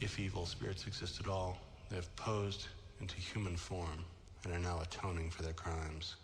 If evil spirits exist at all, they have posed into human form and are now atoning for their crimes.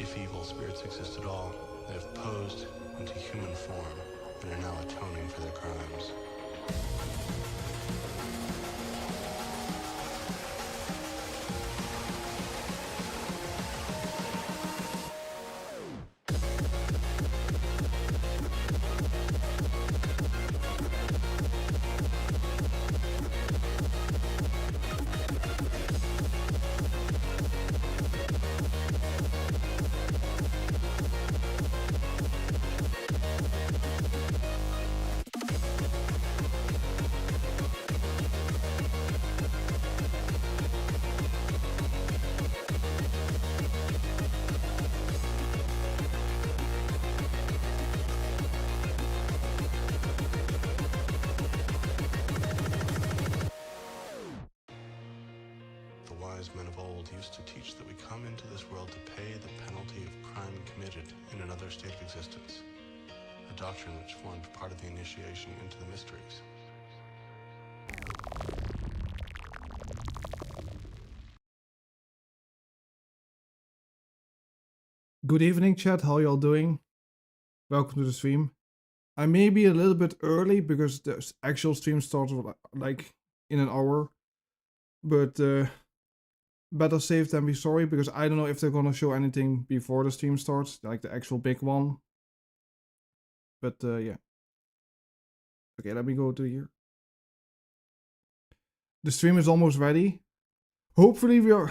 If evil spirits exist at all, they have posed into human form and are now atoning for their crimes. The wise men of old used to teach that we come into this world to pay the penalty of crime committed in another state of existence, a doctrine which formed part of the initiation into the mysteries. Good evening, chat. How y'all doing? Welcome to the stream. I may be a little bit early because the actual stream starts like in an hour, but better safe than be sorry, because I don't know if they're gonna show anything before the stream starts, like the actual big one. But yeah. Okay, let me go to here. The stream is almost ready. Hopefully we're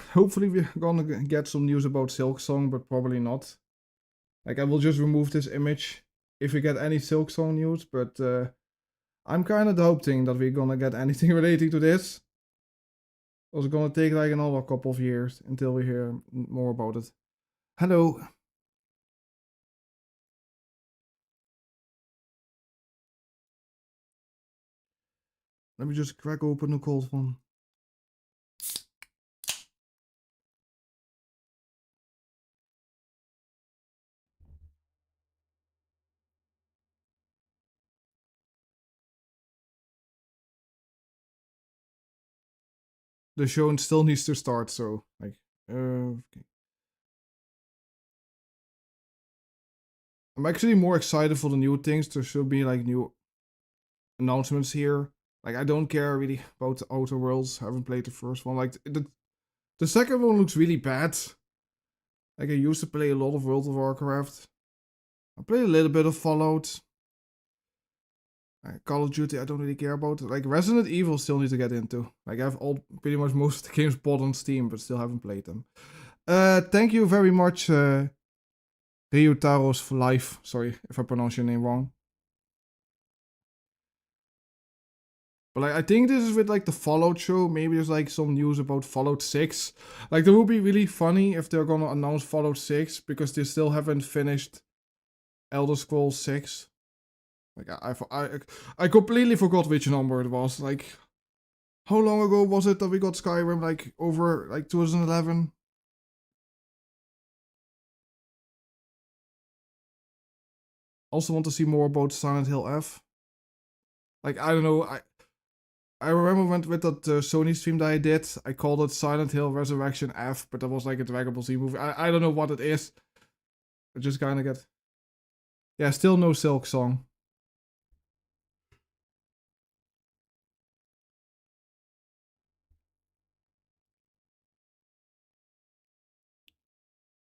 gonna get some news about Silksong, but probably not. Like, I will just remove this image if we get any Silksong news, but I'm kind of doubting that we're gonna get anything relating to this. It's gonna take like another couple of years until we hear more about it. Hello. Let me just crack open the cold one. The show still needs to start, so like, okay. I'm actually more excited for the new things. There should be like new announcements here. Like, I don't care really about the Outer Worlds. I haven't played the first one. Like, the second one looks really bad. Like, I used to play a lot of World of Warcraft. I played a little bit of Fallout. Call of Duty, I don't really care about. Like, Resident Evil still need to get into. Like, I have pretty much most of the games bought on Steam, but still haven't played them. Thank you very much, Ryutaros for life. Sorry if I pronounce your name wrong. But like, I think this is with like the Fallout show. Maybe there's like some news about Fallout 6. Like, that would be really funny if they're gonna announce Fallout 6, because they still haven't finished Elder Scrolls 6. Like, I completely forgot which number it was. Like, How long ago was it that we got Skyrim? Like over like 2011? Also want to see more about Silent Hill F. Like I don't know, I remember when with that Sony stream that I did, I called it Silent Hill Resurrection F, but that was like a Dragon Ball Z movie. I don't know what it is. I just kind of get. Yeah, still no Silk Song.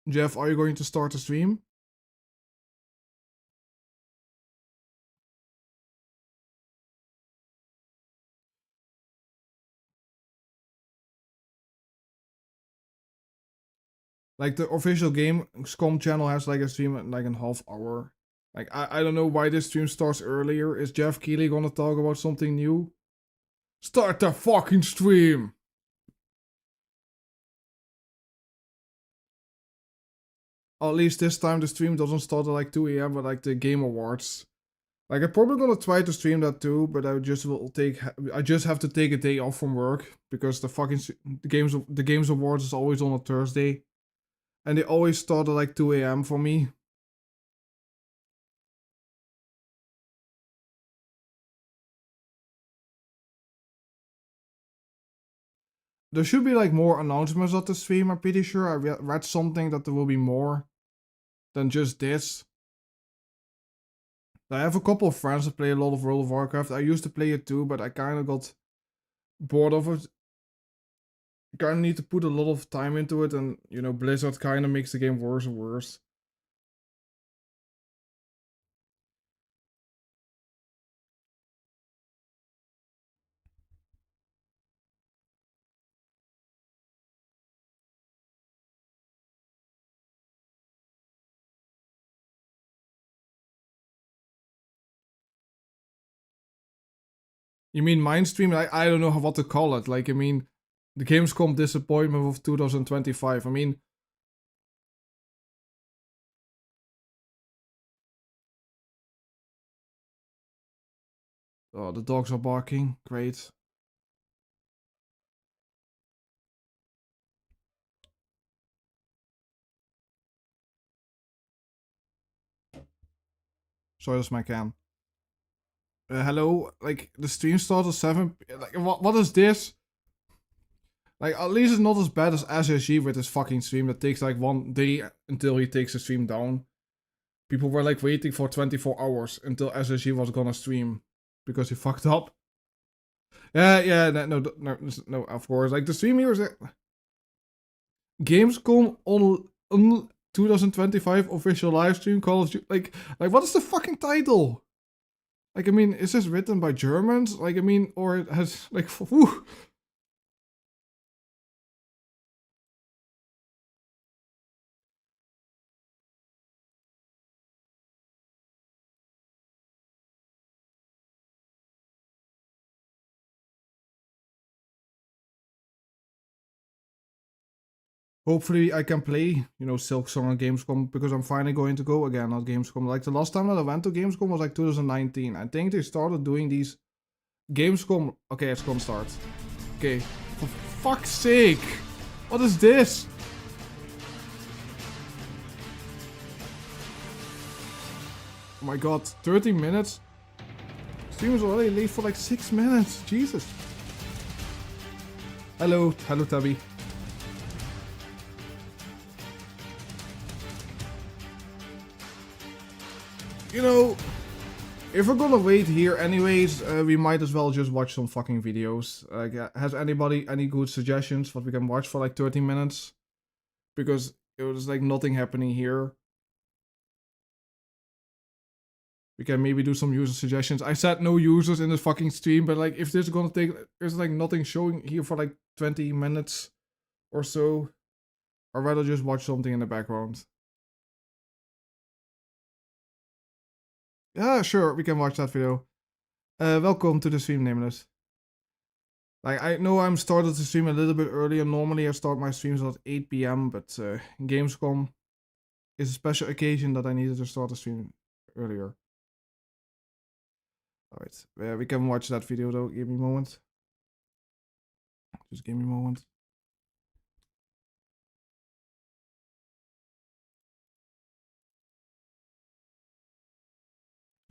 Jeff, are you going to start the stream? Like the official gamescom channel has like a stream in like a half hour. Like I don't know why this stream starts earlier. Is Jeff Keighley gonna talk about something new? Start the fucking stream! At least this time the stream doesn't start at like 2 a.m. but like the Game Awards. Like I'm probably gonna try to stream that too, but I just have to take a day off from work because the games awards is always on a Thursday, and they always start at like 2 a.m. for me. There should be like more announcements at the stream. I'm pretty sure I read something that there will be more than just this. I have a couple of friends that play a lot of World of Warcraft. I used to play it too, but I kind of got bored of it. You kind of need to put a lot of time into it, and you know, Blizzard kind of makes the game worse and worse. You mean mainstream? I don't know what to call it. Like, I mean, the Gamescom disappointment of 2025. I mean, oh, the dogs are barking. Great. Sorry, that's my cam. Hello, like the stream starts at 7. Like, what is this? Like, at least it's not as bad as SSG with his fucking stream that takes like 1 day until he takes the stream down. People were like waiting for 24 hours until SSG was gonna stream because he fucked up. Yeah, no, of course. Like the stream here is Gamescom on 2025 official live stream Call of Duty. Like what is the fucking title? Like, I mean, is this written by Germans? Like, I mean, or it has like, whew. Hopefully I can play, you know, Silk Song on Gamescom because I'm finally going to go again at Gamescom. Like the last time that I went to Gamescom was like 2019. I think they started doing these Gamescom. Okay, it's gonna start. Okay, for fuck's sake, what is this? Oh my god, 30 minutes? Stream is already late for like 6 minutes. Jesus. Hello, Tabby. You know, if we're gonna wait here anyways, we might as well just watch some fucking videos. Like, has anybody any good suggestions what we can watch for like 30 minutes? Because it was like nothing happening here. We can maybe do some user suggestions. I said no users in the fucking stream, but like if this is gonna take, there's like nothing showing here for like 20 minutes or so. I'd rather just watch something in the background. Yeah, sure, we can watch that video. Welcome to the stream, Nameless. Like, I know I'm started to stream a little bit earlier. Normally I start my streams at 8 p.m, but Gamescom is a special occasion that I needed to start the stream earlier. Alright, we can watch that video though, give me a moment. Just give me a moment.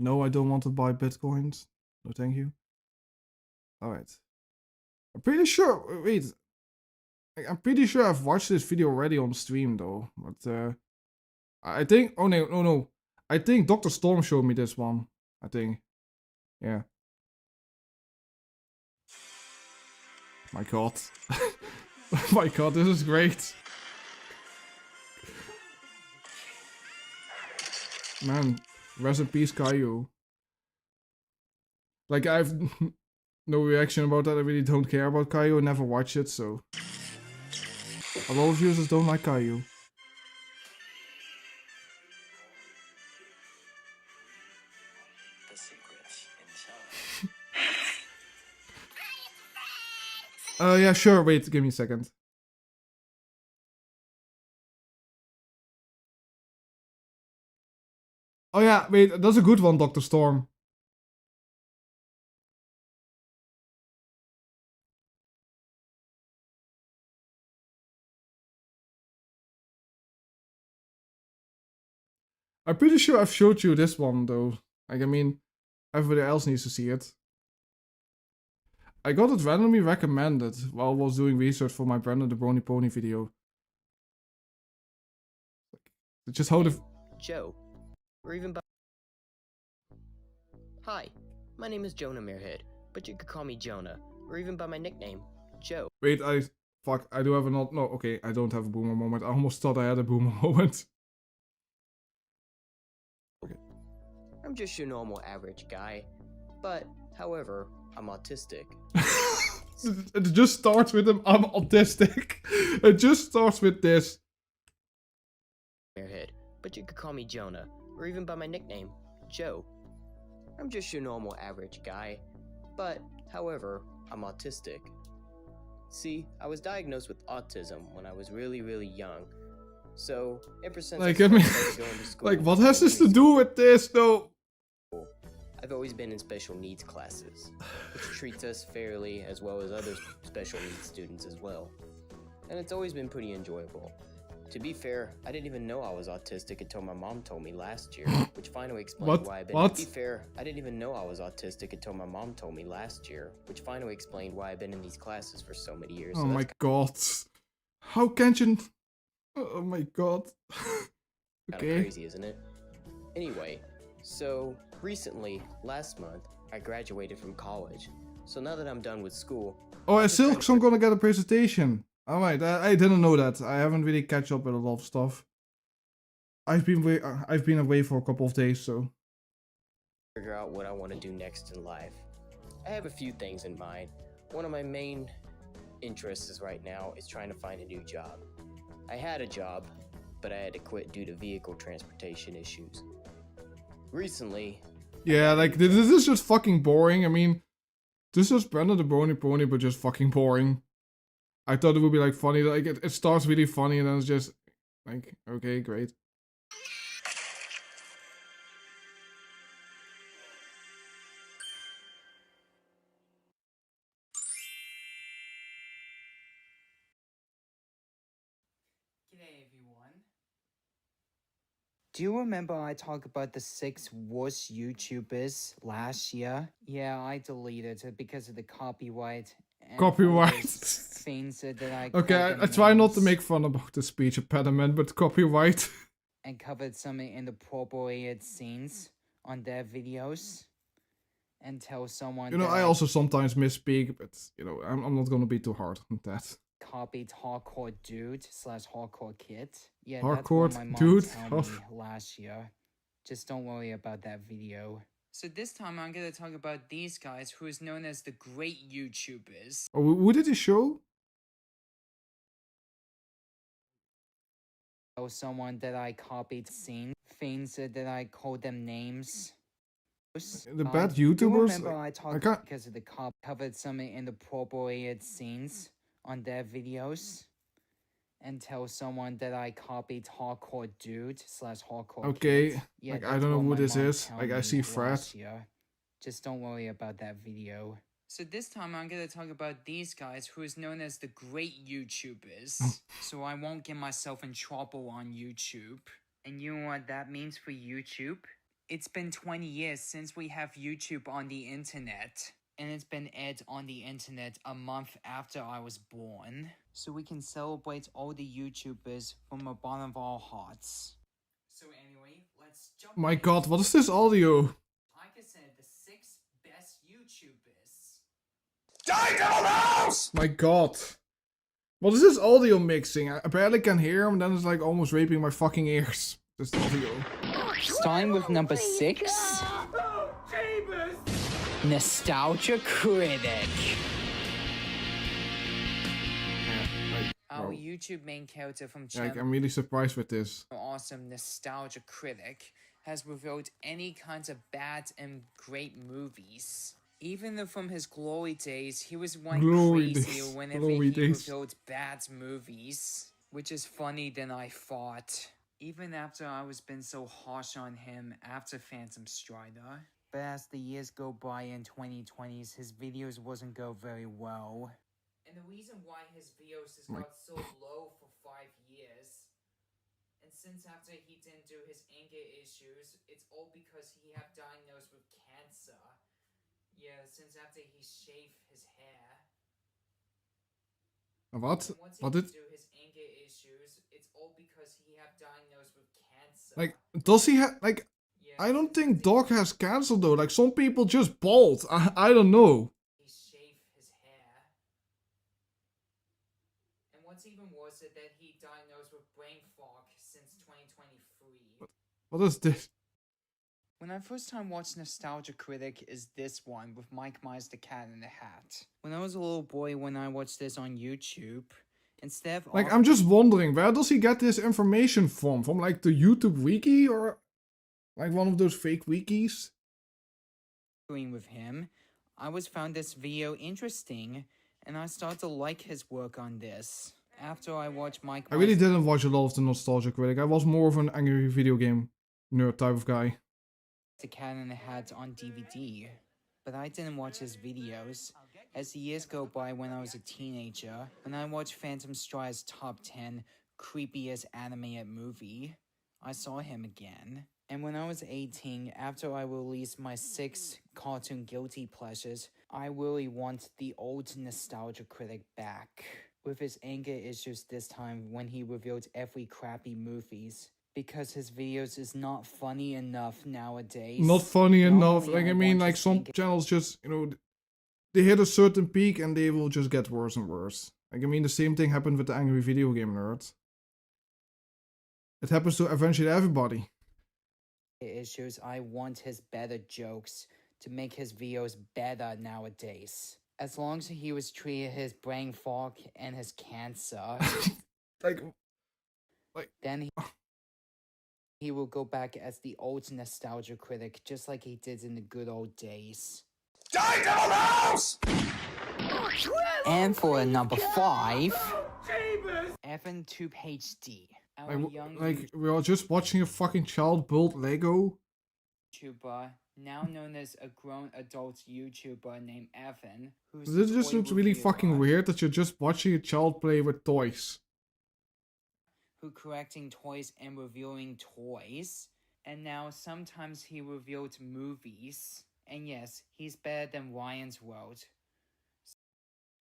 No, I don't want to buy bitcoins. No, thank you. All right. I'm pretty sure. Wait. I'm pretty sure I've watched this video already on stream though. But I think. Oh no. I think Dr. Storm showed me this one. I think. Yeah. My God. My God, this is great. Man, rest in peace, Caillou. Like, I have no reaction about that. I really don't care about Caillou. I never watch it, so. A lot of users don't like Caillou. Yeah, sure. Wait, give me a second. Oh yeah, wait, that's a good one, Dr. Storm. I'm pretty sure I've showed you this one though. Like, I mean, everybody else needs to see it. I got it randomly recommended while I was doing research for my Brandon the Brony Pony video. Just how the Joe, or even by. Hi, my name is Jonah Muirhead, but you could call me Jonah, or even by my nickname, Joe. Wait, fuck, I do have a not. No, okay, I don't have a boomer moment. I almost thought I had a boomer moment. Okay. I'm just your normal average guy, but, however, I'm autistic. It just starts with him, I'm autistic. It just starts with this. Muirhead, but you could call me Jonah, or even by my nickname, Joe. I'm just your normal average guy, but, however, I'm autistic. See, I was diagnosed with autism when I was really, really young. So, ever since like, I mean, like, what has this to do with this, though? I've always been in special needs classes, which treats us fairly as well as other special needs students as well. And it's always been pretty enjoyable. To be fair, I didn't even know I was autistic until my mom told me last year, which finally explained why I've been. What? To be fair, I didn't even know I was autistic until my mom told me last year, which finally explained why I've been in these classes for so many years. Oh so my God. How can you... Oh my God. Okay. Kinda crazy, isn't it? Anyway, so recently, last month, I graduated from college. So now that I'm done with school... Oh, I'm still gonna get a presentation. Alright, I didn't know that. I haven't really catch up with a lot of stuff. I've been away for a couple of days, so... Figure out what I want to do next in life. I have a few things in mind. One of my main interests right now is trying to find a new job. I had a job, but I had to quit due to vehicle transportation issues. Recently... Yeah, like, this is just fucking boring. I mean, this is Brandon the Brony Pony, but just fucking boring. I thought it would be, like, funny. Like, it starts really funny, and then it's just... Like, okay, great. G'day everyone. Do you remember I talked about the 6 worst YouTubers last year? Yeah, I deleted it because of the copyright. And Copyright. Things that I Okay, I try not to make fun about the speech impediment, but copyright. And covered some inappropriate scenes on their videos. And tell someone... You know, I also sometimes misspeak, but, you know, I'm not gonna be too hard on that. Copied hardcore dude / hardcore kid. Yeah, hardcore that's what my mom dude told me last year. Just don't worry about that video. So this time I'm gonna talk about these guys who is known as the great YouTubers. Oh, who did he show? Or someone that I copied scene things that I called them names. The bad YouTubers? Remember I talked I can't... because of the covered some inappropriate scenes on their videos. And tell someone that I copied hardcore dude / hardcore okay, kid. Yeah, like, I don't know who this is. Like, I see Fred. Just don't worry about that video. So this time I'm gonna talk about these guys who is known as the great YouTubers. So I won't get myself in trouble on YouTube. And you know what that means for YouTube? It's been 20 years since we have YouTube on the internet. And it's been aired on the internet a month after I was born. So we can celebrate all the YouTubers from the bottom of our hearts. So anyway, let's jump My right god, into what it. is this audio? Like I said, the 6 best YouTubers. My god. What is this audio mixing? I barely can hear him, then it's like almost raping my fucking ears. This audio. Starting with number 6. Nostalgia Critic. Our YouTube main character from Like, channel I'm really surprised with this. awesome Nostalgia Critic has revealed any kinds of bad and great movies. Even though from his glory days, he was one Glory crazier days. whenever Glory he days. revealed bad movies, which is funny than I thought. Even after I was been so harsh on him after Phantom Strider. But as the years go by in 2020s, his videos wasn't go very well. And the reason why his videos has got so low for 5 years, and since after he didn't do his anger issues, it's all because he have diagnosed with cancer. Yeah, since after he shaved his hair. What? And once he What didn't did... do his anger issues, it's all because he have diagnosed with cancer. Like, does he have... Like, Yeah, I don't since think after Doc has cancer though. Like, some people just bald. I don't know. he shaved his hair. And what's even worse is that he diagnosed with brain fog since 2023. What is this? When I first time watched Nostalgia Critic is this one with Mike Myers the Cat in the Hat. When I was a little boy when I watched this on YouTube, instead of Like, I'm just wondering, where does he get this information from? From like the YouTube wiki or like one of those fake wikis? arguing with him, I was found this video interesting and I started to like his work on this. After I watched Mike I really Myers didn't watch a lot of the Nostalgia Critic. I was more of an angry video game nerd type of guy. the Cat in the Hat on DVD, but I didn't watch his videos. As the years go by when I was a teenager, when I watched Phantom Strider's top 10 creepiest animated movie, I saw him again. And when I was 18, after I released my 6 cartoon guilty pleasures, I really want the old Nostalgia Critic back. With his anger issues this time when he revealed every crappy movies. Because his videos is not funny enough nowadays. Not funny enough. Normally Like, I I mean, want like just some anger- channels just, you know, they hit a certain peak and they will just get worse and worse. Like, I mean, the same thing happened with the angry video game nerd. It happens to eventually everybody. Issues, I want his better jokes to make his videos better nowadays. As long as he was treated his brain fog and his cancer, Like, then he will go back as the old Nostalgia Critic, just like he did in the good old days. And for number 5, Evan Tube HD. Our young like we are just watching a fucking child build Lego. YouTuber, now known as a grown adult YouTuber named Evan, who's This the just toy looks really reviewer fucking weird that you're just watching a child play with toys. who collecting toys and reviewing toys. And now sometimes he revealed movies. And yes, he's better than Ryan's World.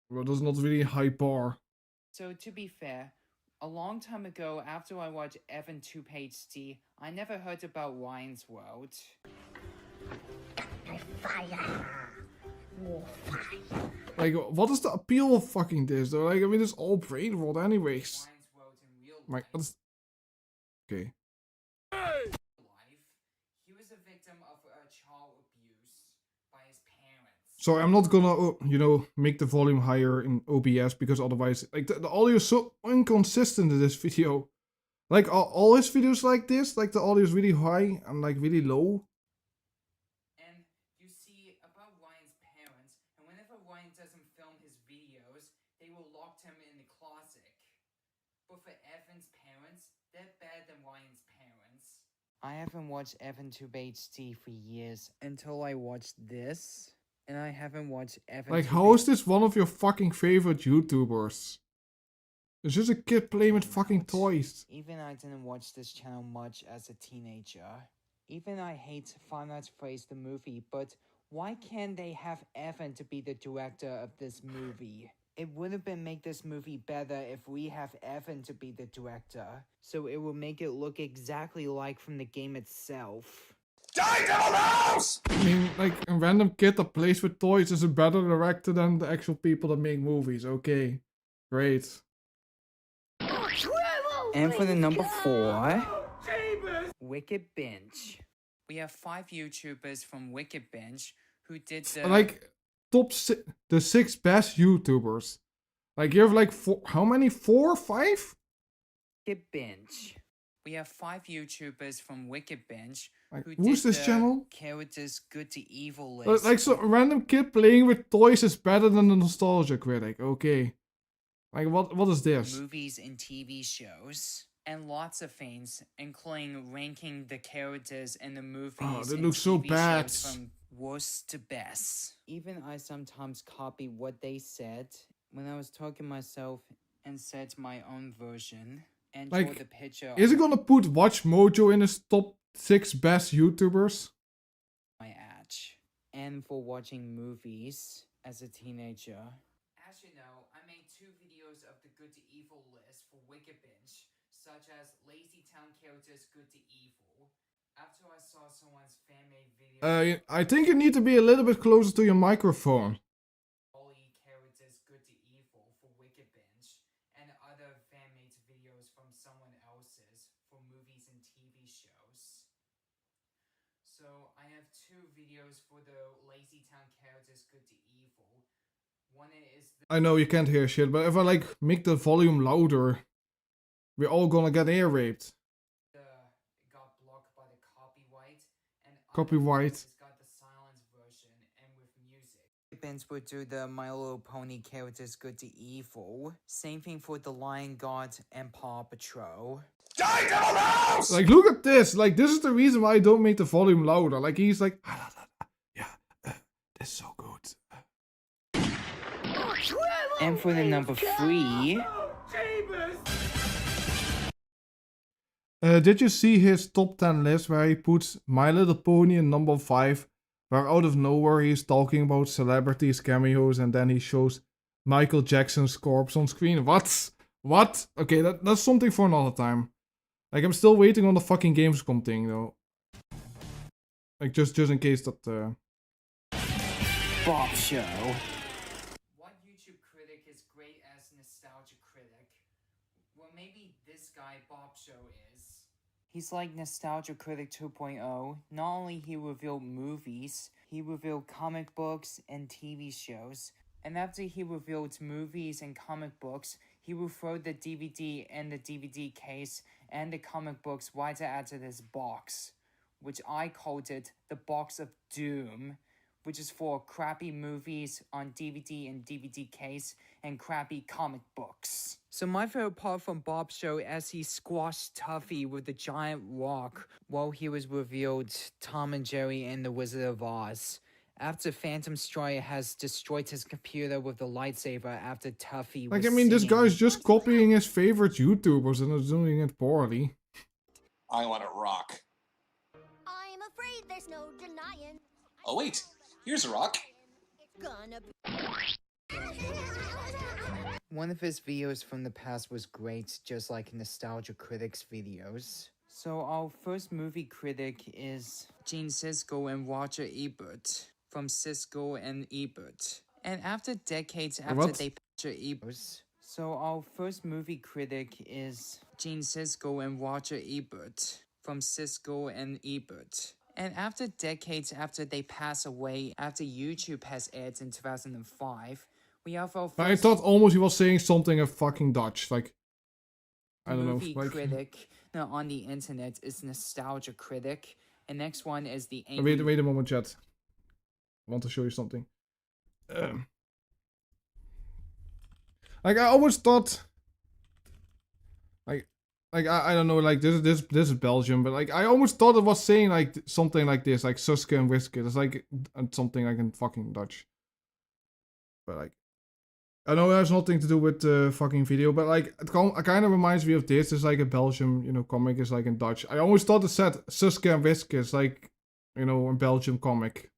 Well, that's not really a high bar. So to be fair, a long time ago after I watched Evan 2 HD, I never heard about Ryan's World. Like, what is the appeal of fucking this though? Like, I mean, it's all brain rot anyways. Ryan's World in real My, life. that's... Okay. life, he was a victim of child abuse by his parents. So I'm not gonna, you know, make the volume higher in OBS because otherwise, like, the audio is so inconsistent in this video. Like, all his videos like this, like, the audio is really high and, like, really low. And you see about Ryan's parents, and whenever Ryan doesn't film his videos, they will lock him in the closet. But for Evan's parents, they're better than Ryan's parents. I haven't watched Evan 2 HD for years until I watched this. And I haven't watched Evan. Like, how is this one of your fucking favorite YouTubers? It's just a kid playing with fucking toys. Even I didn't watch this channel much as a teenager. Even I hate Five Nights at Freddy's the movie, but why can't they have Evan to be the director of this movie? It would have been make this movie better if we have Evan to be the director, so it will make it look exactly like from the game itself. Die to the mouse! I mean, like, a random kid that plays with toys is a better director than the actual people that make movies. Okay, great. And for the number 4, Wicked Binge. We have 5 YouTubers from Wicked Binge who did the... Like, the 6 best YouTubers. Like, you have like, how many? 4? 5? Wicked Binge. We have 5 YouTubers from Wicked Binge like, who who's did this the channel? characters good to evil list. Like, so a random kid playing with toys is better than the Nostalgia Critic. Okay. Like, what is this? Movies and TV shows. And lots of things, including ranking the characters in the movies that and looks so TV bad. shows from worst to best. Even I sometimes copy what they said when I was talking myself and said my own version and draw Like, the picture is it on gonna put Watch Mojo in his top 6 best YouTubers? my edge. And for watching movies as a teenager. As you know, I made 2 videos of the good to evil list for Wicked Binge, such as Lazy Town characters good to evil. After I saw someone's fan-made video, I think you need to be a little bit closer to your microphone. Ollie characters good to evil for Wicked Binge, and other fan-made videos from someone else's for movies and TV shows. So I have 2 videos for the Lazy Town characters good to evil. One is the I know you can't hear shit, but if I like make the volume louder, we're all gonna get ear raped. got blocked by the copyright, and Copyright. it's got the silence version and with music. Benz would do the My Little Pony characters good to evil. Same thing for the Lion God and Paw Patrol. Die to the mouse! Like, look at this. Like, this is the reason why I don't make the volume louder. Like, he's like, yeah, this is so good. And for the number 3, did you see his top 10 list where he puts My Little Pony in number 5, where out of nowhere he's talking about celebrities, cameos, and then he shows Michael Jackson's corpse on screen? What? Okay, that's something for another time. Like, I'm still waiting on the fucking gamescom thing, though. Like, just in case that, Bob Show. What YouTube critic is great as nostalgia critic? Well, maybe this guy Bob Show is. He's like Nostalgia Critic 2.0. Not only he revealed movies, he revealed comic books and TV shows. And after he revealed movies and comic books, he will throw the DVD and the DVD case and the comic books right out of this box, which I called it the Box of Doom, which is for crappy movies on DVD and DVD case and crappy comic books. So my favorite part from Bob's show as he squashed Tuffy with the giant rock while he was revealed Tom and Jerry and the Wizard of Oz. After Phantom Strider has destroyed his computer with the lightsaber after Tuffy was like, I mean, this singing. guy's just copying his favorite YouTubers and is doing it poorly. I want to rock. I'm afraid there's no denying. Oh wait, here's a rock. It's gonna One of his videos from the past was great, just like Nostalgia Critics videos. So our first movie critic is Gene Siskel and Roger Ebert from Siskel and Ebert. And after decades after What? they Roger Ebert. So our first movie critic is Gene Siskel and Roger Ebert from Siskel and Ebert. And after decades after they pass away, after YouTube has aired in 2005, we have our first I thought almost he was saying something in fucking Dutch, like, I don't know, movie like... critic on the internet is Nostalgia Critic. And next one is the Angry... Wait a moment, chat. I want to show you something. Like, I always thought... Like, like I don't know, like this is Belgium, but like I almost thought it was saying like something like this, like Suske and Wiske. It's like something like in fucking Dutch. But like, I know it has nothing to do with the fucking video, but like it kind of reminds me of this. It's like a Belgium, comic is like in Dutch. I always thought it said Suske and Wiske. It's like, a Belgium comic.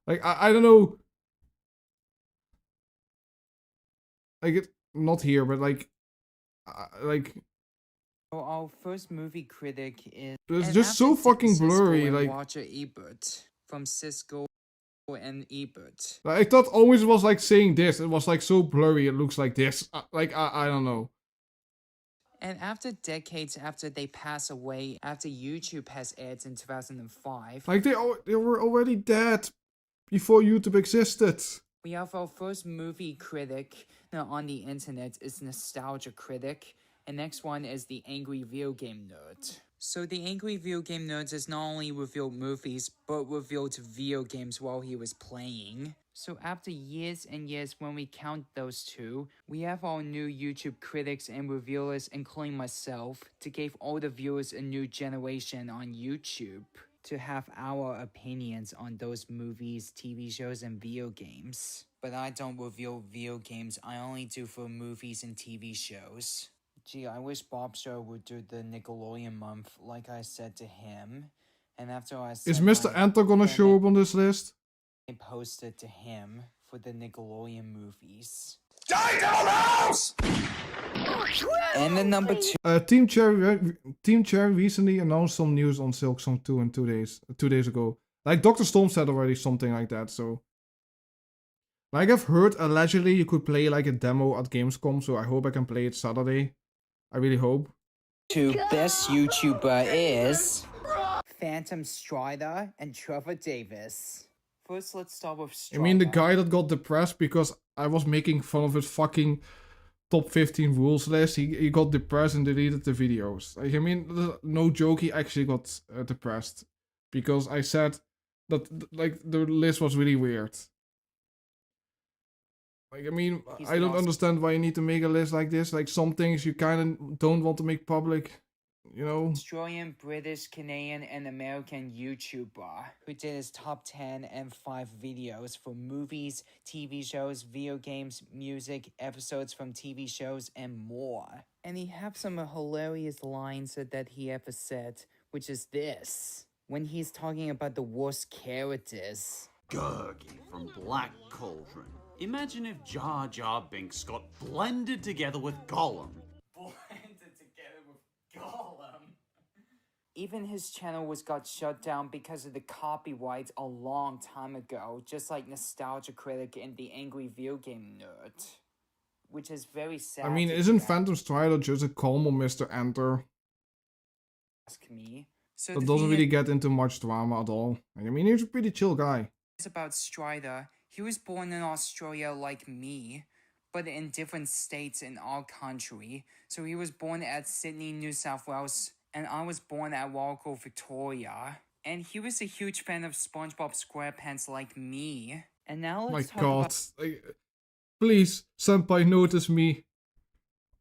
Like I don't know. Like it not here, but like Our first movie critic is. it's And just so after fucking Cisco blurry. and Like Roger Ebert from Cisco and Ebert. I thought always was like saying this. It was like so blurry. It looks like this. Like I don't know. And after decades after they pass away, after YouTube has aired in 2005, Like they were already dead before YouTube existed. we have our first movie critic on the internet is Nostalgia Critic, and next one is the Angry Video Game Nerd. So the Angry Video Game Nerd has not only revealed movies, but revealed video games while he was playing. So after years and years, when we count those two, we have our new YouTube critics and reviewers, including myself, to give all the viewers a new generation on YouTube to have our opinions on those movies, TV shows, and video games. But I don't review video games, I only do for movies and TV shows. Gee, I wish Bob Show would do the Nickelodeon month like I said to him. And after I said Is Mr. Enter gonna show up on this list? I posted to him for the Nickelodeon movies. Die, Devil House! And then number 2. Team Cherry recently announced some news on Silksong 2 in 2 days. 2 days ago. Like Dr. Storm said already something like that, so. Like I've heard allegedly you could play like a demo at Gamescom, so I hope I can play it Saturday. I really hope. Best YouTuber is Phantom Strider and Trevor Davis. First, let's start with Strider. I mean the guy that got depressed because I was making fun of his fucking top 15 rules list. He got depressed and deleted the videos. Like, I mean, no joke, he actually got depressed because I said that like the list was really weird. Like, I mean, I don't understand why you need to make a list like this. Like, some things you kind of don't want to make public, Australian, British, Canadian, and American YouTuber who did his top 10 and 5 videos for movies, TV shows, video games, music, episodes from TV shows, and more. And he has some hilarious lines that he ever said, which is this. When he's talking about the worst characters. Gurgi from Black Cauldron. Imagine if Jar Jar Binks got blended together with Gollum. Blended together with Gollum? Even his channel got shut down because of the copyright a long time ago, just like Nostalgia Critic and the Angry Video Game Nerd. Which is very sad. I mean, isn't Phantom Strider just a calm on Mr. Enter? Ask me. So That doesn't really get into much drama at all. I mean, he's a pretty chill guy. About Strider, he was born in Australia like me, but in different states in our country. So he was born at Sydney, New South Wales, and I was born at Walco, Victoria. And he was a huge fan of SpongeBob SquarePants like me. And now let's talk about... Like, please, senpai, notice me.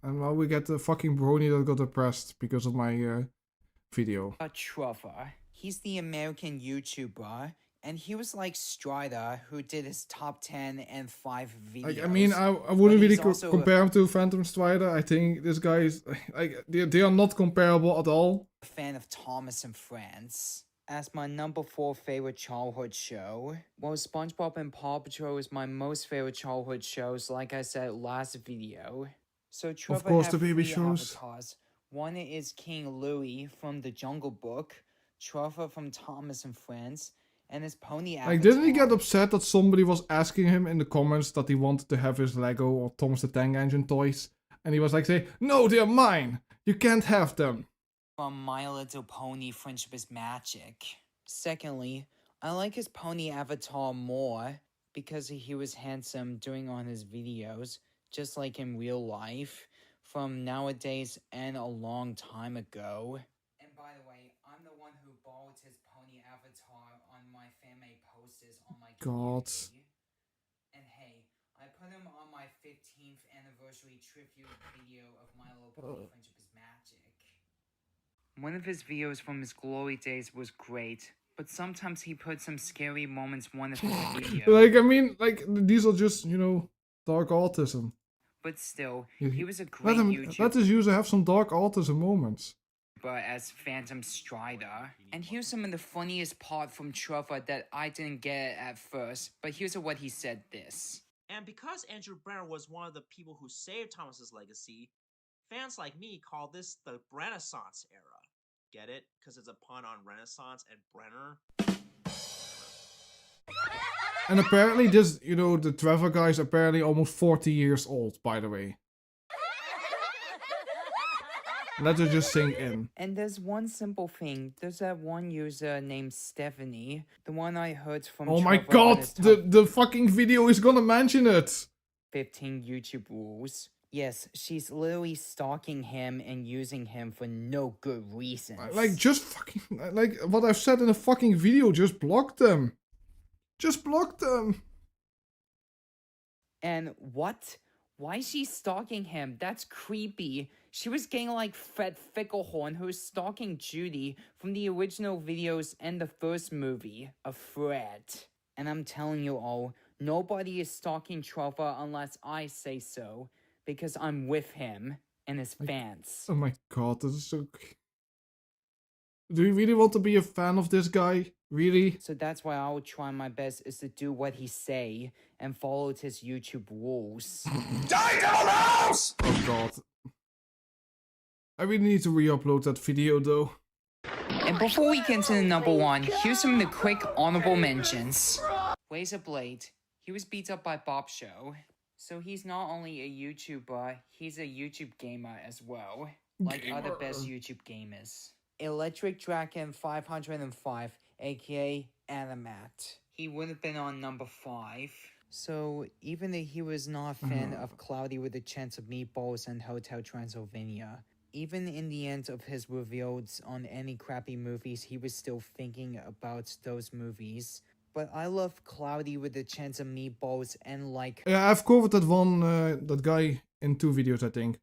And now we get the fucking brony that got depressed because of my video. Trevor. He's the American YouTuber. And he was like Strider, who did his top 10 and 5 videos. Like, I mean, I wouldn't really compare him to Phantom Strider. I think this guy is... Like, they are not comparable at all. A fan of Thomas and Friends. As my number 4 favorite childhood show. Well, SpongeBob and Paw Patrol is my most favorite childhood shows, like I said last video. So Trevor of course, have the baby 3 shows. avatars. One is King Louie from The Jungle Book. Trevor from Thomas and Friends. And his pony avatar. Like, didn't he get upset that somebody was asking him in the comments that he wanted to have his Lego or Thomas the Tank Engine toys? And he was like, say, no, they're mine. You can't have them. From My Little Pony Friendship is Magic. Secondly, I like his pony avatar more because he was handsome doing on his videos, just like in real life, from nowadays and a long time ago. And by the way, I'm the one who borrowed his pony avatar on my fan-made posters on my community. And hey, I put him on my my 15th anniversary tribute video of My Little Pony Friendship is Magic. One of his videos from his glory days was great, but sometimes he put some scary moments in one of his videos. Like, I mean, like, these are just, you know, dark autism. But still, He he was a great let YouTuber his user have some dark autism moments. as Phantom Strider. And here's some of the funniest part from Trevor that I didn't get at first, but here's what he said this. And because Andrew Brenner was one of the people who saved Thomas's legacy, fans like me call this the Renaissance era. Get it? Because it's a pun on Renaissance and Brenner. And apparently this, you know, the Trevor guy is apparently almost 40 years old, by the way. Let her just sink in. And there's one simple thing. There's that one user named Stephanie, the one I heard from Oh my Trevor god, on his top the fucking video is gonna mention it. 15 YouTube rules. Yes, she's literally stalking him and using him for no good reasons. Like, just fucking, like, what I've said in the fucking video, just block them. Just block them. And what? Why is she stalking him? That's creepy. She was getting like Fred Ficklehorn, who was stalking Judy from the original videos and the first movie of Fred. And I'm telling you all, nobody is stalking Trevor unless I say so, because I'm with him and his fans. Oh my god, this is so... Do you really want to be a fan of this guy? Really? So that's why I'll try my best is to do what he say and follow his YouTube rules. Die, Devil House! Oh god. I really need to re-upload that video though. And before we get into the number one, here's some of the quick honorable mentions. Razor Blade. He was beat up by Bob Show. So he's not only a YouTuber, he's a YouTube gamer as well. Like other best YouTube gamers. Electric Dragon 505, aka Animat. He would have been on number 5. So even though he was not a fan of Cloudy with a Chance of Meatballs and Hotel Transylvania, even in the end of his reveals on any crappy movies, he was still thinking about those movies. But I love Cloudy with a Chance of Meatballs and like... Yeah, I've covered that one, that guy in 2 videos, I think.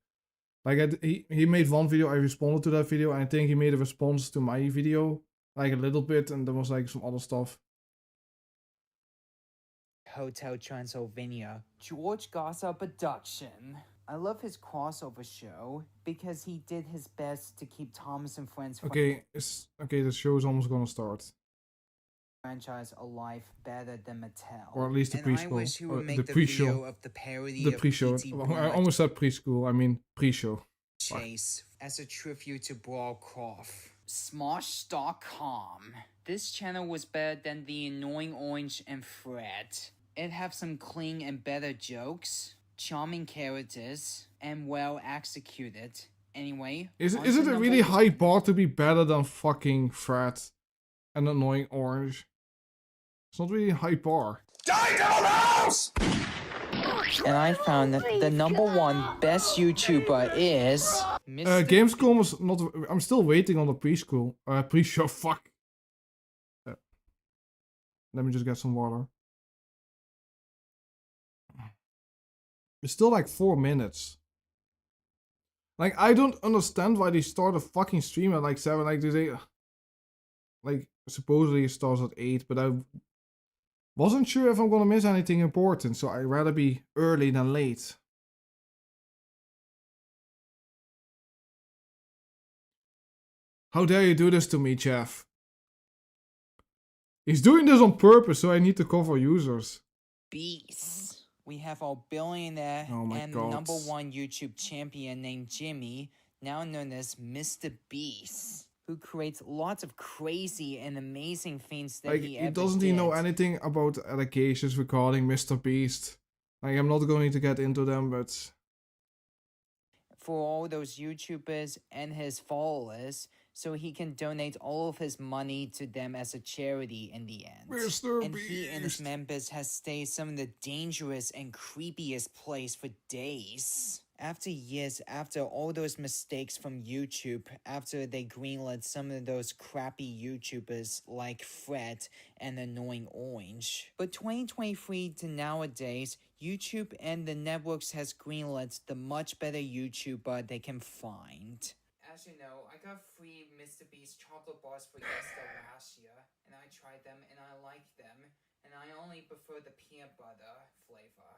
Like, he made one video, I responded to that video, and I think he made a response to my video. Like, a little bit, and there was like some other stuff. Hotel Transylvania. George Gossip Production. I love his crossover show because he did his best to keep Thomas and Friends Okay, the show's almost gonna start. franchise alive better than Mattel. Or at least the and I wish he preschool. would Or make the the pre-show. video of the parody The of pre-show. P.T. I almost said preschool, I mean pre-show. Chase as a tribute to Brawl Croft. Smosh.com. This channel was better than the Annoying Orange and Fred. It have some clean and better jokes, charming characters, and well executed. Anyway, Is on it to a number really one. high bar to be better than fucking Fred and Annoying Orange? It's not really a high bar. Die, Devil House! And I found that the number one best YouTuber is Mr. Gamescom is not. I'm still waiting on the preschool. Pre-show. Fuck. Let me just get some water. It's still like 4 minutes. Like, I don't understand why they start a fucking stream at like 7. Like, they say, like, supposedly it starts at 8, but I wasn't sure if I'm gonna miss anything important, so I'd rather be early than late. How dare you do this to me, Jeff? He's doing this on purpose, so I need to cover users. Beast. We have our billionaire Oh my and God. number one YouTube champion named Jimmy, now known as Mr. Beast, who creates lots of crazy and amazing things that Like, he he ever doesn't did. even know anything about allegations regarding Mr. Beast. Like, I'm not going to get into them, but... For all those YouTubers and his followers, so he can donate all of his money to them as a charity in the end. Mr. And he and his Beast. members has stayed some of the dangerous and creepiest place for days. After years, after all those mistakes from YouTube, after they greenlit some of those crappy YouTubers like Fred and Annoying Orange. But 2023 to nowadays, YouTube and the networks has greenlit the much better YouTuber they can find. As you know, I got free Mr. Beast chocolate bars for Easter last year, and I tried them and I liked them, and I only prefer the peanut butter flavor.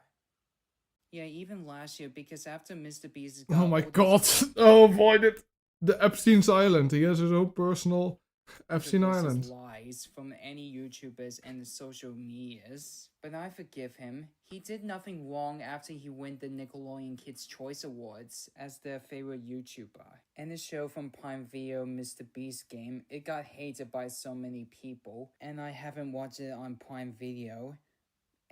Yeah, even last year, because after Mr. Beast got Oh my all god. these Oh boy, the Epstein's Island. He has his own personal Epstein versus Island. lies from any YouTubers and the social medias. But I forgive him. He did nothing wrong after he won the Nickelodeon Kids' Choice Awards as their favorite YouTuber. And the show from Prime Video, Mr. Beast Game, it got hated by so many people, and I haven't watched it on Prime Video.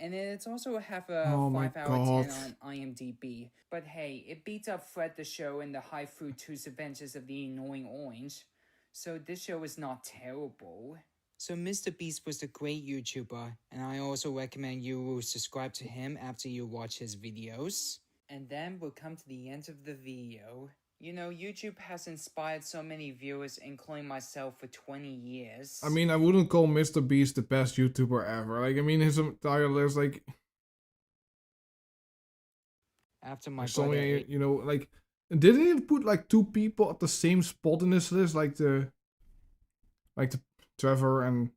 And it's also have a Oh my 5 out of 10 God. on IMDb. But hey, it beats up Fred the Show and the High Fruit 2's Adventures of the Annoying Orange. So this show is not terrible. So Mr. Beast was a great YouTuber, and I also recommend you will subscribe to him after you watch his videos. And then we'll come to the end of the video. You know, YouTube has inspired so many viewers, including myself, for 20 years. I mean, I wouldn't call Mr. Beast the best YouTuber ever. Like, I mean, his entire list, like, After my so brother many, you know, like, didn't he put like 2 people at the same spot in this list, like the Trevor and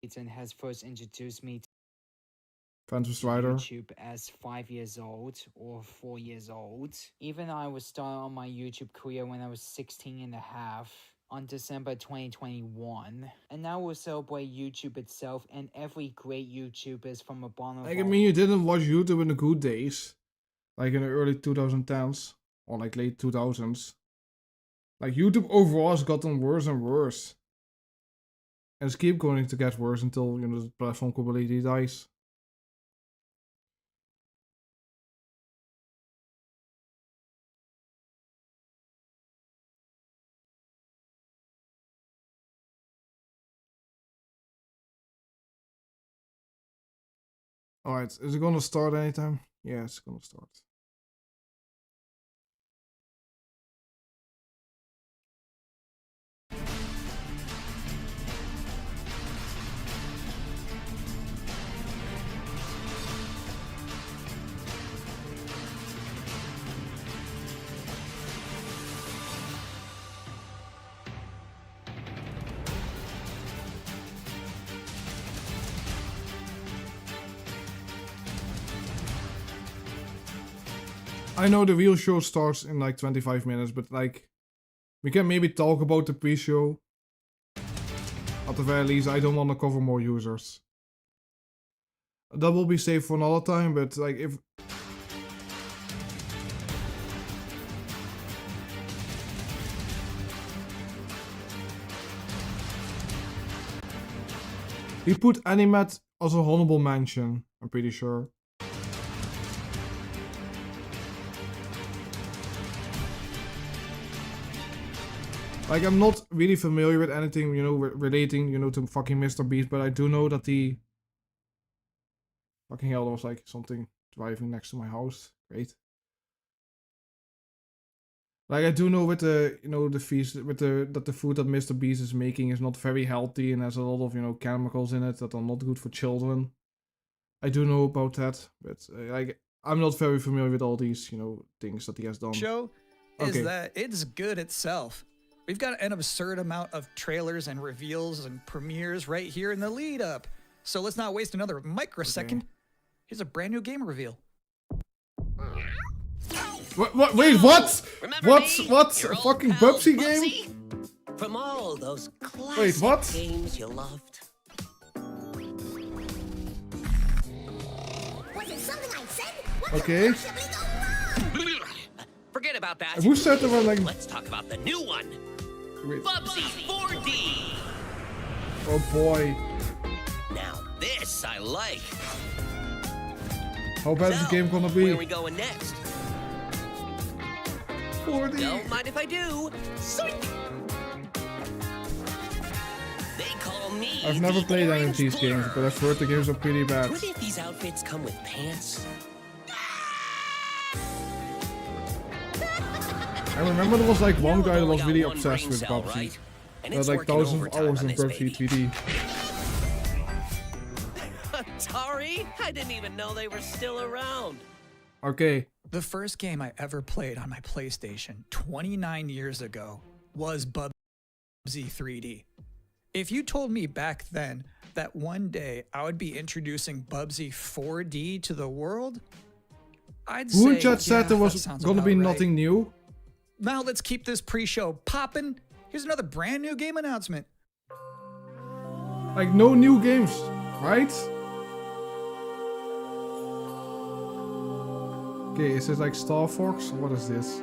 Ethan has first introduced me to Phantom Strider? YouTube as 5 years old or 4 years old. Even I was started on my YouTube career when I was 16 and a half on December 2021. And now we'll celebrate YouTube itself and every great YouTubers from a bottom of Like, I our mean, you didn't watch YouTube in the good days, like in the early 2010s or like late 2000s. Like, YouTube overall has gotten worse and worse. And it's keep going to get worse until, you know, the platform completely dies. Alright, is it gonna start anytime? Yeah, it's gonna start. I know the real show starts in like 25 minutes, but like, we can maybe talk about the pre-show. At the very least, I don't want to cover more users. That will be saved for another time, but like if... We put Animat as a honorable mention, I'm pretty sure. Like, I'm not really familiar with anything, you know, relating, you know, to fucking Mr. Beast, but I do know that the... Fucking hell, there was like something driving next to my house. Great. Like, I do know with the, you know, the feast, with the, that the food that Mr. Beast is making is not very healthy and has a lot of, you know, chemicals in it that are not good for children. I do know about that, but like, I'm not very familiar with all these, you know, things that he has done. Show is that it's good itself. We've got an absurd amount of trailers and reveals and premieres right here in the lead up. So let's not waste another microsecond. Okay. Here's a brand new game reveal. What? Wait, what? Remember What? me? What? Your A old fucking pal Bubsy game? Bubsy? From all those classic Wait, what? games you loved. Was it something I said? What Okay. could possibly go wrong? Forget about that. Who said there were like... Let's talk about the new one. Wait. Bubsy 4D. Oh boy. Now this I like. How bad is the game gonna be? Where are we going next? 40. Don't mind if I do. Psych. They call me I've never the played any of Orange these games, Blur. but I've heard the games are pretty bad. What if these outfits come with pants? I remember there was like one guy that Only was got really one obsessed brain with cell, PUBG. right? And Had it's like working thousands of overtime hours on in this PUBG baby. 3D. Atari? I didn't even know they were still around. Okay. The first game I ever played on my PlayStation 29 years ago was Bubsy 3D. If you told me back then that one day I would be introducing Bubsy 4D to the world, I'd Who in say, chat said yeah, there that was sounds gonna about be right. nothing new? Now let's keep this pre-show popping. Here's another brand new game announcement. Like no new games, right? Okay, is it like Star Fox? What is this?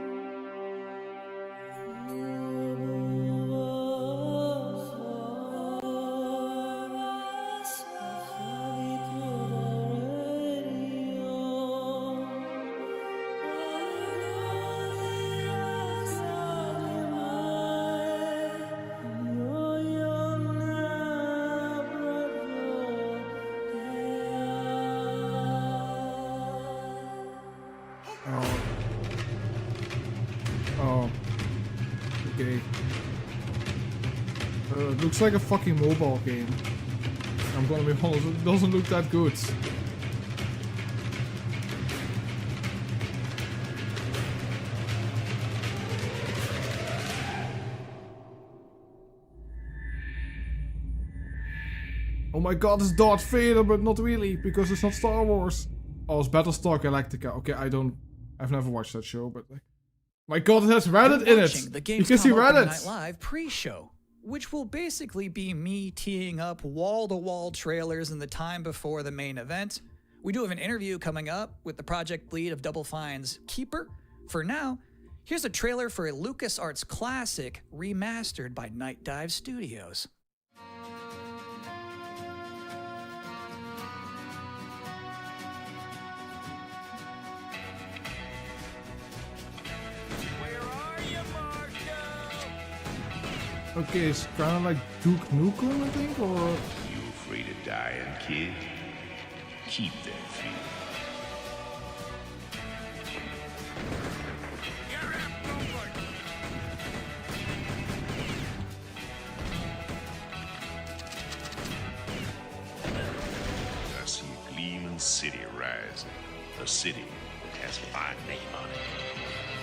Oh. Okay. It looks like a fucking mobile game. I'm gonna be honest, it doesn't look that good. Oh my god, it's Darth Vader, but not really, because it's not Star Wars. Oh, it's Battlestar Galactica. Okay, I've never watched that show, but like, my god, it has Reddit in it. The You can see Gamescom Open Night Reddit. Live pre-show, which will basically be me teeing up wall-to-wall trailers in the time before the main event. We do have an interview coming up with the project lead of Double Fine's Keeper. For now, here's a trailer for a LucasArts classic remastered by Night Dive Studios. Okay, it's kind of like Duke Nukem, I think, or... You afraid of dying, kid? Keep that fear. I see a gleaming city rising. A city that has a fine name on it.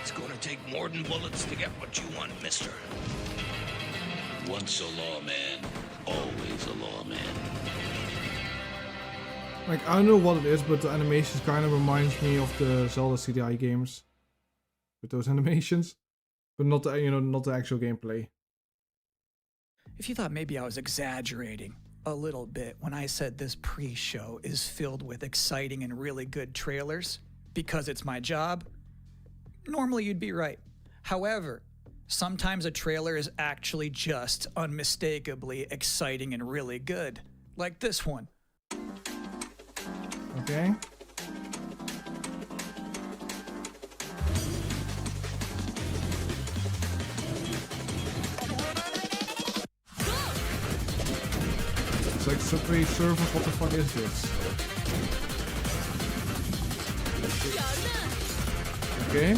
It's gonna take more than bullets to get what you want, mister. Once a lawman, always a lawman. Like, I don't know what it is, but the animation kind of reminds me of the Zelda CDI games. With those animations. But not the, not the actual gameplay. If you thought maybe I was exaggerating a little bit when I said this pre-show is filled with exciting and really good trailers because it's my job, normally you'd be right. However, sometimes a trailer is actually just unmistakably exciting and really good, like this one. Okay. It's like Subway Surfers, what the fuck is this? Okay.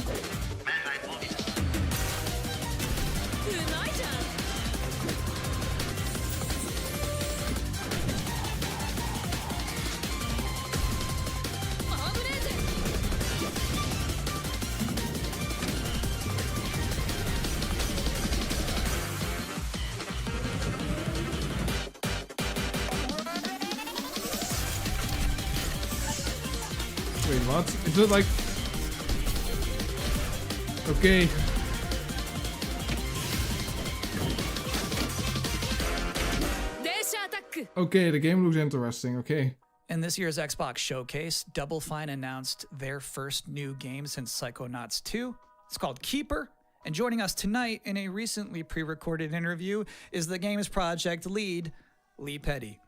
Wait, what? Is it like... Okay. Okay, the game looks interesting, okay. In this year's Xbox Showcase, Double Fine announced their first new game since Psychonauts 2. It's called Keeper. And joining us tonight in a recently pre-recorded interview is the game's project lead, Lee Petty.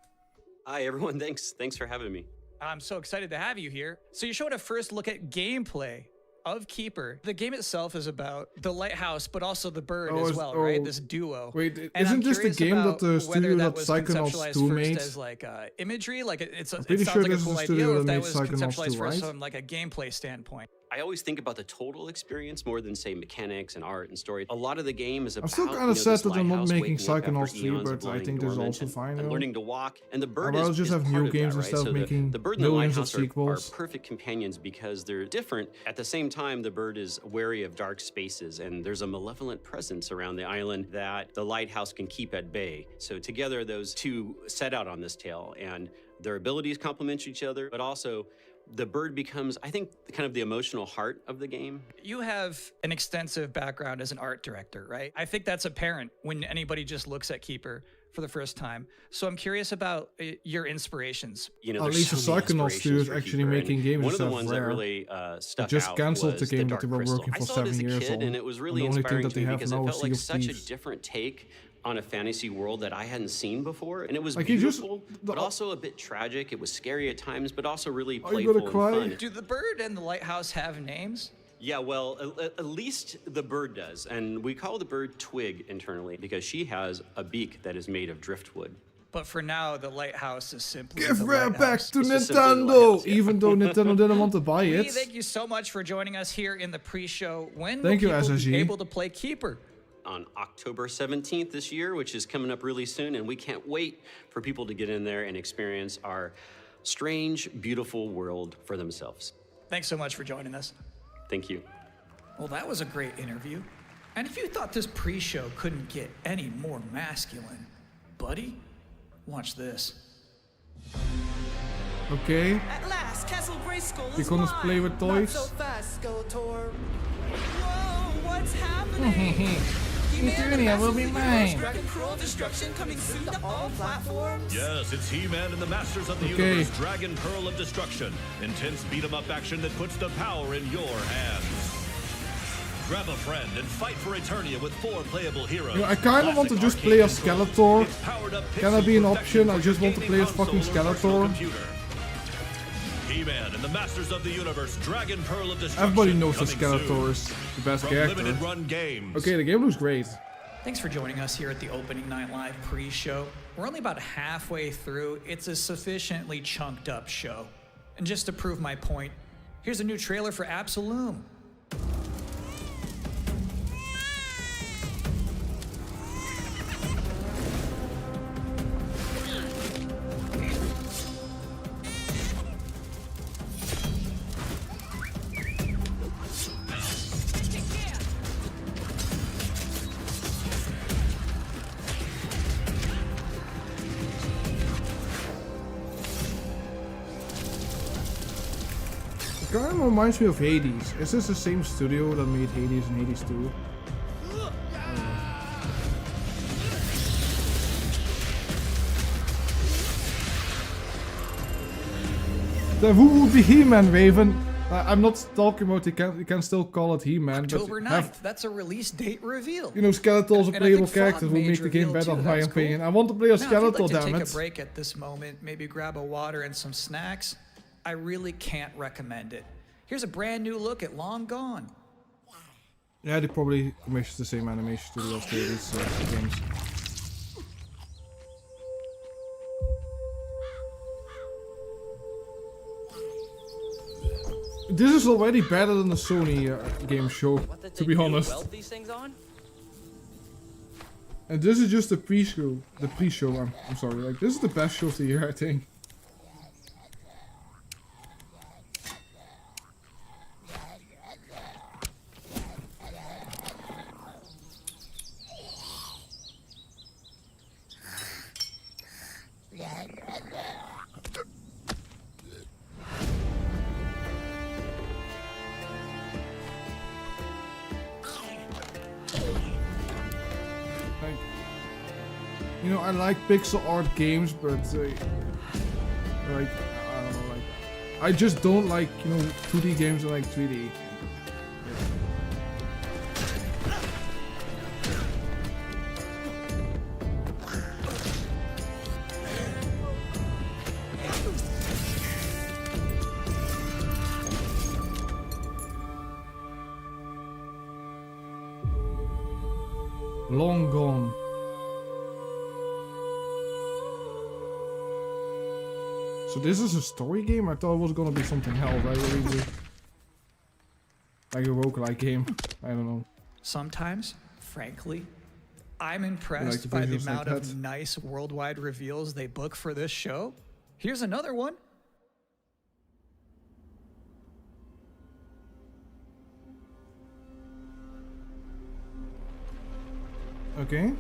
Hi, everyone. Thanks for having me. I'm so excited to have you here. So you showed a first look at gameplay of Keeper. The game itself is about the lighthouse, but also the bird as well, right? This duo. Wait, And isn't I'm this the curious game that about the whether studio that was Psychonauts conceptualized 2 first made? as like imagery, like it I'm sounds pretty like sure a this is cool the idea, studio or that if that made was Psychonauts conceptualized 2, first right? from like a gameplay standpoint. I always think about the total experience more than, say, mechanics and art and story. A lot of the game is about, I'm still kind of sad that I'm not making Psychonauts 3, but I think this is also fine. And learning to walk. And the bird I'll just have new games instead of making the bird and the millions of lighthouse are sequels. perfect companions because they're different. At the same time, the bird is wary of dark spaces, and there's a malevolent presence around the island that the lighthouse can keep at bay. So together, those two set out on this tale, and their abilities complement each other, but also the bird becomes, I think, kind of the emotional heart of the game. You have an extensive background as an art director, right? I think that's apparent when anybody just looks at Keeper for the first time. So I'm curious about your inspirations. You know, at least the Psychonauts studio is actually making games. One of the ones that really stuck just out cancelled was the game the that they Dark were Crystal. working for I saw it 7 as a years kid, on. and it was really the only thing inspiring that to they me have because it now is felt Sea like of such a Thieves. different take on a fantasy world that I hadn't seen before, and it was Like, you just- beautiful, but also a bit tragic. It was scary at times, but also really Are you gonna playful cry? and fun. Do the bird and the lighthouse have names? Yeah, well, at least the bird does, and we call the bird Twig internally because she has a beak that is made of driftwood. But for now, the lighthouse is simply Give the Rare back lighthouse. to It's just simply the Nintendo, lighthouse, yeah. even though Nintendo didn't want to buy We it. thank you so much for joining us here in the pre-show. When Thank will you, people SSG. be able to play Keeper? On October 17th this year, which is coming up really soon, and we can't wait for people to get in there and experience our strange, beautiful world for themselves. Thanks so much for joining us. Thank you. Well, that was a great interview. And if you thought this pre-show couldn't get any more masculine, buddy, watch this. Okay, At last, Castle Grayskull you is gonna mine. play with toys? Not so fast, Skeletor. Whoa, what's happening? Eternia will be mine. Dragon Pearl Destruction coming soon to all platforms. Yes, it's He-Man and the Masters of the Okay. Universe, Dragon Pearl of Destruction. Intense beat-em-up action that puts the power in your hands. Grab a friend and fight for Eternia with 4 playable heroes. You know, I kind of want to Classic just play arcade as controls, Skeletor. its powered-up Can that be an pixel option? I perfection just for want to your play as gaming fucking console or personal Skeletor. computer. He-Man and the Masters of the Universe, Dragon Pearl of Destruction. Everybody knows that coming Skeletor soon. is the best From character. Limited Run Games. Okay, the game looks great. Thanks for joining us here at the Opening Night Live pre-show. We're only about halfway through. It's a sufficiently chunked up show. And just to prove my point, here's a new trailer for Absolum. It kind of reminds me of Hades. Is this the same studio that made Hades and Hades 2? Then who would be He-Man, Raven? I'm not talking about you can still call it He-Man, but October 9th, have, that's a release date reveal. you know, Skeletor's a And I playable think character Frog who Mage make the game revealed better, too, in my that's cool. opinion. I want to play as Now, if you'd Skeletor, like to damn take it. a break at this moment, maybe grab a water and some snacks, I really can't recommend it. Here's a brand new look at Long Gone. Yeah, they probably commissioned the same animation studio as Hades games. This is already better than the Sony game show, to be honest. These things on? And this is just the pre-show. I'm sorry. Like, this is the best show of the year, I think. Like, you know, I like pixel art games, but like, I don't know, like, I just don't like, you know, 2D games and like 3D. Long Gone. So this is a story game? I thought it was gonna be something else. I really do. like a roguelike game. I don't know. Sometimes, frankly, I'm impressed by the amount of nice worldwide reveals they book for this show. Here's another one. Okay.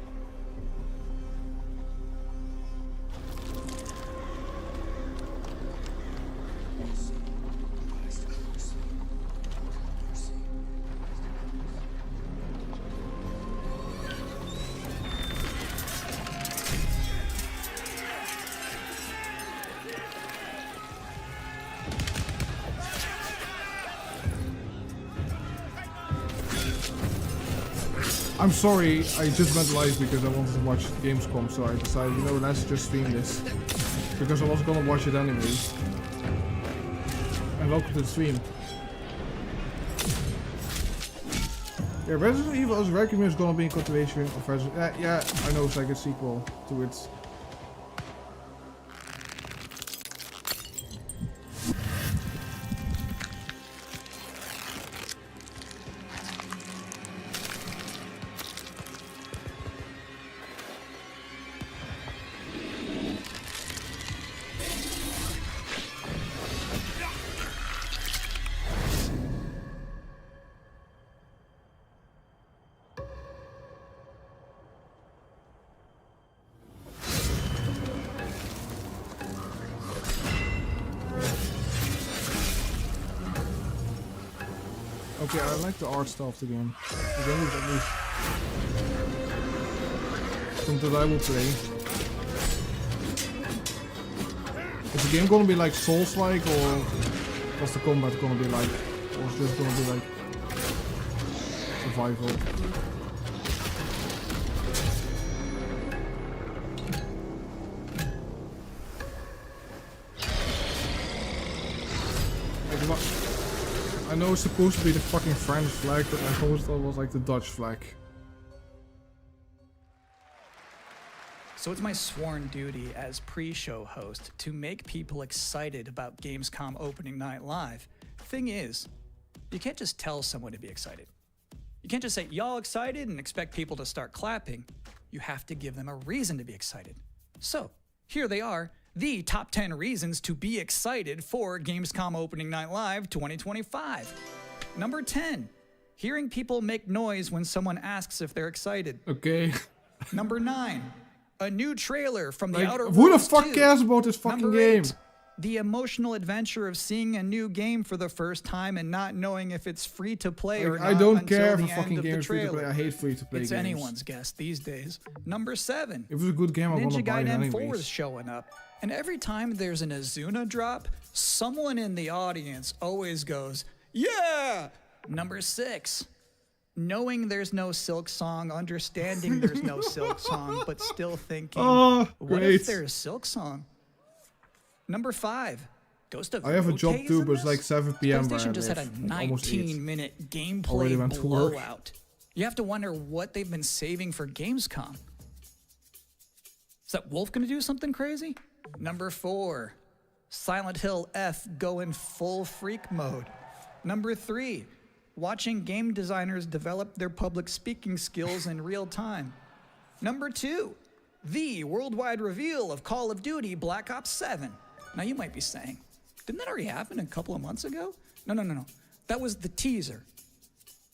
I'm sorry, I just went live because I wanted to watch Gamescom, so I decided, you know, let's just stream this. Because I was gonna watch it anyway. And welcome to the stream. Yeah, Resident Evil as Requiem is gonna be a continuation of Resident... yeah, I know, it's like a sequel to it. Okay, I like the art style of the game. The game is at least something that I will play. Is the game gonna be like Souls-like, or what's the combat gonna be like? Or is it just gonna be like survival? I know it's supposed to be the fucking French flag, but I always thought it was like the Dutch flag. So it's my sworn duty as pre-show host to make people excited about Gamescom opening night live. Thing is, you can't just tell someone to be excited. You can't just say, y'all excited, and expect people to start clapping. You have to give them a reason to be excited. So, here they are, the top 10 reasons to be excited for Gamescom Opening Night Live 2025. Number 10, hearing people make noise when someone asks if they're excited. Okay. Number 9, a new trailer from the like, Outer who Worlds the fuck 2. cares about this fucking Number game? 8, the emotional adventure of seeing a new game for the first time and not knowing if it's free to play or not. I don't until care the if a end fucking of the game is free to trailer. play. I hate free to play It's games. anyone's guess these days. Number 7, If it's a good game, I'm gonna Ninja buy it Gaiden 4 anyways. is showing up. And every time there's an Azuna drop, someone in the audience always goes, yeah! Number 6, knowing there's no Silk Song, understanding there's no Silk Song, but still thinking, Oh, what great. if there's Silk Song? Number 5, Ghost of I have a Rote job is too, in but it's this? like 7 PM where I PlayStation just had a live, like almost 8. 19-minute Already gameplay went to work. blowout. You have to wonder what they've been saving for Gamescom. Is that Wolf gonna do something crazy? Number 4, Silent Hill F going full freak mode. Number 3, watching game designers develop their public speaking skills in real time. Number 2, the worldwide reveal of Call of Duty Black Ops 7. Now you might be saying, didn't that already happen a couple of months ago? No. That was the teaser.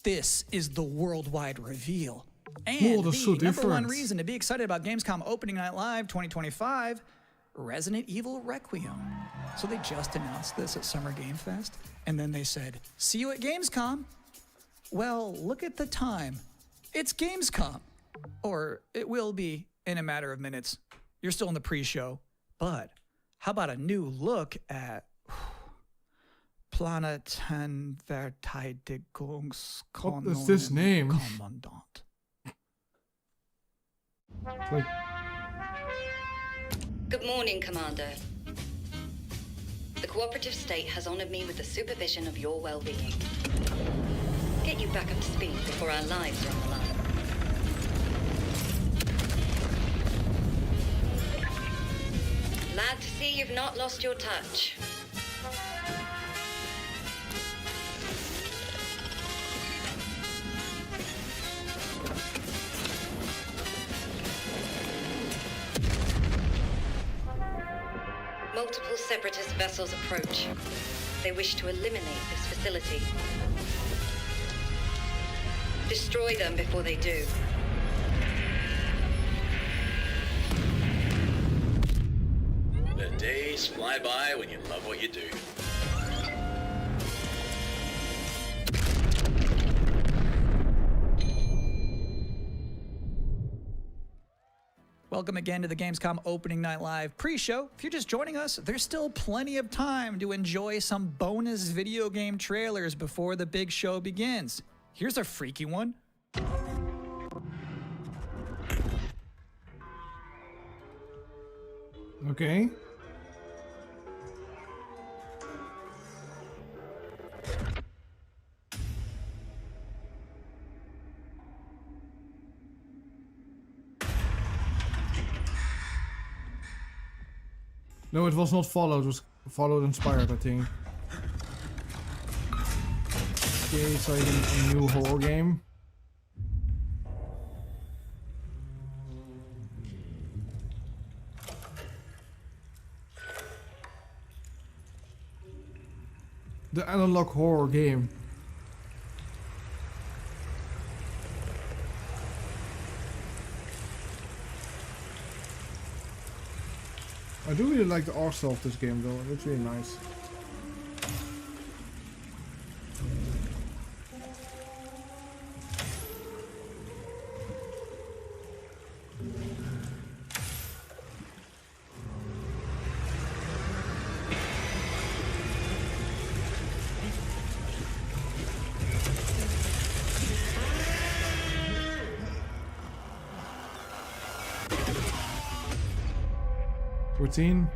This is the worldwide reveal. And that's the so number one different. reason to be excited about Gamescom Opening Night Live 2025, Resident Evil Requiem. So they just announced this at Summer Game Fest, and then they said, see you at Gamescom. Well, look at the time. It's Gamescom. Or it will be in a matter of minutes. You're still in the pre-show. But how about a new look at Planetenverteidigungskommando? What is this name? Kommandant. Like, Good morning, Commander. The cooperative state has honored me with the supervision of your well-being. Get you back up to speed before our lives are on the line. Glad to see you've not lost your touch. Separatist vessels approach. They wish to eliminate this facility. Destroy them before they do. The days fly by when you love what you do. Welcome again to the Gamescom Opening Night Live pre-show. If you're just joining us, there's still plenty of time to enjoy some bonus video game trailers before the big show begins. Here's a freaky one. Okay. No, it was not followed. It was followed inspired, I think. Okay, so a new horror game. The analog horror game. I do really like the art style of this game though, it looks really nice. Routine.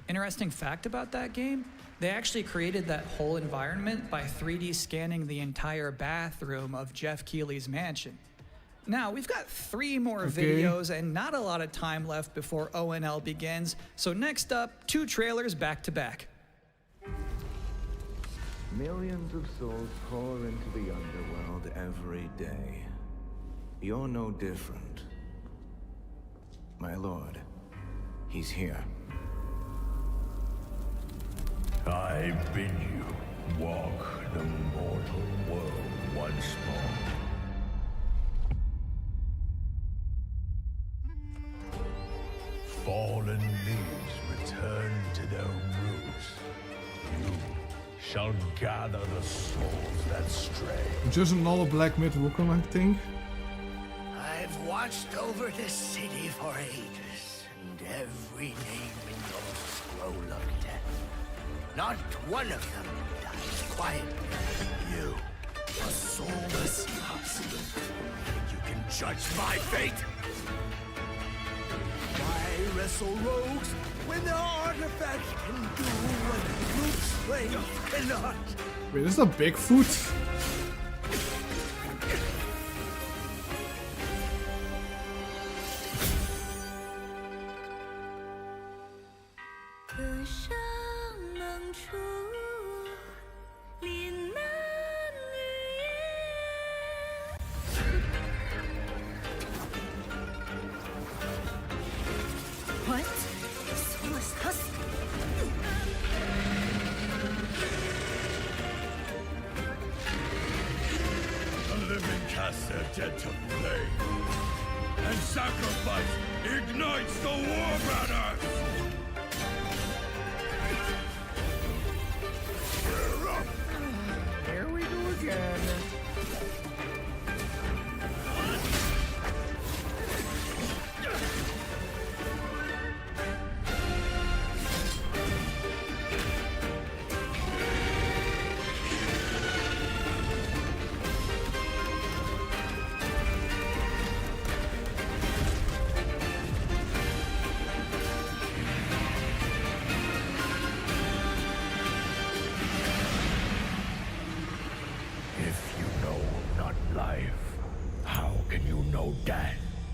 Interesting fact about that game, they actually created that whole environment by 3D scanning the entire bathroom of Jeff Keighley's mansion. Now, we've got 3 more videos and not a lot of time left before ONL begins, so next up, 2 trailers back to back. Millions of souls pour into the underworld every day. You're no different. My lord, he's here. I bid you walk the mortal world once more. Fallen leaves return to their roots. You shall gather the souls that stray. Just another Black Myth Wukong, I think. I've watched over this city for ages, and every name in your scroll of death. Not one of them dies quietly. You, a soulless husk. You can judge my fate. Why wrestle rogues when their artifact can do what brute strength cannot? Wait, is that Bigfoot? What? Soulless husk? The living cast their dead to flame, and sacrifice ignites the war banners! Here we go again.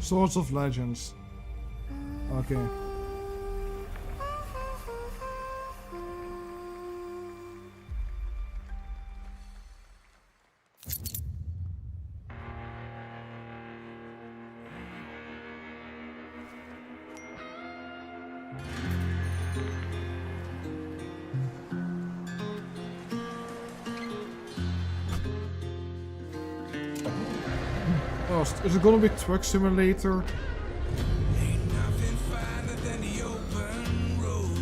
Swords of Legends. Okay. Oh, is it gonna be Truck Simulator? Ain't nothing finer than the open road.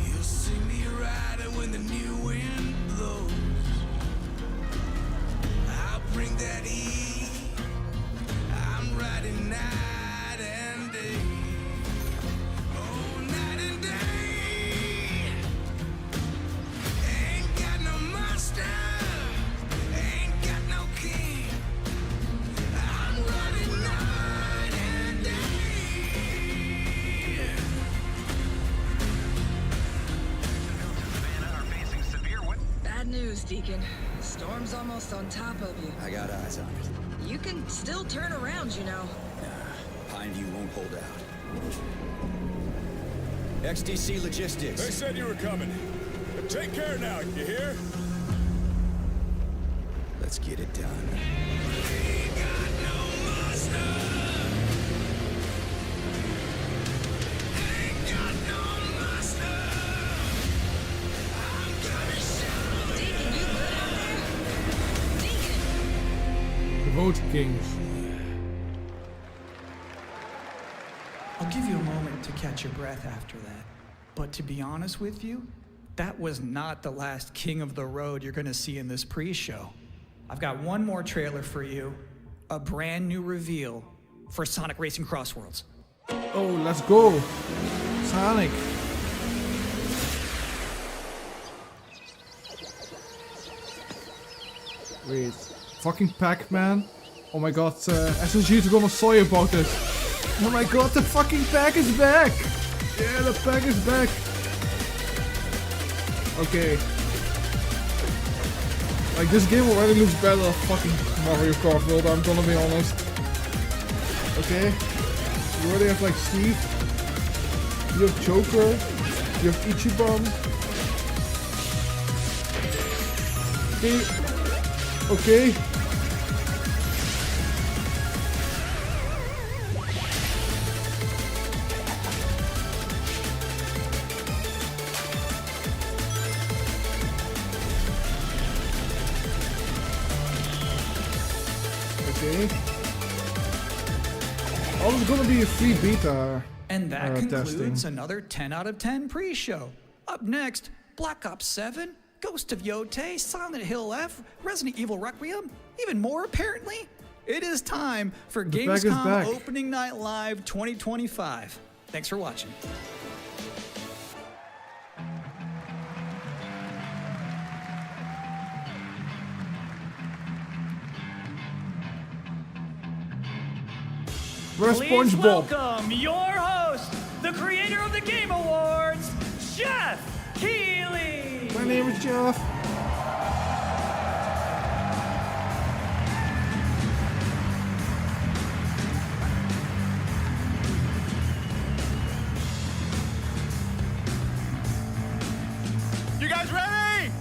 You'll see me riding when the new wind blows. I'll bring that heat. I'm riding night and day. Oh, night and day. Ain't got no master. Ain't got no king. I'm running night and day. Bad news, Deacon. Storm's almost on top of you. I got eyes on it. You can still turn around, you know. Pineview won't hold out. XDC Logistics. They said you were coming. But take care now, you hear? Let's get it done. Ain't got no master. Ain't got no master. I'm gonna show Deacon, you good out there? Deacon! The Vote Kings. I'll give you a moment to catch your breath after that. But to be honest with you, that was not the last King of the Road you're gonna see in this pre-show. I've got one more trailer for you, a brand new reveal for Sonic Racing Crossworlds. Oh, let's go. Sonic. Wait, fucking Pac-Man? Oh my god, SSG is gonna say about this. Oh my god, the fucking pack is back! Yeah, the pack is back! Okay. Like, this game already looks better than fucking Mario Kart World, I'm gonna be honest. Okay. You already have like Steve. You have Joker. You have Ichiban. Okay. Okay. Okay. Oh, it's gonna be a free beta. And that concludes testing. another 10 out of 10 pre-show. Up next, Black Ops 7, Ghost of Yotei, Silent Hill F, Resident Evil Requiem, even more apparently. It is time for The pack is Gamescom back. Opening Night Live 2025. Thanks for watching. Where's Please SpongeBob? welcome your host, the creator of the Game Awards, Jeff Keighley. My name is Jeff. You guys ready?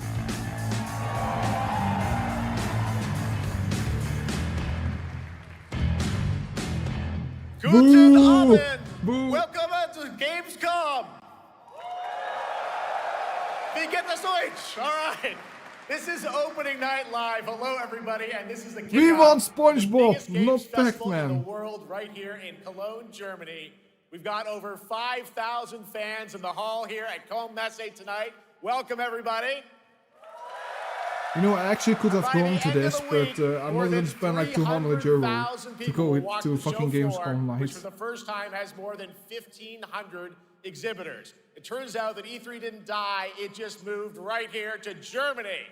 Guten Boo! Abend! Boo! Welcome to Gamescom! Wie geht das Deutsch? All right. This is opening night live. Hello, everybody, and this is the We kickoff want of the SpongeBob, biggest games not festival in Pac-Man. the world right here in Cologne, Germany. We've got over 5,000 fans in the hall here at Cologne Messe tonight. Welcome, everybody. You know, I actually could have By the gone to end of this, the but week, I'm more not than gonna spend like 200 euro 300,000 to people go will walk to the fucking show floor, Gamescom which night. for the first time has more than 1,500 exhibitors. It turns out that E3 didn't die, it just moved right here to Germany.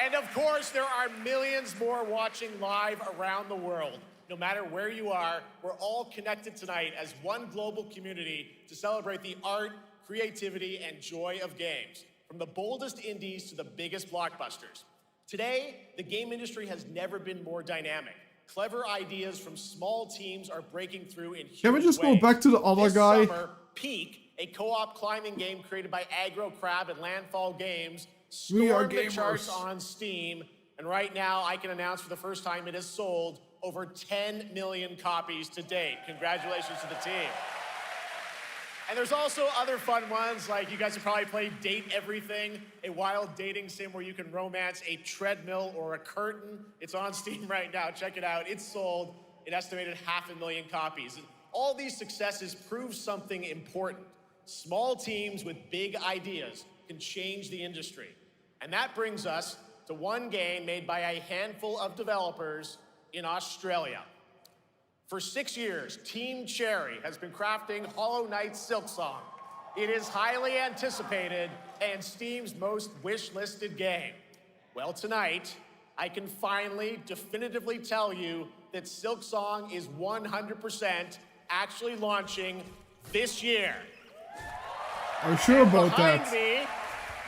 And of course, there are millions more watching live around the world. No matter where you are, we're all connected tonight as one global community to celebrate the art, creativity, and joy of games, from the boldest indies to the biggest blockbusters. Today, the game industry has never been more dynamic. Clever ideas from small teams are breaking through in huge Can we just go ways. back to the other This guy? summer, Peak, a co-op climbing game created by Aggro Crab and Landfall Games, We are stormed the charts gamers. on Steam, and right now I can announce for the first time it has sold over 10 million copies to date. Congratulations to the team. And there's also other fun ones, like you guys have probably played Date Everything, a wild dating sim where you can romance a treadmill or a curtain. It's on Steam right now. Check it out. It's sold an estimated 500,000 copies. All these successes prove something important. Small teams with big ideas can change the industry. And that brings us to one game made by a handful of developers in Australia. For 6 years, Team Cherry has been crafting Hollow Knight Silksong. It is highly anticipated and Steam's most wish-listed game. Well, tonight, I can finally definitively tell you that Silksong is 100% actually launching this year. Are you sure about that?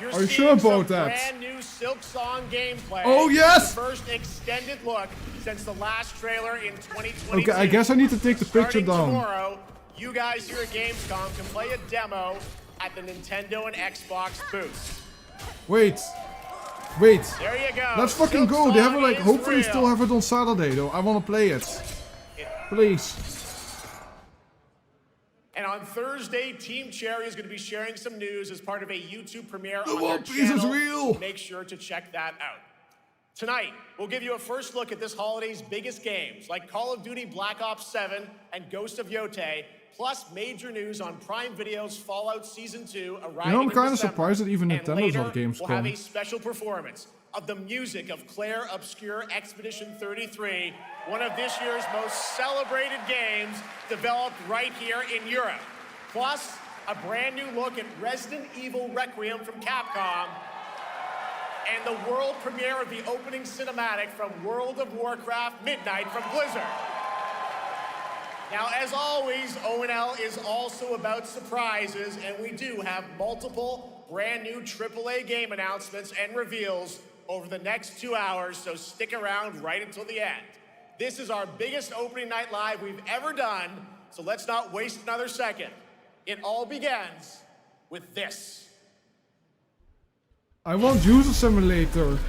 Are you sure about that? Brand new Silksong gameplay. Oh yes! The first extended look since the last trailer in 2022. Okay, I guess I need to take the picture down. Tomorrow, you guys here at Gamescom can play a demo at the Nintendo and Xbox booths. Wait. There you go. Let's fucking go. They have it like, hopefully real. still have it on Saturday though. I want to play it. Please. And on Thursday, Team Cherry is going to be sharing some news as part of a YouTube premiere The on their One Piece is channel. real. Make sure to check that out. Tonight, we'll give you a first look at this holiday's biggest games, like Call of Duty Black Ops 7 and Ghost of Yotei, plus major news on Prime Video's Fallout Season 2 arriving I'm in kind of December. surprised that even And Nintendo's later, on we'll have a Gamescom. special performance of the music of Claire Obscure Expedition 33, one of this year's most celebrated games developed right here in Europe. Plus, a brand new look at Resident Evil Requiem from Capcom, and the world premiere of the opening cinematic from World of Warcraft Midnight from Blizzard. Now, as always, ONL is also about surprises, and we do have multiple brand new AAA game announcements and reveals over the next 2 hours, so stick around right until the end. This is our biggest opening night live we've ever done, so let's not waste another second. It all begins with this. I want User Simulator.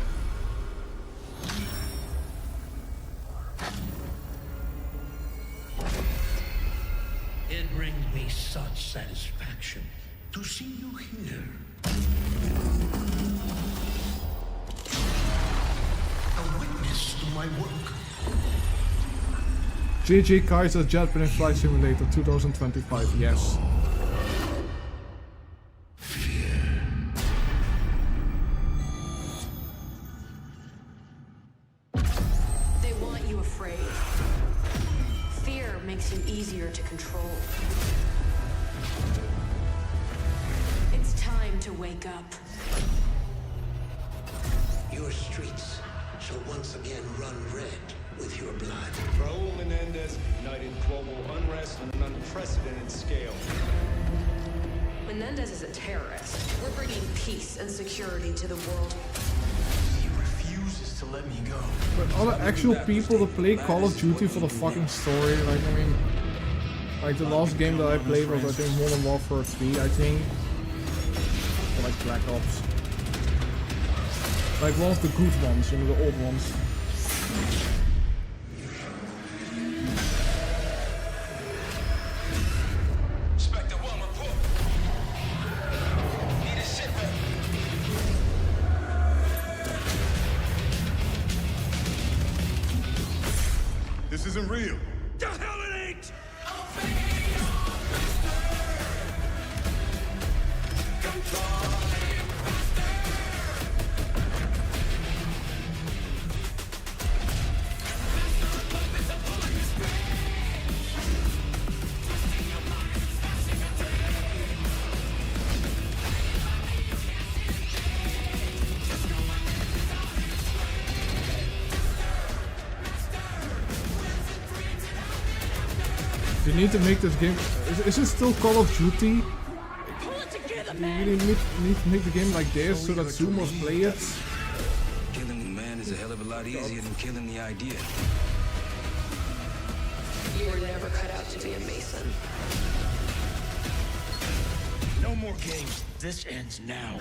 It brings me such satisfaction to see you here. A witness to my work. GG Kaiser Jet Plane Flight Simulator 2025, yes. They want you afraid. Fear makes you easier to control. It's time to wake up. Your streets shall once again run red with your blood. Raul Menendez ignited global unrest on an unprecedented scale. Menendez is a terrorist. We're bringing peace and security to the world. He refuses to let me go. But other actual people that play Call of Duty for the fucking story, like, I mean... Like, the last game that I played was, I think, Modern Warfare 3, I think. Or like Black Ops. Like, one of the good ones, you know, the old ones. This isn't real. The hell it ain't! You need to make this game... Is it still Call of Duty? You really need to make the game like this so that Zoomers play it? Killing the man is a hell of a lot easier than killing the idea. You were never cut out to be a Mason. No more games. This ends now.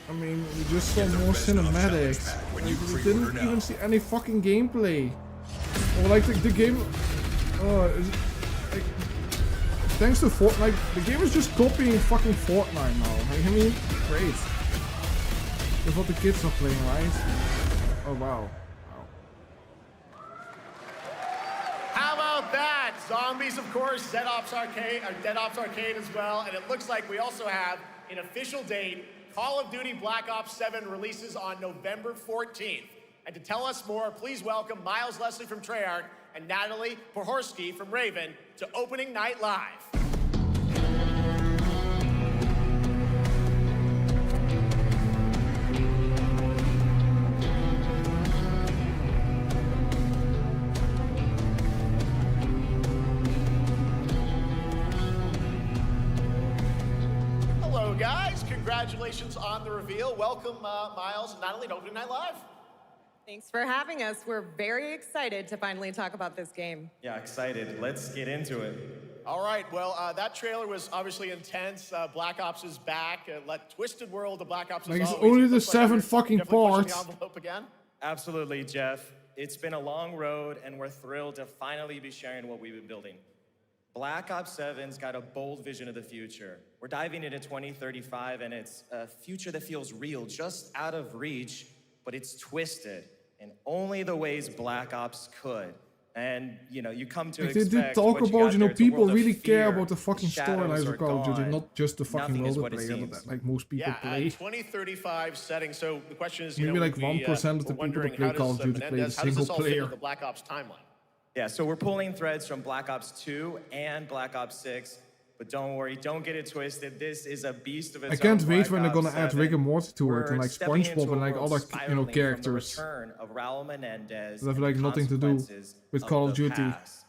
I mean, we just saw more cinematics. Like, we didn't even see any fucking gameplay. Or like the game, like, thanks to Fortnite, the game is just copying fucking Fortnite now. Like, I mean, great. That's what the kids are playing, right? Oh wow. How about that? Zombies, of course, Dead Ops Arcade as well, and it looks like we also have an official date. Call of Duty Black Ops 7 releases on November 14th. And to tell us more, please welcome Miles Leslie from Treyarch and Natalie Pohorski from Raven to Opening Night Live. Hello, guys. Congratulations on the reveal. Welcome, Miles and Natalie to Opening Night Live. Thanks for having us. We're very excited to finally talk about this game. Yeah, excited. Let's get into it. All right, well, that trailer was obviously intense. Black Ops is back. Twisted world of Black Ops Like, is it's always. only It the looks like 7 you're fucking definitely pushing parts. the envelope again. Absolutely, Jeff. It's been a long road, and we're thrilled to finally be sharing what we've been building. Black Ops 7's got a bold vision of the future. We're diving into 2035, and it's a future that feels real, just out of reach, but it's twisted in only the ways Black Ops could. And, you know, you come to Like, they expect did talk what you about, got you know, there. It's a people world of really care fear. about the fucking Shadows storylines are of Call of Duty, gone. not just the fucking Nothing is what it multiplayer seems. that like most people play. 2035 setting. So the question is, Maybe know, like we, 1% of the we're people that wondering, play how Call does, of Duty play the Menendez, how does single this all fit player. into the Black Ops timeline? Yeah, so we're pulling threads from Black Ops 2 and Black Ops 6, but don't worry, don't get it twisted. This is a beast of its I can't own. wait when they're Black gonna Ops add 7. Rick and Morty to it, We're and like stepping SpongeBob into a and like world other, spiraling from the characters return of Raul Menendez that have and like nothing to do consequences with of Call of the Duty. All past.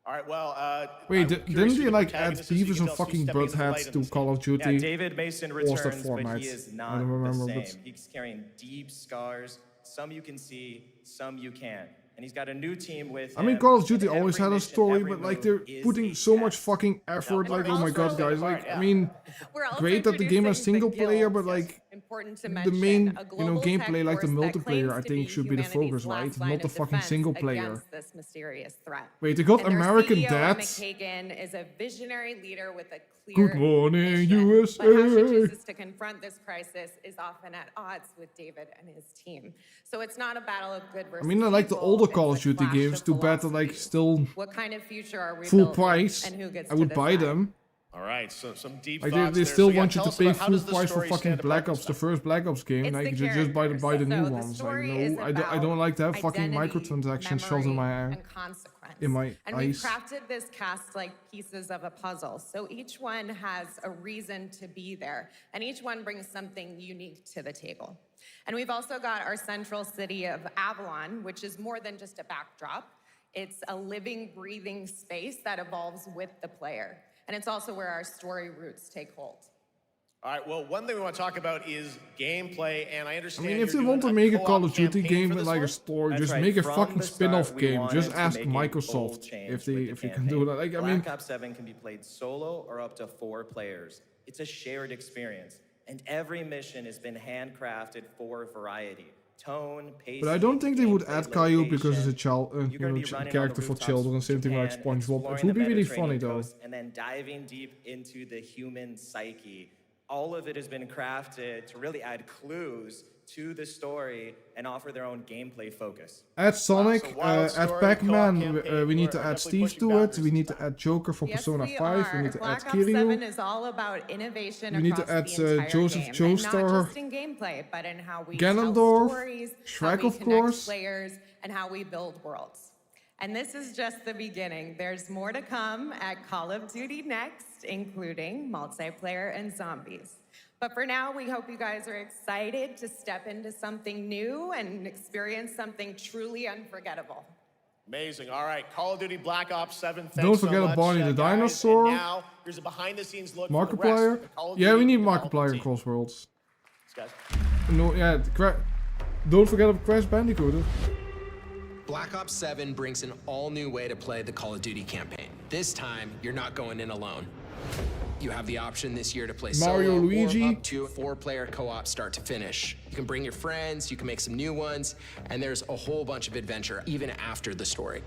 right, well, Wait, I'm didn't curious they who the like add protagonist is, so you Beavis can and tell us who's fucking stepping into the light Butthead in to this Call of Duty? Yeah, David Mason Or was that returns, but Fortnite? he is I not don't remember, the but- same. He's carrying deep scars. Some you can see, some you can't. And he's got a new team with I mean, him, Call of Duty and always every had a mission, story, every but like move they're is putting a so much test. fucking effort. Like, oh my god, guys! Like, I mean, We're also great that the game has introducing single the player, Guilds. but like Important to the mention, main, a you know, global tech gameplay, like the force that multiplayer, claims I to think be should be the humanity's focus, right? last line Not the of fucking defense single player. against this mysterious threat. Wait, they got And their American CEO, dads? Emmett Kagan, is a visionary leader with a clear Good morning, mission. But how she USA. chooses to confront this crisis is often at odds with David and his team. So it's not a battle of good I versus mean, I like the evil, older it's Call a of Duty clash games. of Too bad that like philosophies. still What kind of future are we full building, price. and who gets I would to buy decide? them. All right, so some deep Like thoughts they there. still So, yeah, want you tell to us pay about how full does the price for story fucking stand Black apart Ops, from the first Black Ops game. It's Like the you should just buy the characters. new So the ones. Like story no, is I don't like to have fucking identity, microtransactions shoved in memory, my and consequence. in my And we've eyes. crafted this cast like pieces of a puzzle. So each one has a reason to be there, and each one brings something unique to the table. And we've also got our central city of Avalon, which is more than just a backdrop. It's a living, breathing space that evolves with the player. And it's also where our story roots take hold. All right, well, one thing we want to talk about is gameplay, and I I understand mean, you're if they doing want to make a co-op Call of Duty campaign game for with this like one? a story, That's just right. make a From fucking the spin-off start, we game. wanted Just to ask make a bold Microsoft change if with they the if you can campaign. do that. Like, I mean, Black Ops 7 can be played solo or up to 4 players. It's a shared experience, and every mission has been handcrafted for variety. Tone, pacing, but I don't think they would gameplay add Caillou because it's a location. child, You're you gonna know, be running on the character for rooftops children. of Same thing like Japan, SpongeBob. It exploring would the be really Mediterranean funny though. coast, and then diving deep into the human psyche. All of it has been crafted to really add clues to the story and offer their own gameplay focus. Add Sonic, So wild add story, Pac-Man. co-op campaign, We need to we're add definitely Steve pushing to it. boundaries We need to add Joker for Yes, Persona we 5. are. We need to Black add Ops 7 Kiryu. is all about innovation We need to across add, the entire Joseph game, and not Joestar, just in gameplay, but in how we Ganondorf, tell stories, Shrek, how we of connect course. players, and how we build worlds. And this is just the beginning. There's more to come at Call of Duty Next, including multiplayer and zombies. But for now, we hope you guys are excited to step into something new and experience something truly unforgettable. Amazing. All right, Call of Duty Black Ops 7. Thanks Don't so forget much, Barney the guys. Dinosaur. And now, here's a behind-the-scenes look for the rest of Markiplier. the Call of Yeah, we Duty need development Markiplier team. across worlds. Thanks, guys. No, yeah, don't forget about Crash Bandicoot. Black Ops 7 brings an all-new way to play the Call of Duty campaign. This time, you're not going in alone. You have the option this year to play Mario, solo Luigi. or up to 4-player co-op start to finish. You can bring your friends, you can make some new ones, and there's a whole bunch of adventure even after the story.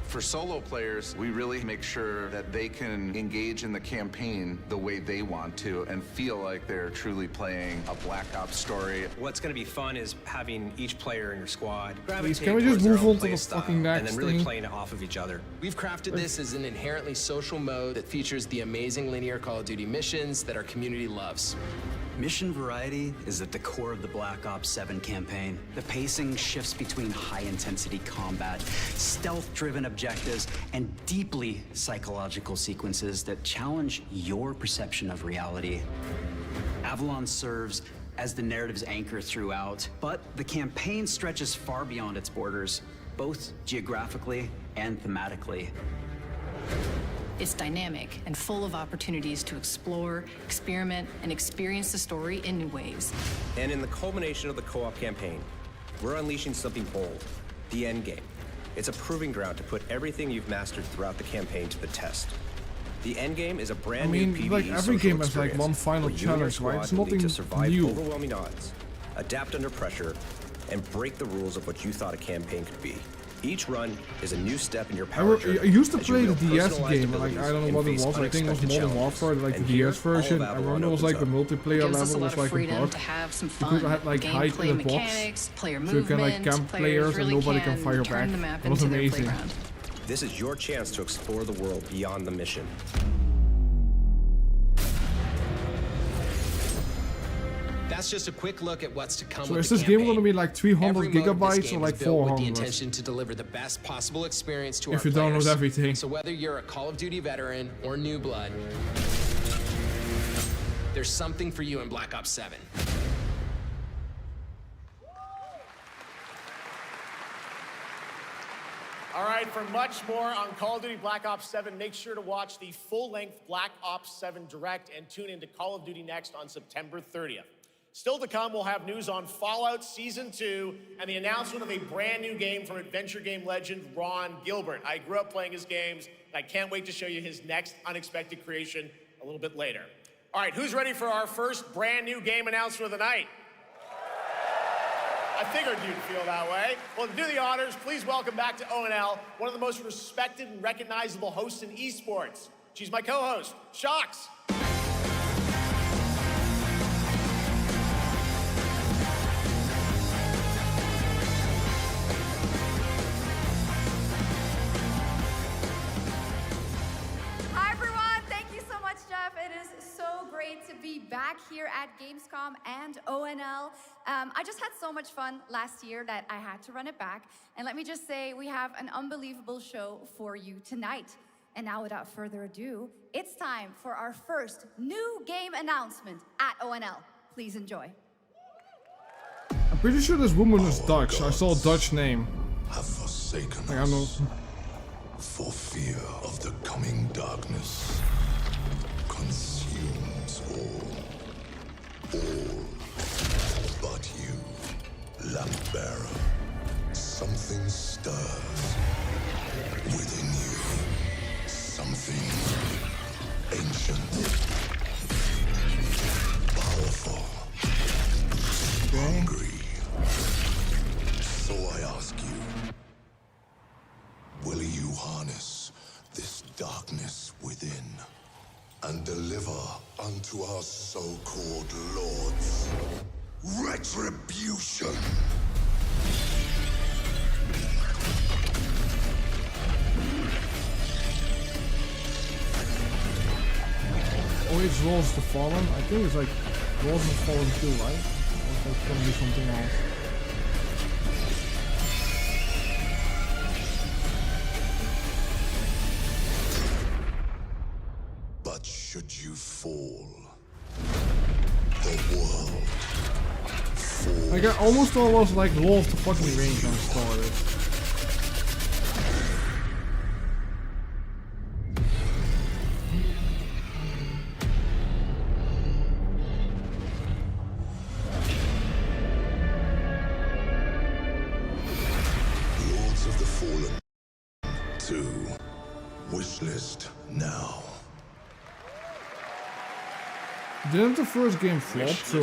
For solo players, we really make sure that they can engage in the campaign the way they want to and feel like they're truly playing a Black Ops story. What's going to be fun is having each player in your squad Please, gravitate can we just towards their move own on to play the style fucking next and then really thing? playing it off of each other. We've crafted this as an inherently social mode that features the amazing linear Call of Duty missions that our community loves. Mission variety is at the core of the Black Ops 7 campaign. The pacing shifts between high-intensity combat, stealth-driven objectives, and deeply psychological sequences that challenge your perception of reality. Avalon serves as the narrative's anchor throughout, but the campaign stretches far beyond its borders, both geographically and thematically. It's dynamic and full of opportunities to explore, experiment, and experience the story in new ways. And in the culmination of the co-op campaign, we're unleashing something bold, the end game. It's a proving ground to put everything you've mastered throughout the campaign to the test. The end game is a brand new PvE like every social game has like experience one final where you and your challenge, right? squad It's will need nothing to survive new. overwhelming odds, adapt under pressure, and break the rules of what you thought a campaign could be. Each run is a new step in your power journey. I used to as you play the wield DS personalized game, like I don't know what it abilities was. I think it was and face Modern unexpected Warfare, like challenges. the DS version. And I here, remember it was all like of the Avalon multiplayer Gives us a level lot was of like a freedom bug. to have some You fun. could have like hide Gameplay in a box, mechanics, player so you can like movement, camp players players and really nobody can fire turn back. the map That was into their amazing. playground. This is your chance to explore the world beyond the mission. That's just a quick look at what's to come So with is the this game campaign. going to be like 300 Every mode of this gigabytes game or is like built with the 400? intention to deliver the best possible experience to If our you download players. everything. So whether you're a Call of Duty veteran or new blood, there's something for you in Black Ops 7. All right, for much more on Call of Duty Black Ops 7, make sure to watch the full-length Black Ops 7 Direct and tune into Call of Duty Next on September 30th. Still to come, we'll have news on Fallout Season 2 and the announcement of a brand new game from adventure game legend Ron Gilbert. I grew up playing his games, and I can't wait to show you his next unexpected creation a little bit later. All right, who's ready for our first brand new game announcement of the night? I figured you'd feel that way. Well, to do the honors, please welcome back to ONL, one of the most respected and recognizable hosts in esports. She's my co-host, Shox. Hi everyone, thank you so much, Jeff. It is so great to be back here at Gamescom and ONL. I just had so much fun last year that I had to run it back. And let me just say, we have an unbelievable show for you tonight. And now without further ado, it's time for our first new game announcement at ONL. Please enjoy. I'm pretty sure this woman is Dutch. I saw a Dutch name. Have forsaken Like, I don't know. for fear of the coming darkness consumes all but you, lamp bearer. Something stirs within you, something ancient, powerful, hungry. So I ask you, will you harness this darkness within and deliver unto our so-called lords retribution? Oh, it's Lords of the Fallen. I think it's like Lords of the Fallen 2, right? Or is that gonna be something else? But should you fall, the world falls. Like, I almost thought it was like Lord of the fucking Rings when I started. Lords of the Fallen 2. Wishlist now. Didn't the first game flop? So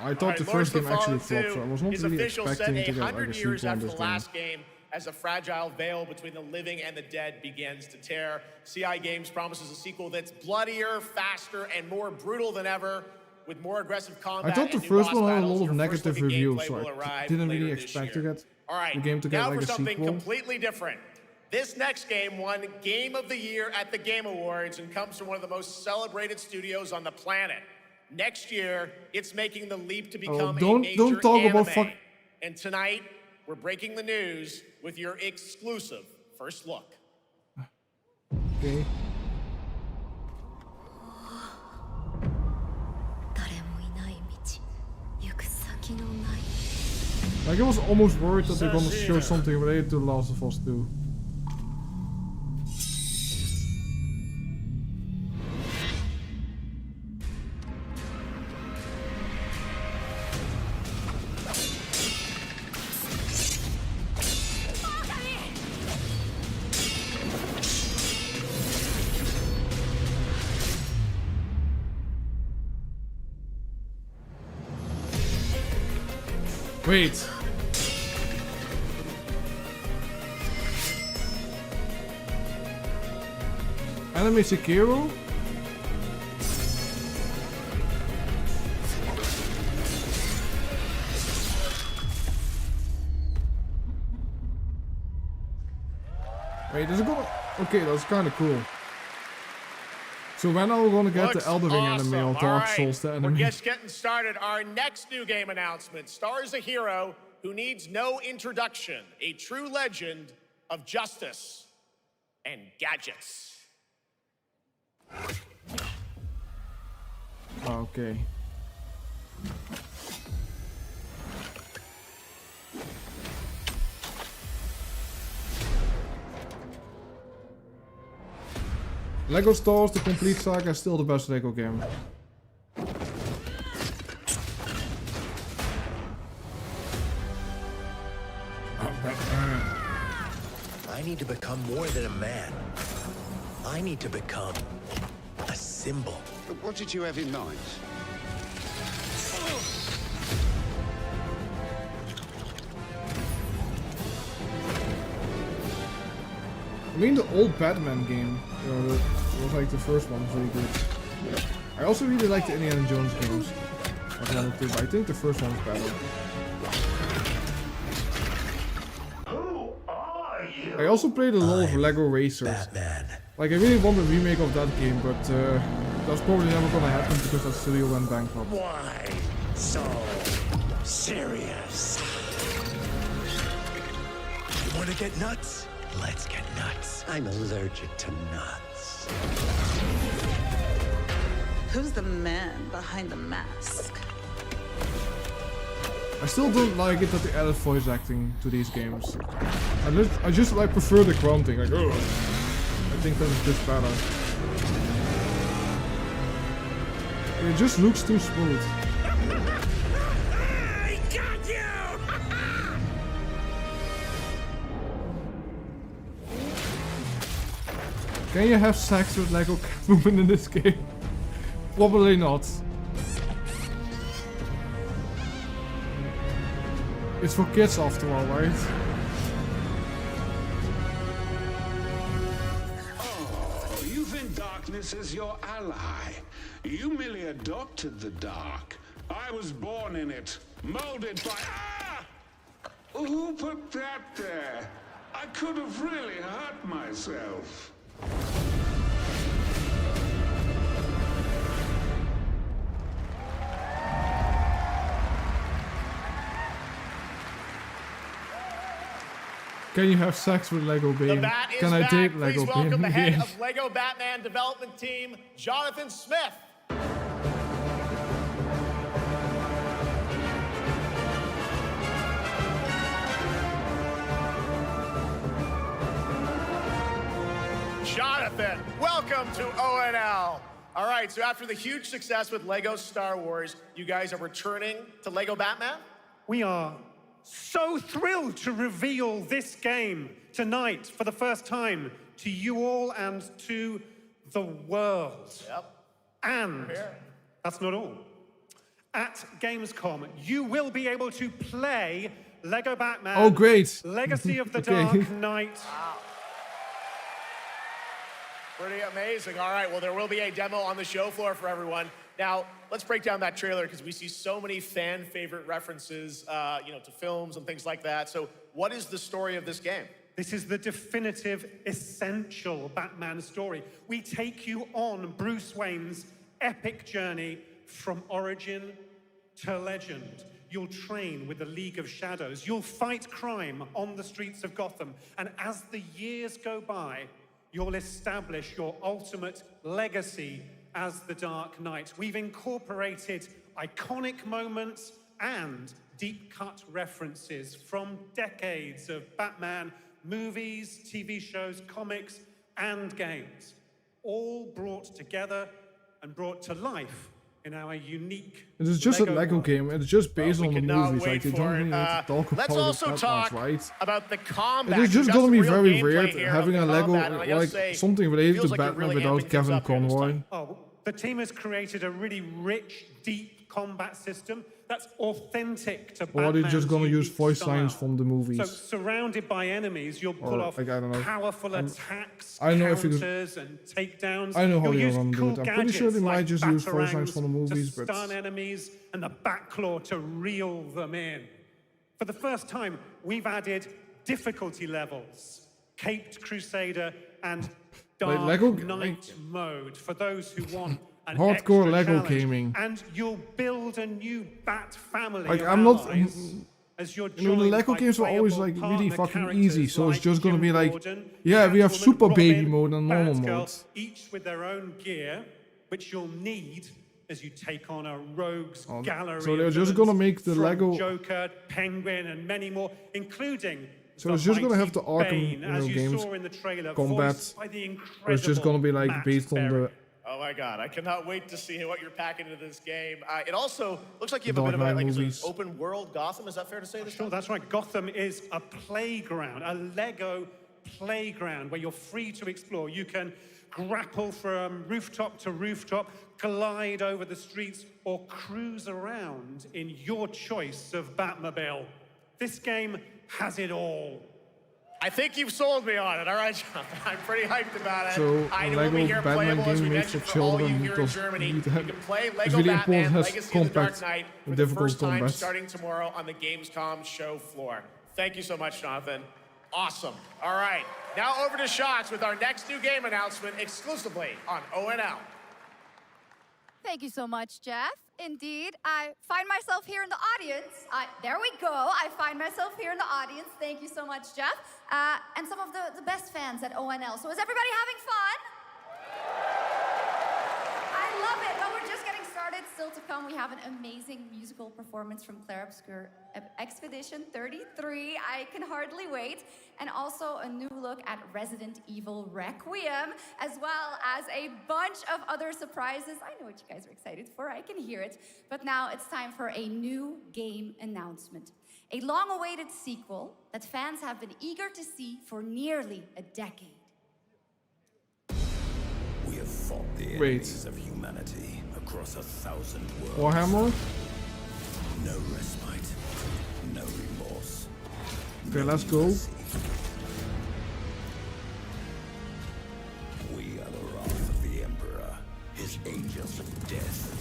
I thought the first game actually Lords of flopped, so I Fallen was 2 not is really official, set expecting to get like a 100 years sequel on after this the game. last game, as a fragile veil between the living and the dead begins to tear. CI Games promises a sequel that's bloodier, faster, and more brutal than ever, with more aggressive combat. I thought the and new first boss one had a battles. lot of Your first negative look at reviews, gameplay so will I arrive didn't later really this expect year. to get All right, the game to get now like for a something sequel. completely different. This next game won Game of the Year at the Game Awards and comes from one of the most celebrated studios on the planet. Next year, it's making the leap to become a major don't talk anime. about And tonight, we're breaking the news with your exclusive first look. Okay. Like I was almost worried that they're gonna show something related to Last of Us 2. Wait. Anime Sekiro? Wait, is it gonna... Okay, that's kinda cool. So when are we gonna get the Elden Ring anime or Dark Souls the anime? We're just getting started. Our next new game announcement stars a hero who needs no introduction, a true legend of justice and gadgets. Okay. Lego Star Wars The Complete Saga is still the best Lego game. I need to become more than a man. I need to become a symbol. What did you have in mind? I mean the old Batman game, it was like the first one was really good. I also really like the Indiana Jones games. Like 1 and 2, but I think the first one was better. I also played a lot of Lego Racers. Batman. Like I really want a remake of that game, but that's probably never gonna happen because that studio went bankrupt. Why so serious? You want to get nuts? Let's get nuts. I'm allergic to nuts. Who's the man behind the mask? I still don't like it that they added voice acting to these games. I just like prefer the grunting, like oh. I think that is just better. It just looks too smooth. I got you! Can you have sex with Lego Catwoman in this game? Probably not. It's for kids after all, right? Oh, you think darkness is your ally. You merely adopted the dark. I was born in it, molded by... Ah! Who put that there? I could have really hurt myself. Can you have sex with Lego The Bane? bat is Can I back. date Please Lego welcome Bane? the head Yes. of Lego Batman development team, Jonathan Smith. Jonathan, welcome to ONL. All right, so after the huge success with Lego Star Wars, you guys are returning to Lego Batman? We are so thrilled to reveal this game tonight for the first time to you all and to the world. Yep. And That's not all. At Gamescom, you will be able to play Lego Batman. Oh, great. Legacy of the Okay. Dark Knight. Wow. Pretty amazing. All right, well, there will be a demo on the show floor for everyone. Now, let's break down that trailer because we see so many fan favorite references, to films and things like that. So what is the story of this game? This is the definitive, essential Batman story. We take you on Bruce Wayne's epic journey from origin to legend. You'll train with the League of Shadows. You'll fight crime on the streets of Gotham. And as the years go by, you'll establish your ultimate legacy as the Dark Knight. We've incorporated iconic moments and deep-cut references from decades of Batman movies, TV shows, comics, and games, all brought together and brought to life in our unique It is just a Lego world. game, and it's just based on the movies. Like, they don't for it. really need to talk Let's about also it that talk much, right? about the combat. It is just We've got gonna some be real very gameplay weird here having of a the Lego, combat, and I gotta like say, something related feels to like you're Batman really amping without things Kevin up here this Conroy. time. Oh, the team has created a really rich, deep combat system that's authentic to Or are they Batman's just gonna use unique voice style. lines from the movies? So, surrounded by enemies, you'll pull Or, off like, I don't know. powerful attacks, I know if you could- counters, and takedowns. I know how You'll they're use gonna do cool it. I'm pretty sure they gadgets might like just use voice lines batarangs from the movies, to but stun enemies and the backclaw to reel them in. For the first time, we've added difficulty levels, Caped Crusader and Dark Lego- Knight mode for those who want an Hardcore extra Lego challenge. gaming. And you'll build a new Bat family Like, of I'm not. allies as you're You know, the joined Lego by games were always like playable really partner fucking characters easy, so it's like just gonna Jim be like, Gordon, yeah, we have Catwoman, super baby Robin, mode and normal Batgirl, mode. each with their own gear, which you'll need as you take on a rogues Oh, gallery. so they're of just villains gonna make the from Lego- Joker, Penguin, and many more, including. So it's just gonna have the mighty Arkham Bane, as you games saw in the trailer, combat, voiced by the or it's just gonna be like Matt based on the Oh my God, I cannot wait to see what you're packing into this game. It also looks like you have Dark a bit of Knight an movies. open world Gotham. Is that fair to say this Sure, time? that's right. Gotham is a playground, a Lego playground where you're free to explore. You can grapple from rooftop to rooftop, glide over the streets, or cruise around in your choice of Batmobile. This game has it all. I think you've sold me on it. All right, John. I'm pretty hyped about it. So, I a know we'll be Lego here Batman playable, as we game made mentioned, for for all you children here in does Germany. need You to have- can play it's Lego really Batman important, has Legacy of the Dark compact Knight and for the difficult first time combat. starting tomorrow on the Gamescom show floor. Thank you so much, Jonathan. Awesome. All right, now over to Shots with our next new game announcement exclusively on ONL. Thank you so much, Jeff. Indeed, I find myself here in the audience. There we go. I find myself here in the audience. Thank you so much, Jeff. And some of the best fans at ONL. So is everybody having fun? I love it. But we're just getting started. Still to come, we have an amazing musical performance from Claire Obscure Expedition 33. I can hardly wait. And also a new look at Resident Evil Requiem, as well as a bunch of other surprises. I know what you guys are excited for. I can hear it. But now it's time for a new game announcement. A long-awaited sequel that fans have been eager to see for nearly a decade. We have fought the Wait. enemies of humanity across 1,000 worlds. Warhammer? No respite, no remorse. Okay, let's go. We are the wrath of the Emperor, his angels of death.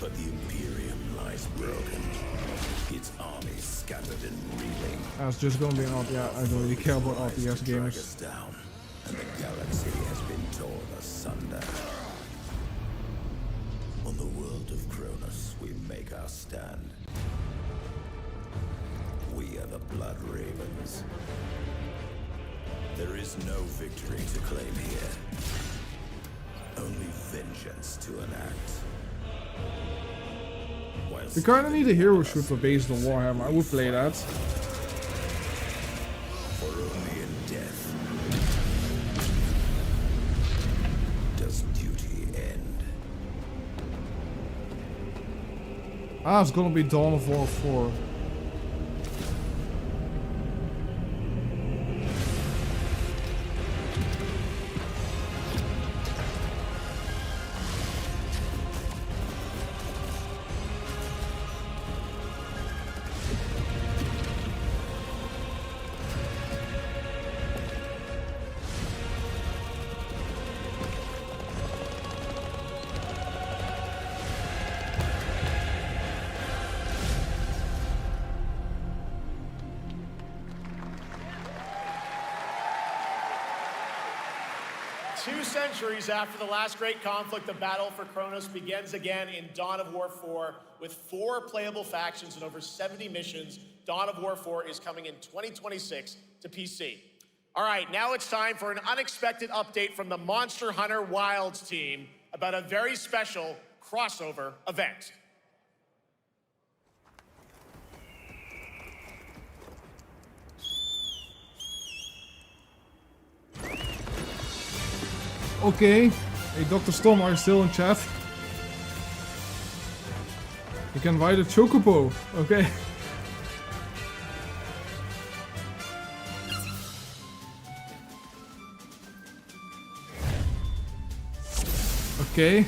But the Imperium lies broken, its armies scattered and reeling. It's just gonna be an yeah, I don't really care about Rise RTS to drag games. us down, and the galaxy has been torn asunder. On the world of Cronus, we make our stand. We are the Blood Ravens. There is no victory to claim here. Only vengeance to enact. We kinda need a hero shooter based on Warhammer. I would play that. For only in death does duty end. It's gonna be Dawn of War 4. 2 centuries after the last great conflict, the battle for Kronos begins again in Dawn of War 4 with 4 playable factions and over 70 missions. Dawn of War 4 is coming in 2026 to PC. All right, now it's time for an unexpected update from the Monster Hunter Wilds team about a very special crossover event. Okay. Hey, Dr. Storm, are you still in chat? You can ride a chocobo. Okay. Okay.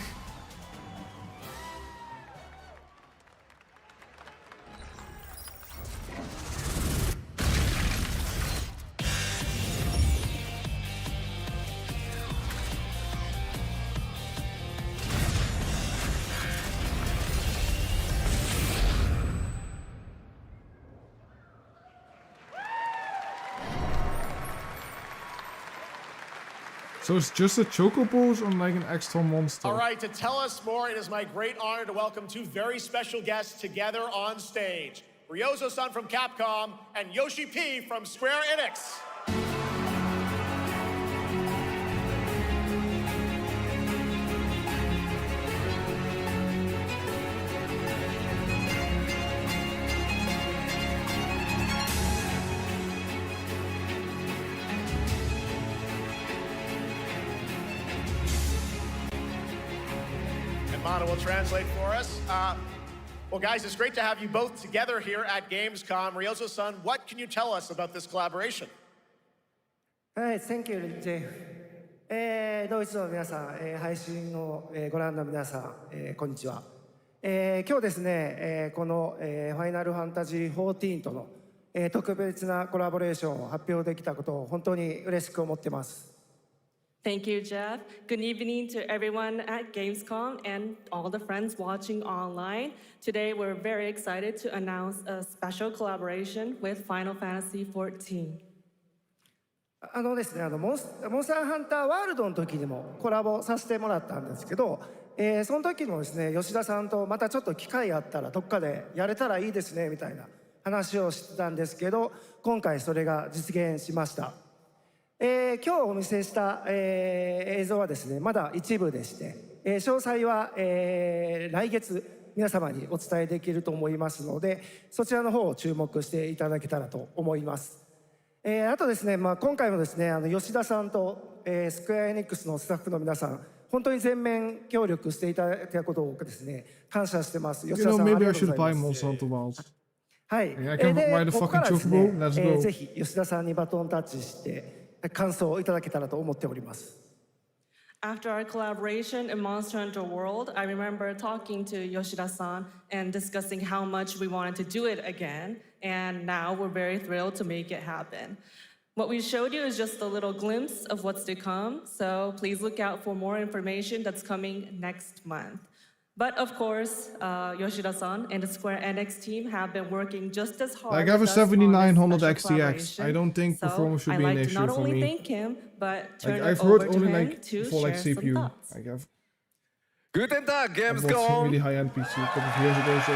So it's just a chocobos on like an extra monster. All right, to tell us more, it is my great honor to welcome 2 very special guests together on stage. Ryozo-san from Capcom and Yoshi P from Square Enix. Mana will translate for us. Well, guys, it's great to have you both together here at Gamescom. Ryozo-san, what can you tell us about this collaboration? Hi, thank you, Jeff. ドイツの皆さん、配信をご覧の皆さん、こんにちは。今日ですね、このファイナルファンタジー14との特別なコラボレーションを発表できたことを本当に嬉しく思っています。Thank you, Jeff. Good evening to everyone at Gamescom and all the friends watching online. Today, we're very excited to announce a special collaboration with Final Fantasy XIV. ですね、モンスターハンターワールドの時にもコラボさせてもらったんですけど、その時もですね、吉田さんとまたちょっと機会あったらどっかでやれたらいいですねみたいな話をしてたんですけど、今回それが実現しました。今日お見せした、映像はですね、まだ一部でして、詳細は、来月皆様にお伝えできると思いますので、そちらの方を注目していただけたらと思います。あとですね、今回もですね、吉田さんと、スクエアエニックスのスタッフの皆さん、本当に全面協力していただいたことをですね、感謝してます。吉田さん、ありがとうございます。はい。で、ここからですね、ぜひ吉田さんにバトンタッチして、感想をいただけたらと思っております。After our collaboration in Monster Hunter World, I remember talking to Yoshida-san and discussing how much we wanted to do it again, and now we're very thrilled to make it happen. What we showed you is just a little glimpse of what's to come, so please look out for more information that's coming next month. But of course, Yoshida-san and the Square Enix team have been working just as hard. Like I have a 7900 XTX. I don't think performance should be an issue for me. I'd like to not only thank him, but turn it I've over heard to only him like to for like share CPU. some thoughts. I have. Guten Tag, I bought Gamescom! really high-end PC a couple of years ago, so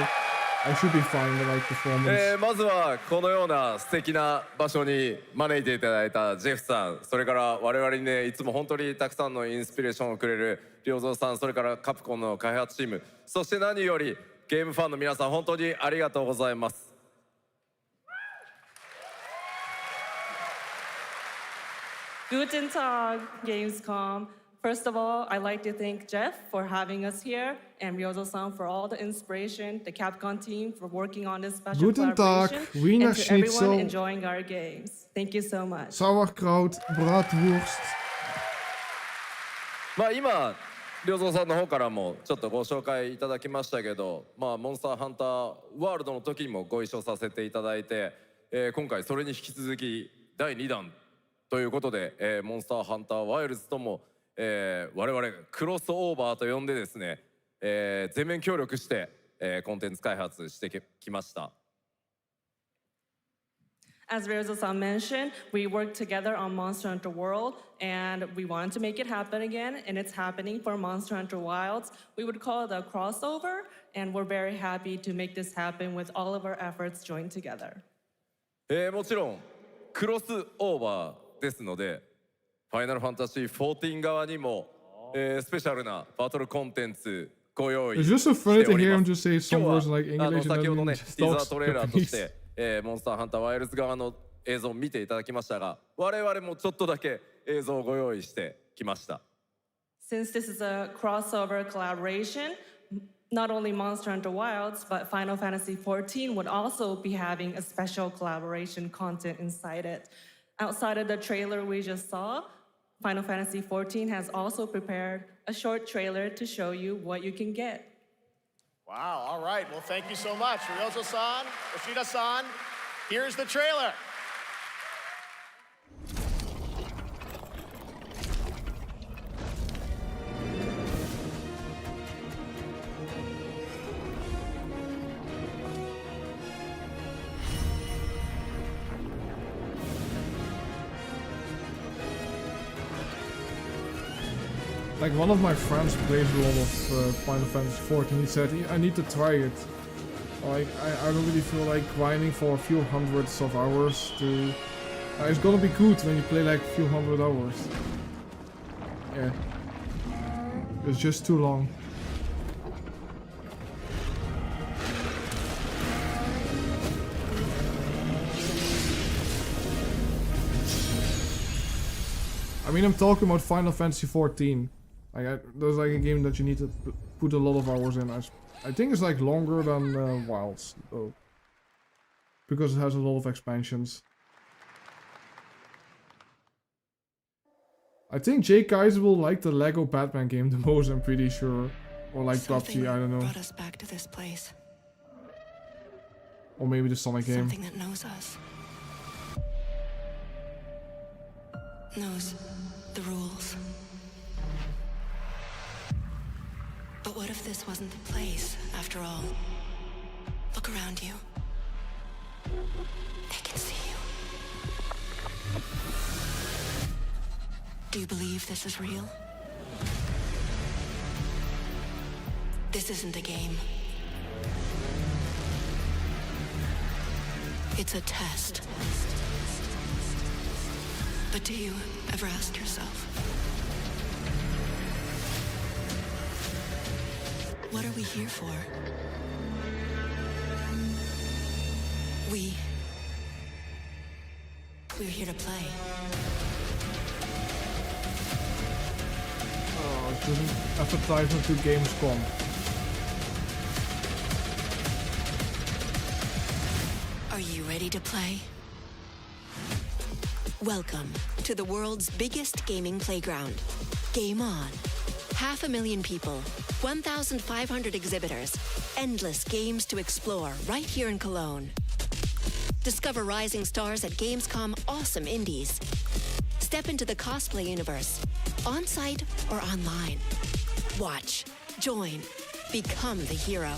I should be fine with like performance. まずはこのような素敵な場所に招いていただいたジェフさん、それから我々にね、いつも本当にたくさんのインスピレーションをくれる良三さん、それからカプコンの開発チーム、そして何よりゲームファンの皆さん、本当にありがとうございます。Guten Tag, Gamescom. First of all, I'd like to thank Jeff for having us here and Ryozo-san for all the inspiration, the Capcom team for working on this special Guten Tag, collaboration, Wiener and to everyone Schnitzel. enjoying our games. Thank you so much. Sauerkraut, Bratwurst. 今良三さんの方からもちょっとご紹介いただきましたけど、モンスターハンターワールドの時にもご一緒させていただいて、今回それに引き続き第2弾ということで、モンスターハンターワイルズとも、我々クロスオーバーと呼んでですね、全面協力して、コンテンツ開発してきました。As Ryozo-san mentioned, we worked together on Monster Hunter World, and we wanted to make it happen again, and it's happening for Monster Hunter Wilds. We would call it a crossover, and we're very happy to make this happen with all of our efforts joined together. もちろんクロスオーバーですので、ファイナルファンタジー14側にも、スペシャルなバトルコンテンツご用意 It's して just so お funny to り hear ま him just す。 say some 今 words 日は like English 先ほ and ど then ね just ティザー talks トレーラーとし Japanese. て、モンスターハンターワイルズ側の映像を見ていただきましたが、我々もちょっとだけ映像をご用意してきました。 Since this is a crossover collaboration, not only Monster Hunter Wilds, but Final Fantasy XIV would also be having a special collaboration content inside it. Outside of the trailer we just saw, Final Fantasy XIV has also prepared a short trailer to show you what you can get. Wow, all right. Well, thank you so much. Ryozo-san, Yoshida-san, here's the trailer. Like one of my friends plays a lot of Final Fantasy XIV. He said, I need to try it. Like, I don't really feel like grinding for a few hundreds of hours to... it's gonna be good when you play like a few hundred hours. Yeah. It's just too long. I mean, I'm talking about Final Fantasy XIV. Like, there's like a game that you need to put a lot of hours in. I think it's like longer than Wilds, though. Because it has a lot of expansions. I think Jay Kaiser will like the Lego Batman game the most, I'm pretty sure. Or like PUBG, I don't know. Brought us back to this place. Or maybe the Sonic game. Something that knows us. Knows the rules. But what if this wasn't the place, after all? Look around you. They can see you. Do you believe this is real? This isn't a game. It's a test. But do you ever ask yourself, what are we here for? We're here to play. Oh, it's just an advertisement to Gamescom. Are you ready to play? Welcome to the world's biggest gaming playground. Game On. 500,000 people, 1,500 exhibitors, endless games to explore right here in Cologne. Discover rising stars at Gamescom Awesome Indies. Step into the cosplay universe, on-site or online. Watch, join, become the hero.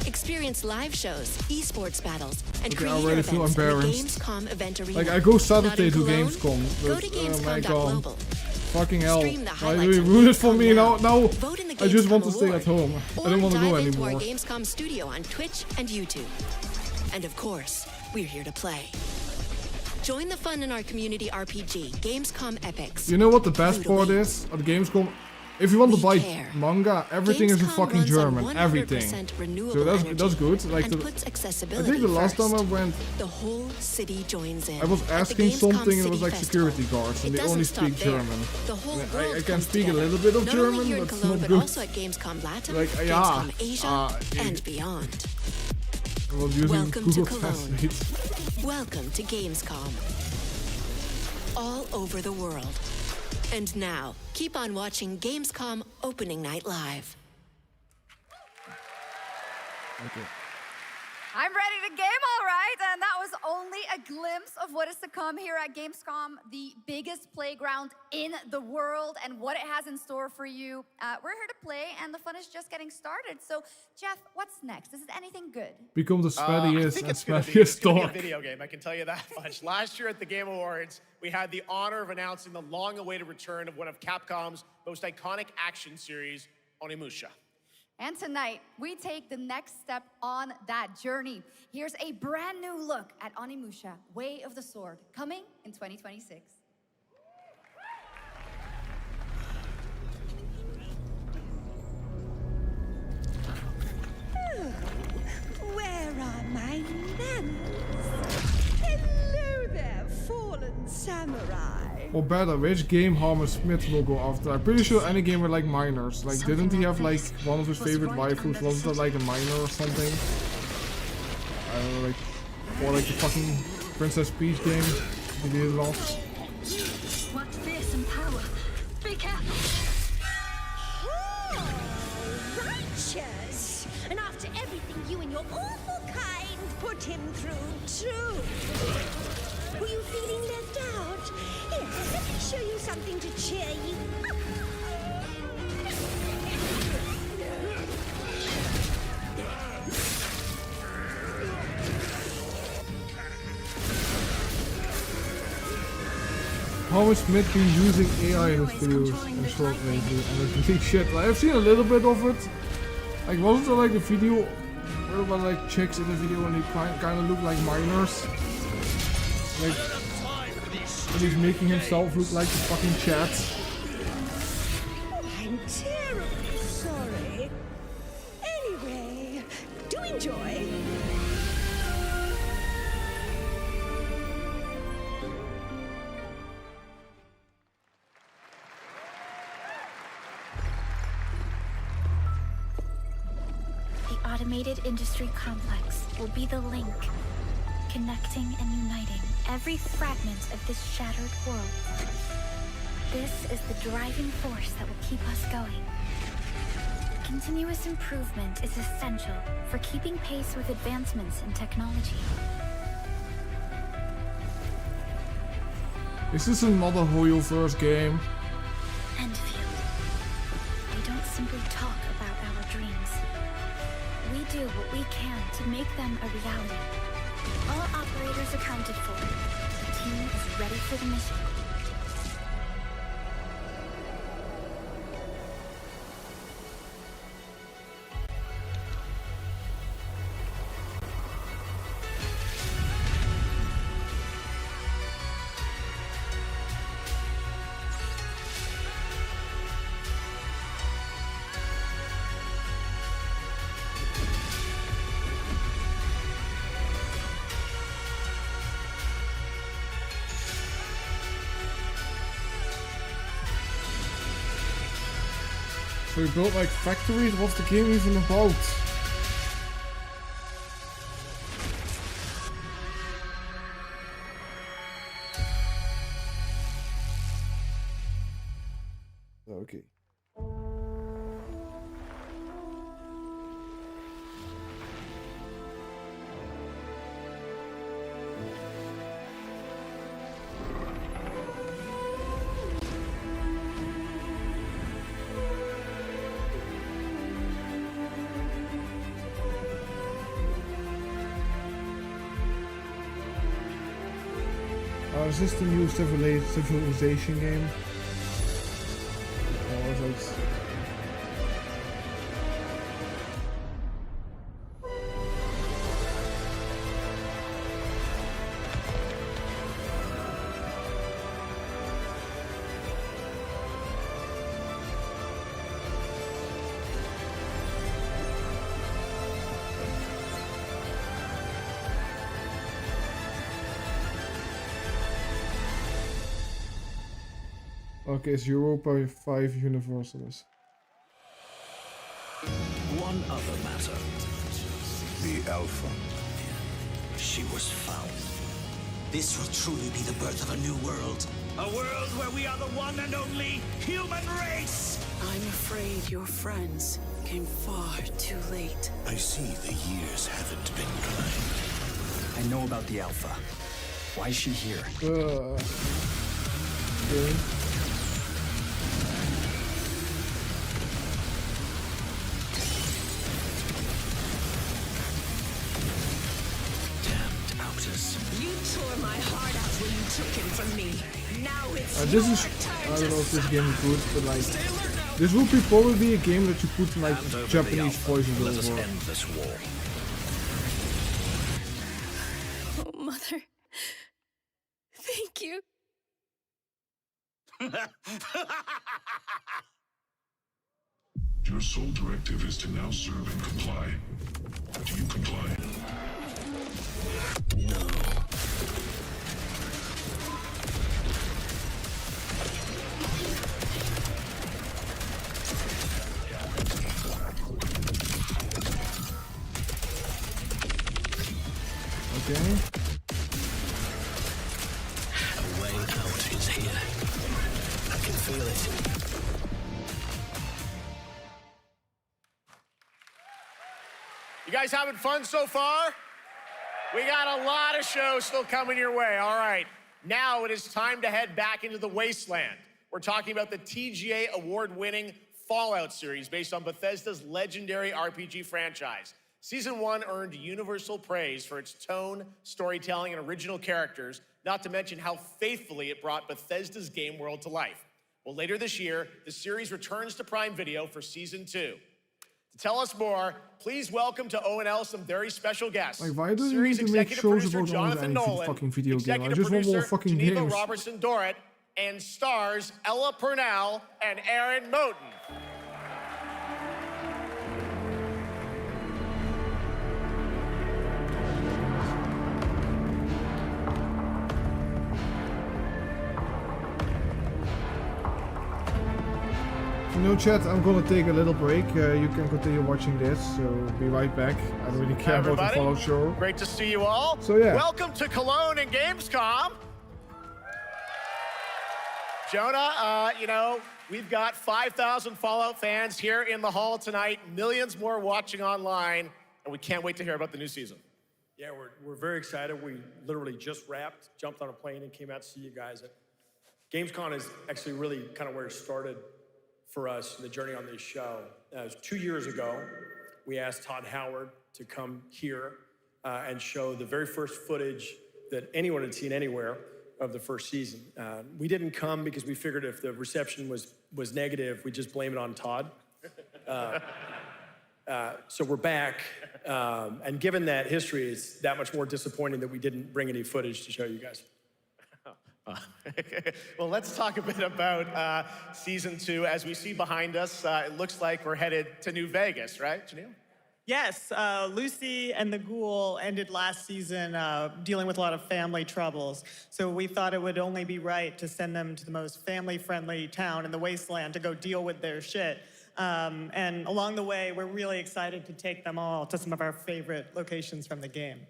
Experience live shows, esports battles, and Okay, I creator already feel events in the embarrassed. Gamescom event arena. Like, I go Saturday Not to in Cologne? Gamescom, Go but to oh my god. gamescom.global. Fucking hell. Stream the Why highlights do you of ruin it for Gamescom me now? Vote in the I just want Gamescom to stay at award. home. Or I don't want to dive go into our anymore. Gamescom studio on Twitch and YouTube. And of course, we're here to play. Join the fun in our community RPG, Gamescom Epics. You know what the best part is at Gamescom? If you want to buy manga, everything is in Gamescom fucking runs on German. 100% Everything. renewable So that's energy good. Like and the, puts I accessibility think the last first. time I went, The whole city joins in. I was at the asking Gamescom something and it City was like Festival. security guards and It they doesn't only stop speak there. German. The whole And world I can comes speak a together. little bit of Not only German, here in but Cologne, not but good. also at Gamescom Latin, Like, Gamescom Asia, and beyond. I was using Welcome Google to Cologne. Translate. Welcome to Gamescom. All over the world. And now, keep on watching Gamescom Opening Night Live. Okay. I'm ready to game, all right. And that was only a glimpse of what is to come here at Gamescom, the biggest playground in the world, and what it has in store for you. We're here to play, and the fun is just getting started. So, Jeff, what's next? Is it anything good? Become the I sweatiest think and it's gonna be smelliest a dog. video game, I can tell you that much. Last year at the Game Awards, we had the honor of announcing the long-awaited return of one of Capcom's most iconic action series, Onimusha. And tonight, we take the next step on that journey. Here's a brand new look at Onimusha, Way of the Sword, coming in 2026. Where are my manners? Hello there, fallen samurai. Or better, which game Harmer Smith will go after? I'm pretty sure any game with like minors. Like, didn't he have like one of his favorite waifus? Wasn't that like a minor or something? I don't know, like, or like the fucking Princess Peach game he did lost. What fearsome power! Be careful! Oh, righteous! And after everything you and your awful kind put him through, too. Were you feeling left out? Here, let me show you something to cheer you up. How is Smith been using AI in his videos and short lately? And I think shit. I've seen a little bit of it. Like, wasn't there like a video where there were like chicks in the video and they kind of look like minors? Like, and he's making himself look like the fucking chat. I'm terribly sorry. Anyway, do enjoy. The automated industry complex will be the link, connecting and uniting every fragment of this shattered world. This is the driving force that will keep us going. Continuous improvement is essential for keeping pace with advancements in technology. Is this another Hoyo first game? Enfield. We don't simply talk about our dreams. We do what we can to make them a reality. All operators accounted for. The team is ready for the mission. So we built like factories? What's the game even about? Okay. Is this the new civilization game? Or is it... Okay, it's Europa 5 Universalis. One other matter. The Alpha. She was found. This will truly be the birth of a new world. A world where we are the one and only human race! I'm afraid your friends came far too late. I see the years haven't been kind. I know about the Alpha. Why is she here? Okay. You tore my heart out when you took him from me. Now it's This is, I don't know if this game is good, but like, this would be probably a game that you put like Japanese voices Let us over. end this war. Oh, Mother. Thank you. Your sole directive is to now serve and comply. Do you comply? No. Okay. A way out is here. I can feel it. You guys having fun so far? We got a lot of shows still coming your way. All right, now it is time to head back into the wasteland. We're talking about the TGA award-winning Fallout series based on Bethesda's legendary RPG franchise. Season 1 earned universal praise for its tone, storytelling, and original characters, not to mention how faithfully it brought Bethesda's game world to life. Well, later this year, the series returns to Prime Video for Season 2. To tell us more, please welcome to ONL some very special guests. Like, why do you Series need to make executive shows producer about almost Jonathan any Nolan, fucking video game? I executive just want more producer fucking Geneva games. Robertson Dorrit, and stars Ella Purnell and Aaron Moten. You know, chat, I'm gonna take a little break. You can continue watching this, so be right back. I don't really care about the Everybody, Fallout show. great to see you all. So, yeah. Welcome to Cologne and Gamescom. Jonah, you know, we've got 5,000 Fallout fans here in the hall tonight, millions more watching online, and we can't wait to hear about the new season. Yeah, we're very excited. We literally just wrapped, jumped on a plane, and came out to see you guys. Gamescom is actually really kind of where it started for us, the journey on this show. It was 2 years ago. We asked Todd Howard to come here and show the very first footage that anyone had seen anywhere of the first season. We didn't come because we figured if the reception was negative, we'd just blame it on Todd. So we're back, and given that history, it's that much more disappointing that we didn't bring any footage to show you guys. Well, let's talk a bit about Season 2. As we see behind us, it looks like we're headed to New Vegas, right, Janelle? Yes, Lucy and the Ghoul ended last season dealing with a lot of family troubles. So we thought it would only be right to send them to the most family-friendly town in the wasteland to go deal with their shit. And along the way, we're really excited to take them all to some of our favorite locations from the game.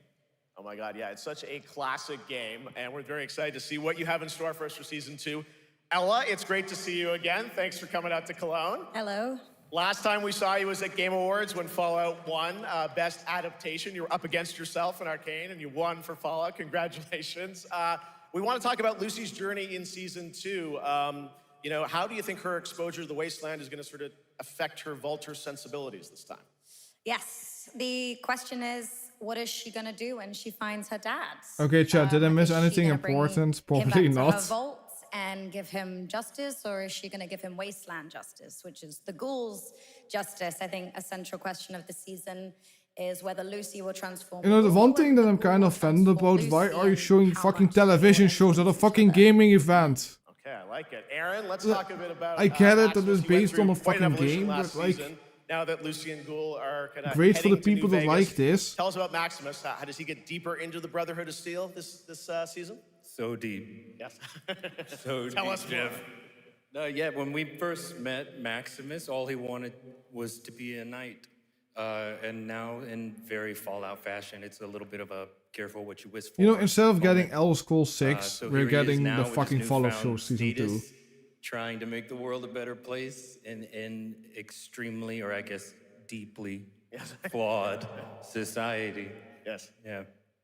Oh my God, yeah, it's such a classic game, and we're very excited to see what you have in store for us for Season 2. Ella, it's great to see you again. Thanks for coming out to Cologne. Hello. Last time we saw you was at Game Awards when Fallout won Best Adaptation. You were up against yourself in Arcane, and you won for Fallout. Congratulations. We want to talk about Lucy's journey in Season 2. You know, how do you think her exposure to the Wasteland is going to sort of affect her Vulture sensibilities this time? Yes, the question is, what is she gonna do when she finds her dad? Okay, chat, did I miss Is she anything gonna bring important? him Probably back to her not. vault and give him justice, or is she gonna give him wasteland justice, which is the ghouls' justice? I think a central question of the season is whether Lucy will transform. You know, the one thing that I'm kind of offended about, why are you showing fucking television shows at a fucking gaming event? Okay, I like it. Aaron, let's talk a bit about. I get it that Maximus. it's He went based on through a quite an fucking evolution game, last but like, season. Now that Lucy and Ghoul are kind of great for the people that like this. Tell us about Maximus. How does he get deeper into the Brotherhood of Steel this season? So deep. Yes. So Tell deep, us more. Jeff. Yeah, when we first met Maximus, all he wanted was to be a knight. And now, in very Fallout fashion, it's a little bit of a careful what you wish for. You know, instead of getting Elder Scrolls 6, So we're here he is getting now the with fucking his Fallout show newfound season 2. status, trying to make the world a better place in extremely, or I guess deeply Yes. flawed society. Yes. Yeah.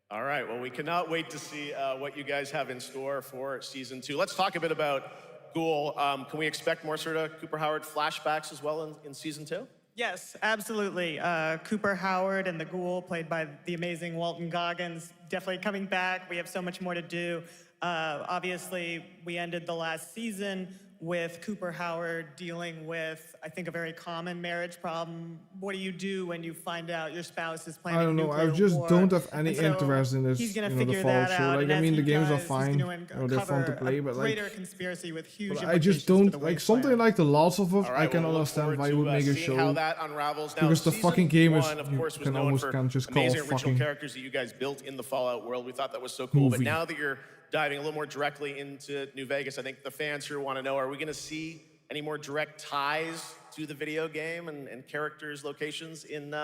All right, well, we cannot wait to see what you guys have in store for season 2. Let's talk a bit about Ghoul. Can we expect more sort of Cooper Howard flashbacks as well in season 2? Yes, absolutely. Cooper Howard and the Ghoul, played by the amazing Walton Goggins, definitely coming back. We have so much more to do. Obviously, we ended the last season with Cooper Howard dealing with, I think, a very common marriage problem. What do you do when you find out your spouse is planning I don't a know. nuclear I just war? don't have any And so interest in this. He's gonna the figure Fallout that show. out. Like, and I as mean, he the games are does, fine. He's gonna They're fun to uncover play, a but like, greater conspiracy with huge I just implications for don't the like something wasteland. like The Last of Us. All I right, can well, we'll look understand forward why you would to, make a seeing show how that unravels. Now, because the season fucking game is one, of you course, was can known almost for can just call amazing original fucking characters that you guys built in the Fallout world. We thought that was so cool. But movie. now that you're diving a little more directly into New Vegas, I think the fans here want to know: are we going to see any more direct ties to the video game and characters, locations in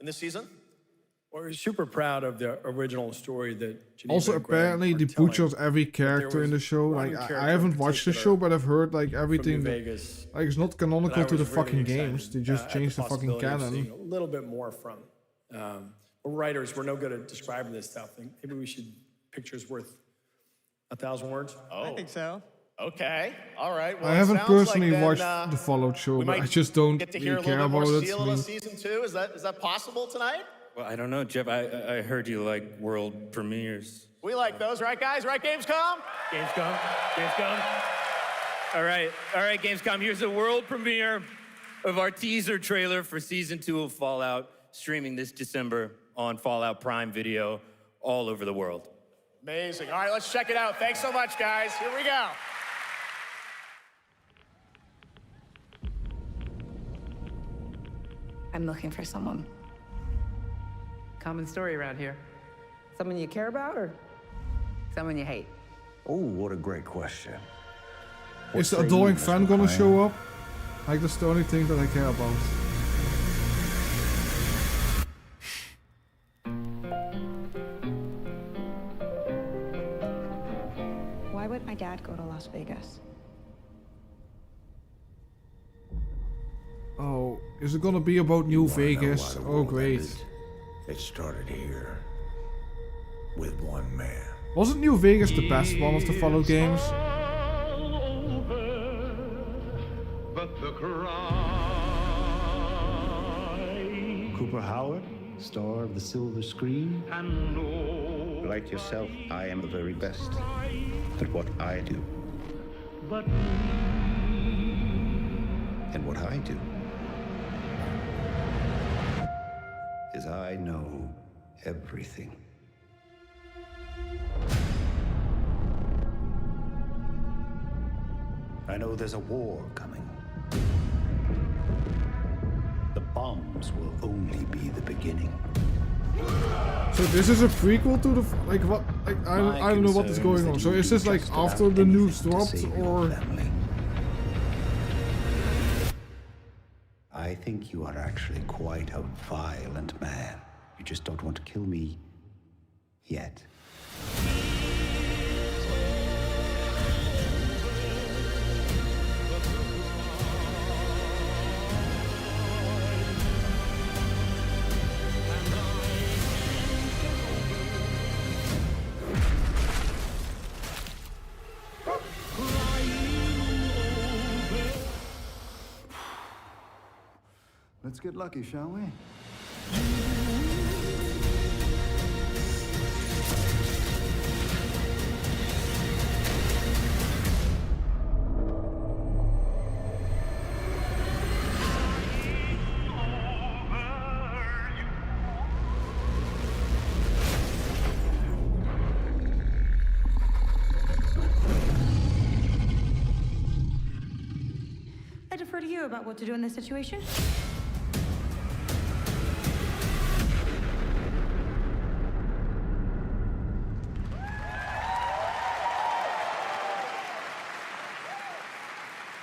this season? Well, we're super proud of the original story that Geneva Also, and Graham apparently, are they telling. butchered every character in the show. one Like, character I haven't in watched the particular show, but I've heard like from everything. New That, Vegas like, it's not that canonical I to the was really fucking excited, games. They just at changed the fucking possibility of seeing canon. a little bit more from. We're writers, we're no good at describing this stuff. Maybe we should pictures worth 1,000 words. Oh, I think so. Okay, all right. Well, I it haven't sounds personally like then, watched the Fallout show, we but might I just don't get to hear really a little care bit more about it. Seal I mean, of season 2. Is that possible tonight? Well, I don't know, Jeff. I heard you like world premieres. We like those, right, guys? Right, Gamescom? Gamescom. All right, Gamescom. Here's the world premiere of our teaser trailer for season 2 of Fallout, streaming this December on Fallout Prime Video all over the world. Amazing. All right, let's check it out. Thanks so much, guys. Here we go. I'm looking for someone. Common story around here. Someone you care about or someone you hate? Oh, what a great question. is the adoring fan gonna show up? Like, that's the only thing that I care about. Why would my dad go to Las Vegas? Oh, is it gonna be about New Vegas? Oh, great. It started here with one man. Wasn't New Vegas the best one of the Fallout games? Cooper Howard, star of the silver screen. Like yourself, I am the very best at what I do. And what I do is I know everything. I know there's a war coming. The bombs will only be the beginning. So this is a prequel to the like what? Like, I don't know what is going on. So is this like after the news dropped or? I think you are actually quite a violent man. You just don't want to kill me yet. Let's get lucky, shall we? I defer to you about what to do in this situation.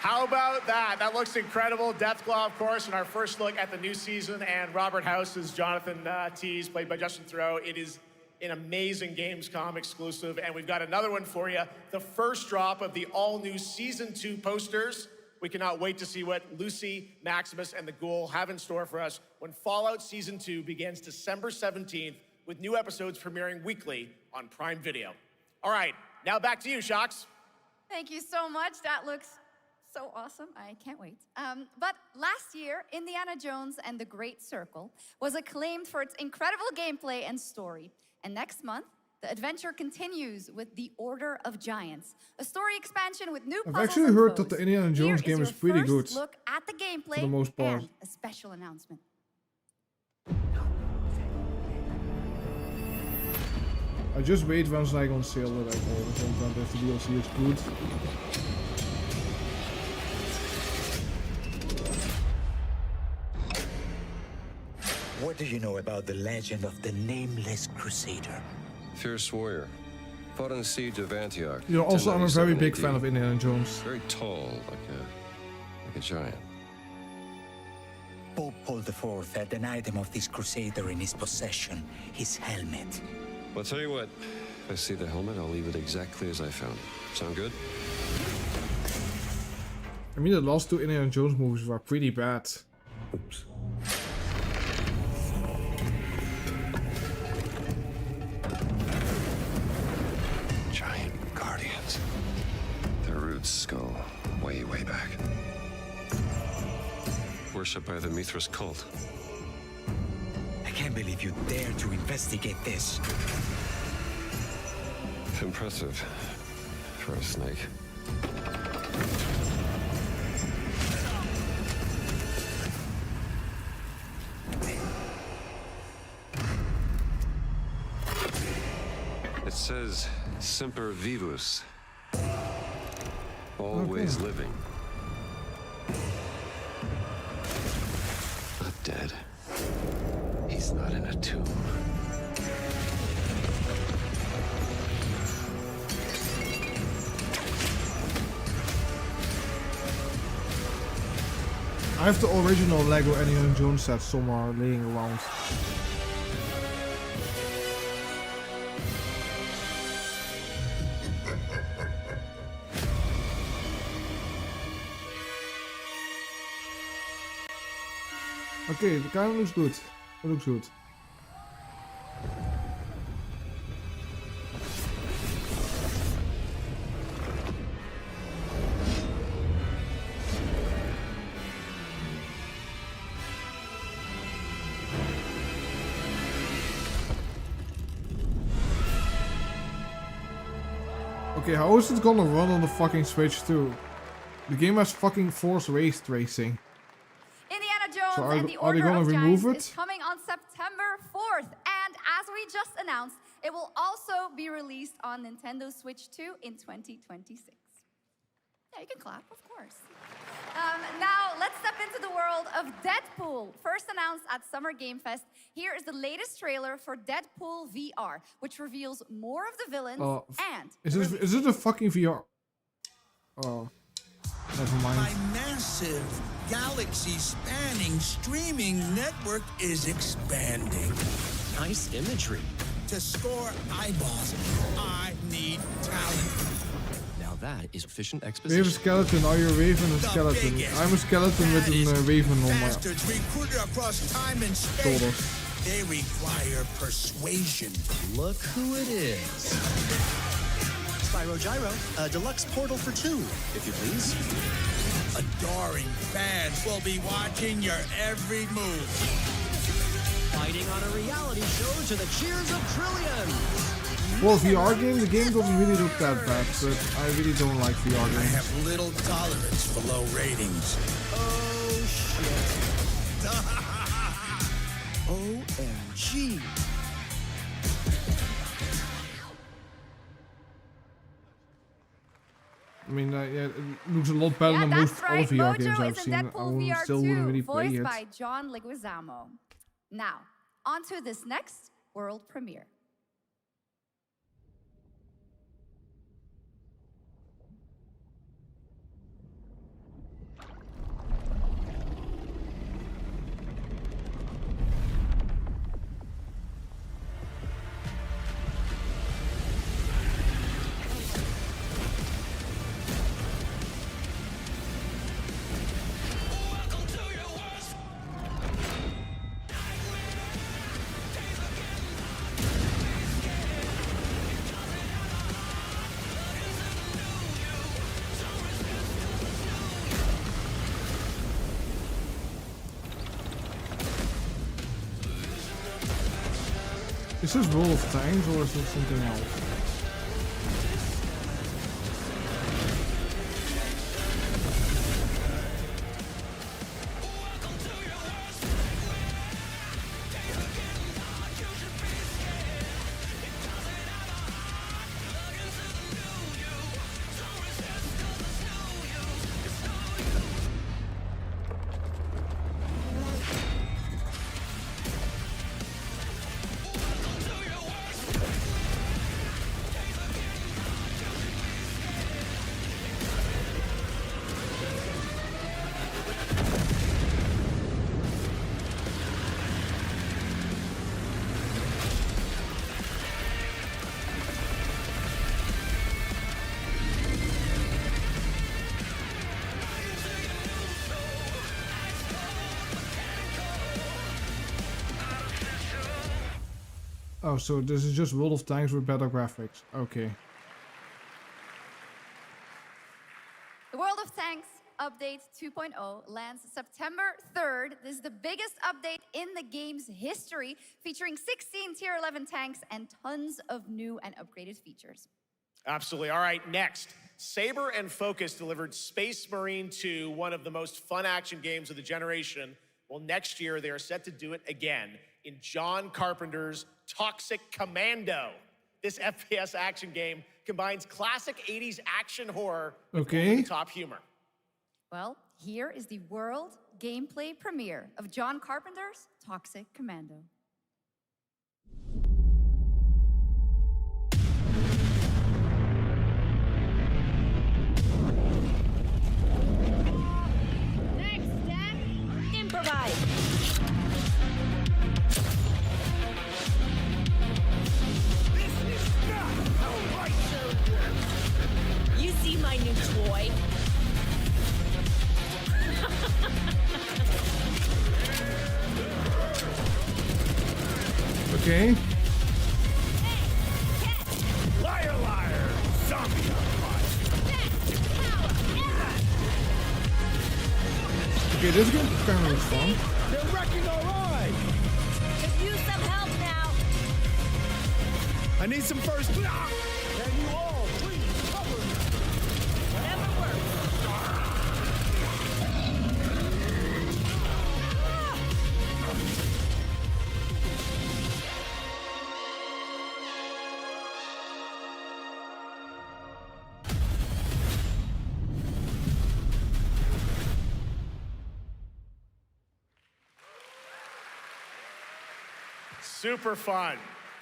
How about that? That looks incredible. Deathclaw, of course, in our first look at the new season, and Robert House is Jonathan Tease, played by Justin Theroux. It is an amazing Gamescom exclusive, and we've got another one for you. The first drop of the all-new Season 2 posters. We cannot wait to see what Lucy, Maximus, and the Ghoul have in store for us when Fallout Season 2 begins December 17th with new episodes premiering weekly on Prime Video. All right, now back to you, Shox. Thank you so much. That looks so awesome. I can't wait. But last year, Indiana Jones and the Great Circle was acclaimed for its incredible gameplay and story. And next month, the adventure continues with The Order of Giants, a story expansion with new puzzles. I've actually heard that the Indiana Jones game is pretty good. Look at the gameplay for the most part. And a special announcement. I just wait when it's like on sale that I call the content if the DLC is good. What do you know about the legend of the Nameless Crusader? Fierce warrior. Fought in the siege of Antioch. You know, also I'm a very 1097 big AD. fan of Indiana Jones. Very tall, like a giant. Pope Paul IV had an item of this crusader in his possession, his helmet. Well, I'll tell you what. If I see the helmet, I'll leave it exactly as I found it. Sound good? I mean, the last two Indiana Jones movies were pretty bad. Oops. Giant guardians. Their roots go way, way back. Worshipped by the Mithras cult. I can't believe you dare to investigate this. Impressive for a snake. It says Semper Vivus. Always living. Not dead. He's not in a tomb. I have the original Lego Indiana Jones set somewhere laying around. Okay, the kind of looks good. It looks good. Okay, how is it gonna run on the fucking Switch too? The game has fucking Force Race Racing. Indiana Jones So and the are they Order gonna of remove Giants it? is coming on September 4th. And as we just announced, it will also be released on Nintendo Switch 2 in 2026. Yeah, you can clap, of course. Now, let's step into the world of Deadpool. First announced at Summer Game Fest, here is the latest trailer for Deadpool VR, which reveals more of the villains and... Is it a fucking VR? Oh, never mind. My massive, galaxy-spanning streaming network is expanding. Nice imagery. To score eyeballs, I need talent. Now that is efficient Raven exposition. skeleton, are you a raven or skeleton? I'm a skeleton with a raven on my Bastards recruited across time and space. shoulders. They require persuasion. Look who it is. Spyro Gyro, a deluxe portal for two, if you please. Adoring fans will be watching your every move. Fighting on a reality show to the cheers of trillions. Well, VR game, the game doesn't really look that bad, but I really don't like VR I games. have little tolerance for low ratings. Oh, shit. OMG. I mean, yeah, it looks a lot better than most That's right. other VR Mojo games I've is in seen. I Deadpool wouldn't- VR still wouldn't 2, really play voiced it. by John Leguizamo. Now, on to this next world premiere. Is this World of Tanks or is it something else? Oh, so this is just World of Tanks with better graphics. Okay. The World of Tanks Update 2.0 lands September 3rd. This is the biggest update in the game's history, featuring 16 Tier 11 tanks and tons of new and upgraded features. Absolutely. All right, next. Saber and Focus delivered Space Marine 2, one of the most fun action games of the generation. Well, next year they are set to do it again in John Carpenter's Toxic Commando. This FPS action game combines classic 80s action horror with over-the-top humor. Well, here is the world gameplay premiere of John Carpenter's Toxic Commando. Next step, improvise. You see my new toy? Okay. Liar, liar! Zombie Okay, this game kind of looks fun. They're wrecking our ride! Could use some help now. I need some first. Can you all please cover me? Whatever works. Super fun.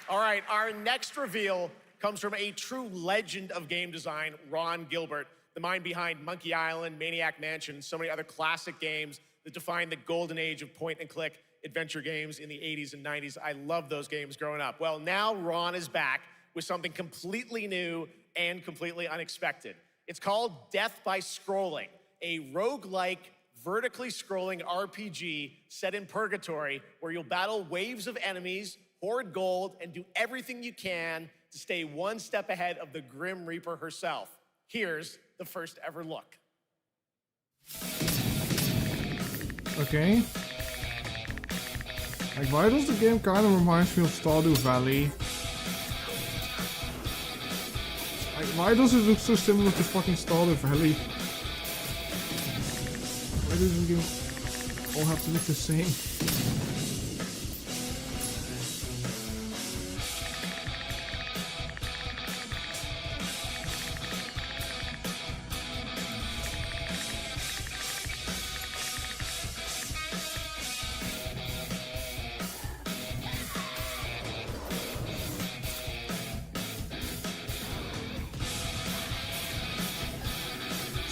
All right, our next reveal comes from a true legend of game design, Ron Gilbert, the mind behind Monkey Island, Maniac Mansion, and so many other classic games that defined the golden age of point-and-click adventure games in the 80s and 90s. I loved those games growing up. Well, now Ron is back with something completely new and completely unexpected. It's called Death by Scrolling, a roguelike, vertically scrolling RPG set in purgatory where you'll battle waves of enemies, hoard gold, and do everything you can to stay one step ahead of the Grim Reaper herself. Here's the first ever look. Okay. Like, why does the game kind of remind me of Stardew Valley? Like, why does it look so similar to fucking Stardew Valley? Why doesn't game all have to look the same?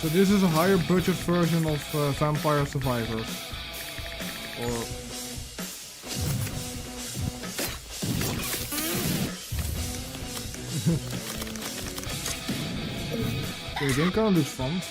So this is a higher budget version of Vampire Survivors. Or... the game kind of looks fun.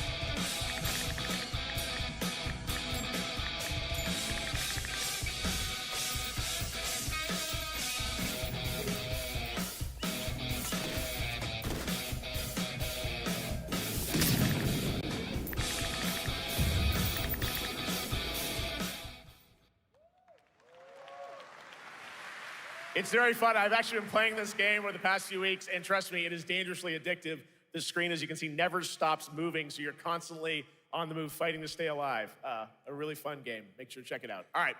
It's very fun. I've actually been playing this game over the past few weeks, and trust me, it is dangerously addictive. The screen, as you can see, never stops moving, so you're constantly on the move fighting to stay alive. A really fun game. Make sure to check it out. All right,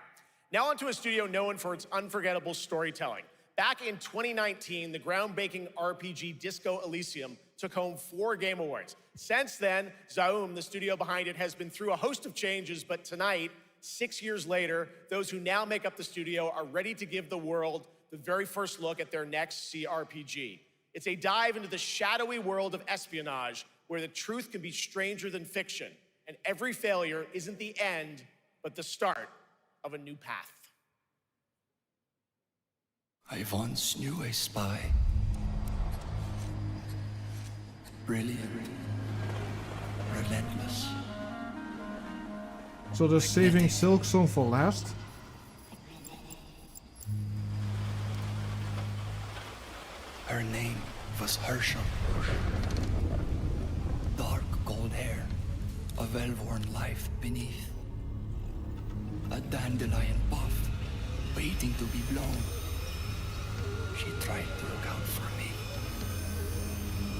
now onto a studio known for its unforgettable storytelling. Back in 2019, the groundbreaking RPG Disco Elysium took home 4 Game Awards. Since then, Zaum, the studio behind it, has been through a host of changes, but tonight, 6 years later, those who now make up the studio are ready to give the world the very first look at their next CRPG. It's a dive into the shadowy world of espionage, where the truth can be stranger than fiction, and every failure isn't the end, but the start of a new path. I once knew a spy. Brilliant. Relentless. So they're saving Silksong for last? Her name was Herschel. Dark gold hair, a well-worn life beneath. A dandelion puff, waiting to be blown. She tried to look out for me.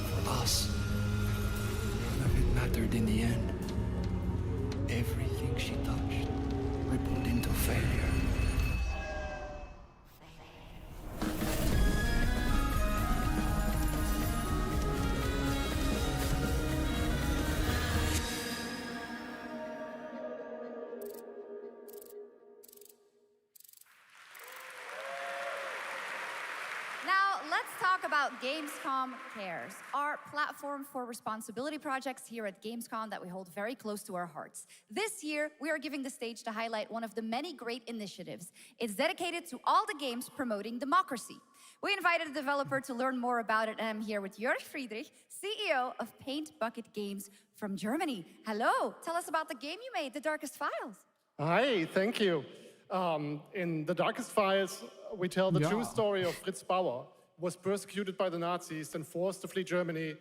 For us. None of it mattered in the end. Everything she touched rippled into failure. About Gamescom Cares, our platform for responsibility projects here at Gamescom that we hold very close to our hearts. This year, we are giving the stage to highlight one of the many great initiatives. It's dedicated to all the games promoting democracy. We invited a developer to learn more about it, and I'm here with Jörg Friedrich, CEO of Paint Bucket Games from Germany. Hello, tell us about the game you made, The Darkest Files. Hi, thank you. In The Darkest Files, we tell the true story of Fritz Bauer, was persecuted by the Nazis and forced to flee Germany,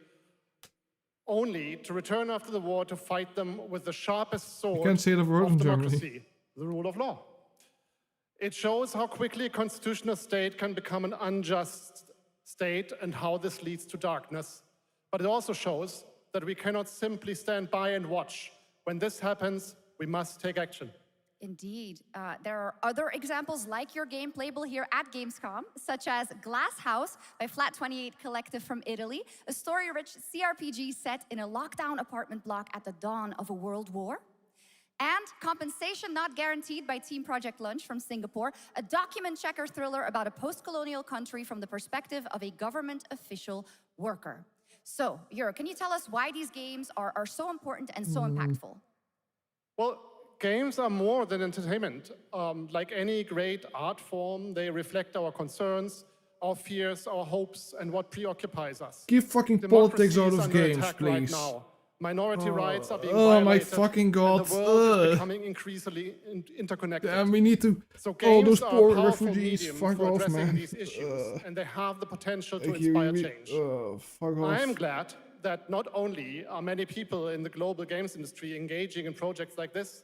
only to return after the war to fight them with the sharpest sword can't say the word of in democracy, Germany. the rule of law. It shows how quickly a constitutional state can become an unjust state and how this leads to darkness. But it also shows that we cannot simply stand by and watch. When this happens, we must take action. Indeed. There are other examples like your game playable here at Gamescom, such as Glass House by Flat28 Collective from Italy, a story-rich CRPG set in a lockdown apartment block at the dawn of a world war. And Compensation Not Guaranteed by Team Project Lunch from Singapore, a document checker thriller about a post-colonial country from the perspective of a government official worker. So, Jörg, can you tell us why these games are so important and so impactful? Well, games are more than entertainment. Like any great art form, they reflect our concerns, our fears, our hopes, and what preoccupies us. Keep fucking politics out of games, please. Right now. Minority rights are being oh violated. My fucking god. And the world is becoming increasingly interconnected. Damn, we need to. So All games those are poor a powerful refugees. medium Fuck for off, addressing man. these issues, and they have the potential to Thank inspire you. change. Fuck off. I am glad that not only are many people in the global games industry engaging in projects like this,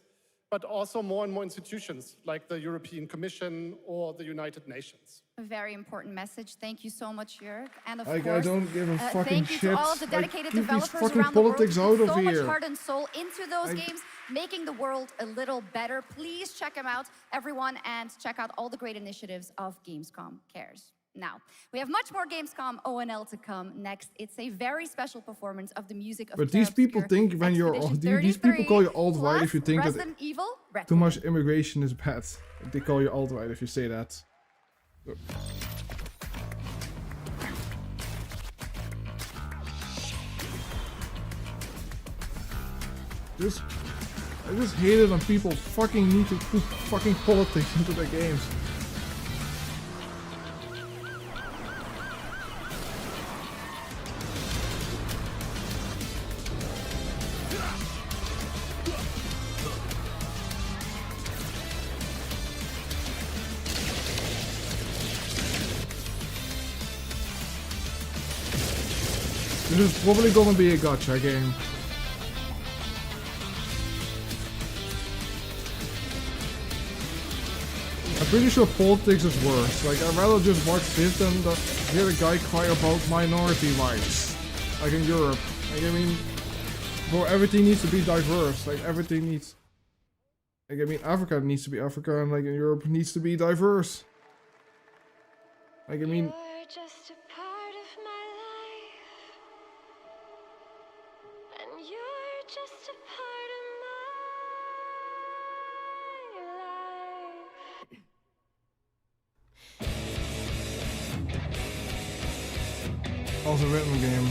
but also more and more institutions like the European Commission or the United Nations. A very important message. Thank you so much, Jörg. And of I course, don't give a fucking thank you shit. to all of the dedicated Keep these developers fucking around the world politics who out put of so much here. heart and soul into those games, making the world a little better. Please check them out, everyone, and check out all the great initiatives of Gamescom Cares. Now, we have much more Gamescom ONL to come next. It's a very special performance of the music of But these people think when you're these people call you alt-right if you think Resident that Evil too much immigration is bad. They call you alt-right if you say that. I just hate it when people fucking need to put fucking politics into their games. This is probably gonna be a gacha game. pretty sure politics is worse. Like, I'd rather just watch this than hear a guy cry about minority rights. Like in Europe. Like, I mean, bro, everything needs to be diverse. Like, everything needs... Like, I mean, Africa needs to be Africa, and like, in Europe needs to be diverse. Like, I mean... You're just a part of my life. And you're just a part of my life. Also rhythm game.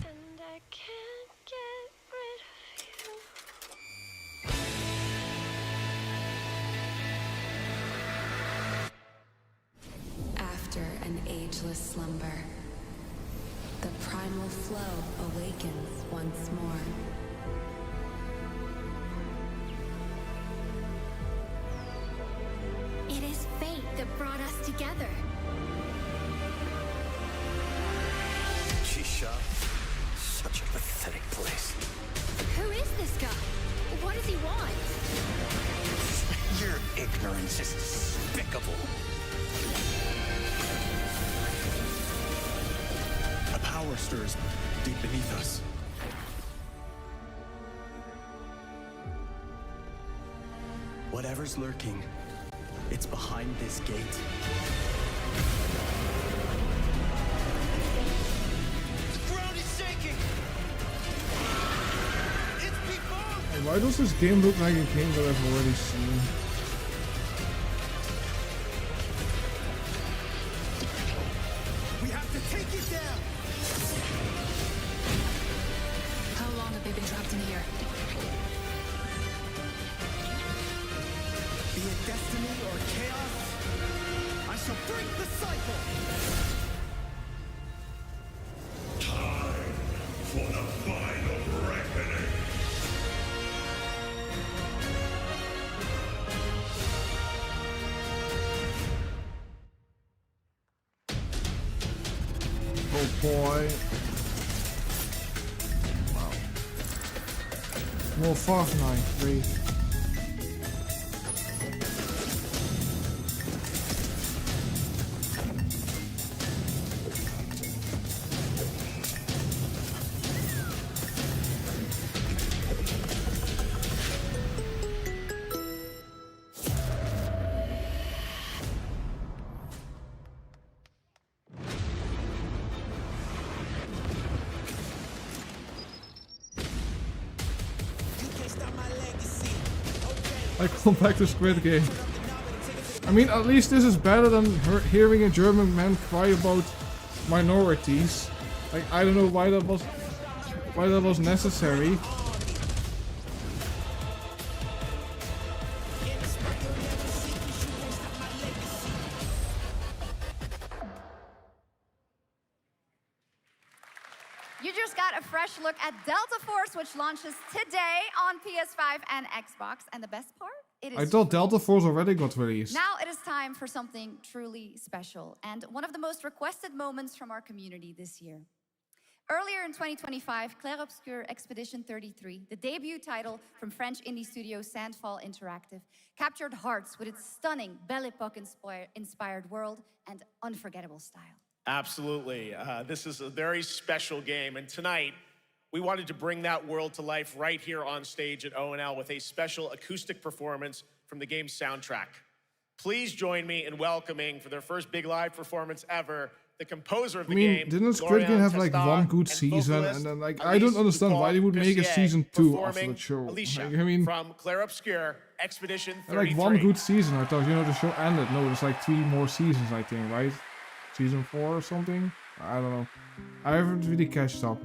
And I can't get rid of you. After an ageless slumber, the primal flow awakens once more. It is fate that brought us together. Shisha. Such a pathetic place. Who is this guy? What does he want? Your ignorance is despicable. A power stirs deep beneath us. Whatever's lurking, it's behind this gate. The ground is shaking. It's people. Hey, why does this game look like a game that I've already seen? We have to take it down. How long have they been trapped in here? Be it destiny or chaos, I shall break the cycle. Time for the final reckoning. Oh boy. Wow. More Fortnite, please. I come back to Squid Game. I mean, at least this is better than hearing a German man cry about minorities. Like, I don't know why that was necessary. You just got a fresh look at Delta Force, which launches today on PS5 and Xbox. And the best part? It is I thought Delta Force already got released. Now it is time for something truly special and one of the most requested moments from our community this year. Earlier in 2025, Clair Obscur Expedition 33, the debut title from French indie studio Sandfall Interactive, captured hearts with its stunning Belle Epoque-inspired world and unforgettable style. Absolutely. This is a very special game, and tonight we wanted to bring that world to life right here on stage at ONL with a special acoustic performance from the game's soundtrack. Please join me in welcoming, for their first big live performance ever, the composer of the game. Didn't Squid Game have like one good season, and then like I don't understand why they would make a season 2 after the show. Alicia Like, I mean, from Clair Obscur Expedition 33. like one good season. I thought, you know, the show ended. No, there's like 3 more seasons, I think, right? Season 4 or something? I don't know. I haven't really catched up.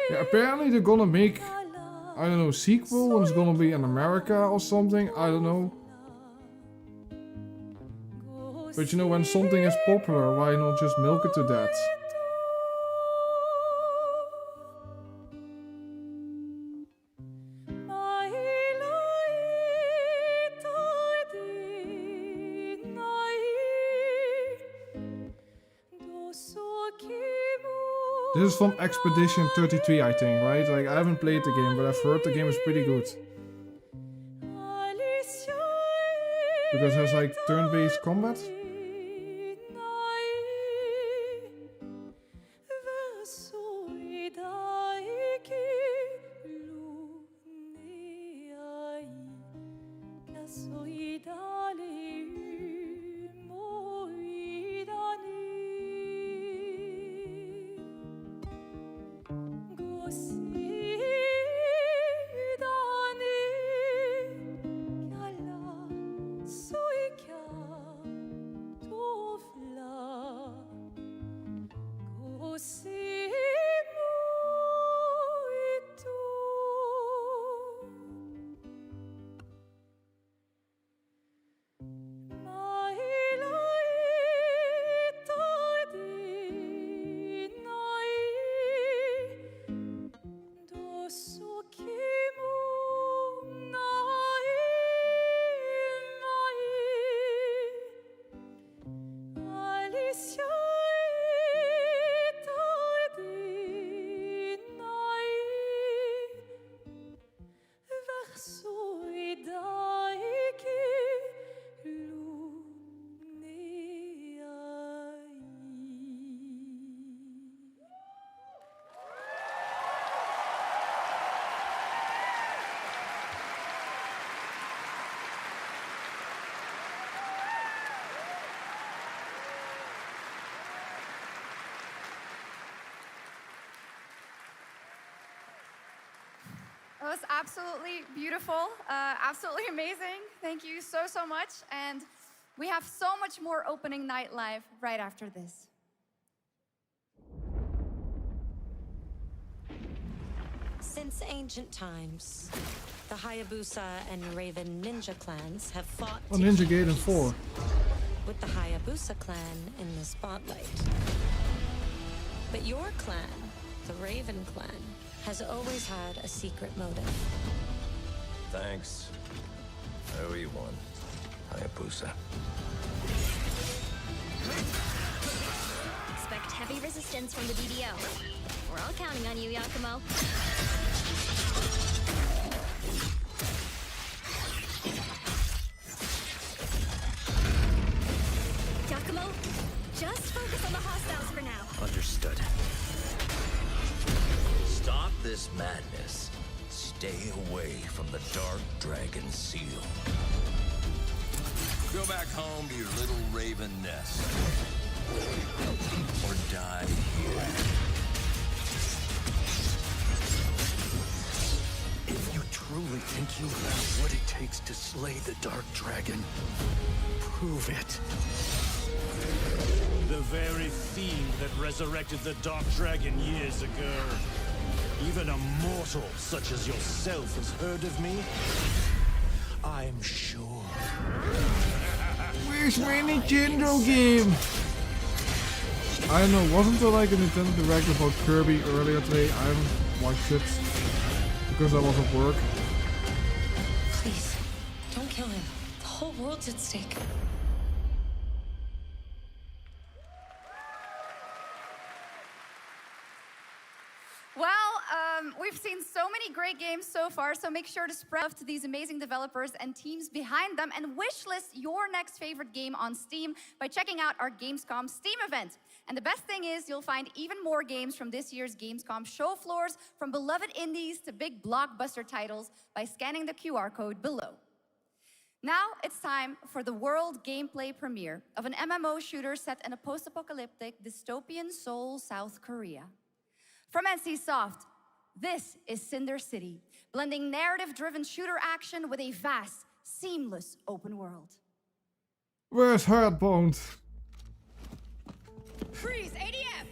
Yeah, apparently they're gonna make, I don't know, sequel and it's gonna be in America or something. I don't know. But you know, when something is popular, why not just milk it to death? This is from Expedition 33, I think, right? Like, I haven't played the game, but I've heard the game is pretty good. Because it has like turn-based combat. It was absolutely beautiful, absolutely amazing. Thank you so much. And we have so much more opening night live right after this. Since ancient times, the Hayabusa and Raven ninja clans have fought Oh, Ninja Gaiden 4. with the Hayabusa clan in the spotlight. But your clan, the Raven clan, has always had a secret motive. Thanks. I owe you one, Hayabusa. Expect heavy resistance from the BDO. We're all counting on you, Yakumo. Yakumo, just focus on the hostiles for now. Understood. Stop this madness. Stay away from the Dark Dragon Seal. Go back home to your little raven nest. Or die here. If you truly think you have what it takes to slay the Dark Dragon, prove it. The very fiend that resurrected the Dark Dragon years ago. Even a mortal such as yourself has heard of me? I'm sure. Where's my Nintendo game? I don't know, wasn't there like a Nintendo Direct about Kirby earlier today? I haven't watched it because I was at work. Please, don't kill him. The whole world's at stake. Well, we've seen so many great games so far, so make sure to spread love to these amazing developers and teams behind them and wishlist your next favorite game on Steam by checking out our Gamescom Steam event. And the best thing is you'll find even more games from this year's Gamescom show floors, from beloved indies to big blockbuster titles, by scanning the QR code below. Now it's time for the world gameplay premiere of an MMO shooter set in a post-apocalyptic dystopian Seoul, South Korea. From NCSoft, this is Cinder City, blending narrative-driven shooter action with a vast, seamless open world. Where's Hardbound? Freeze, ADF!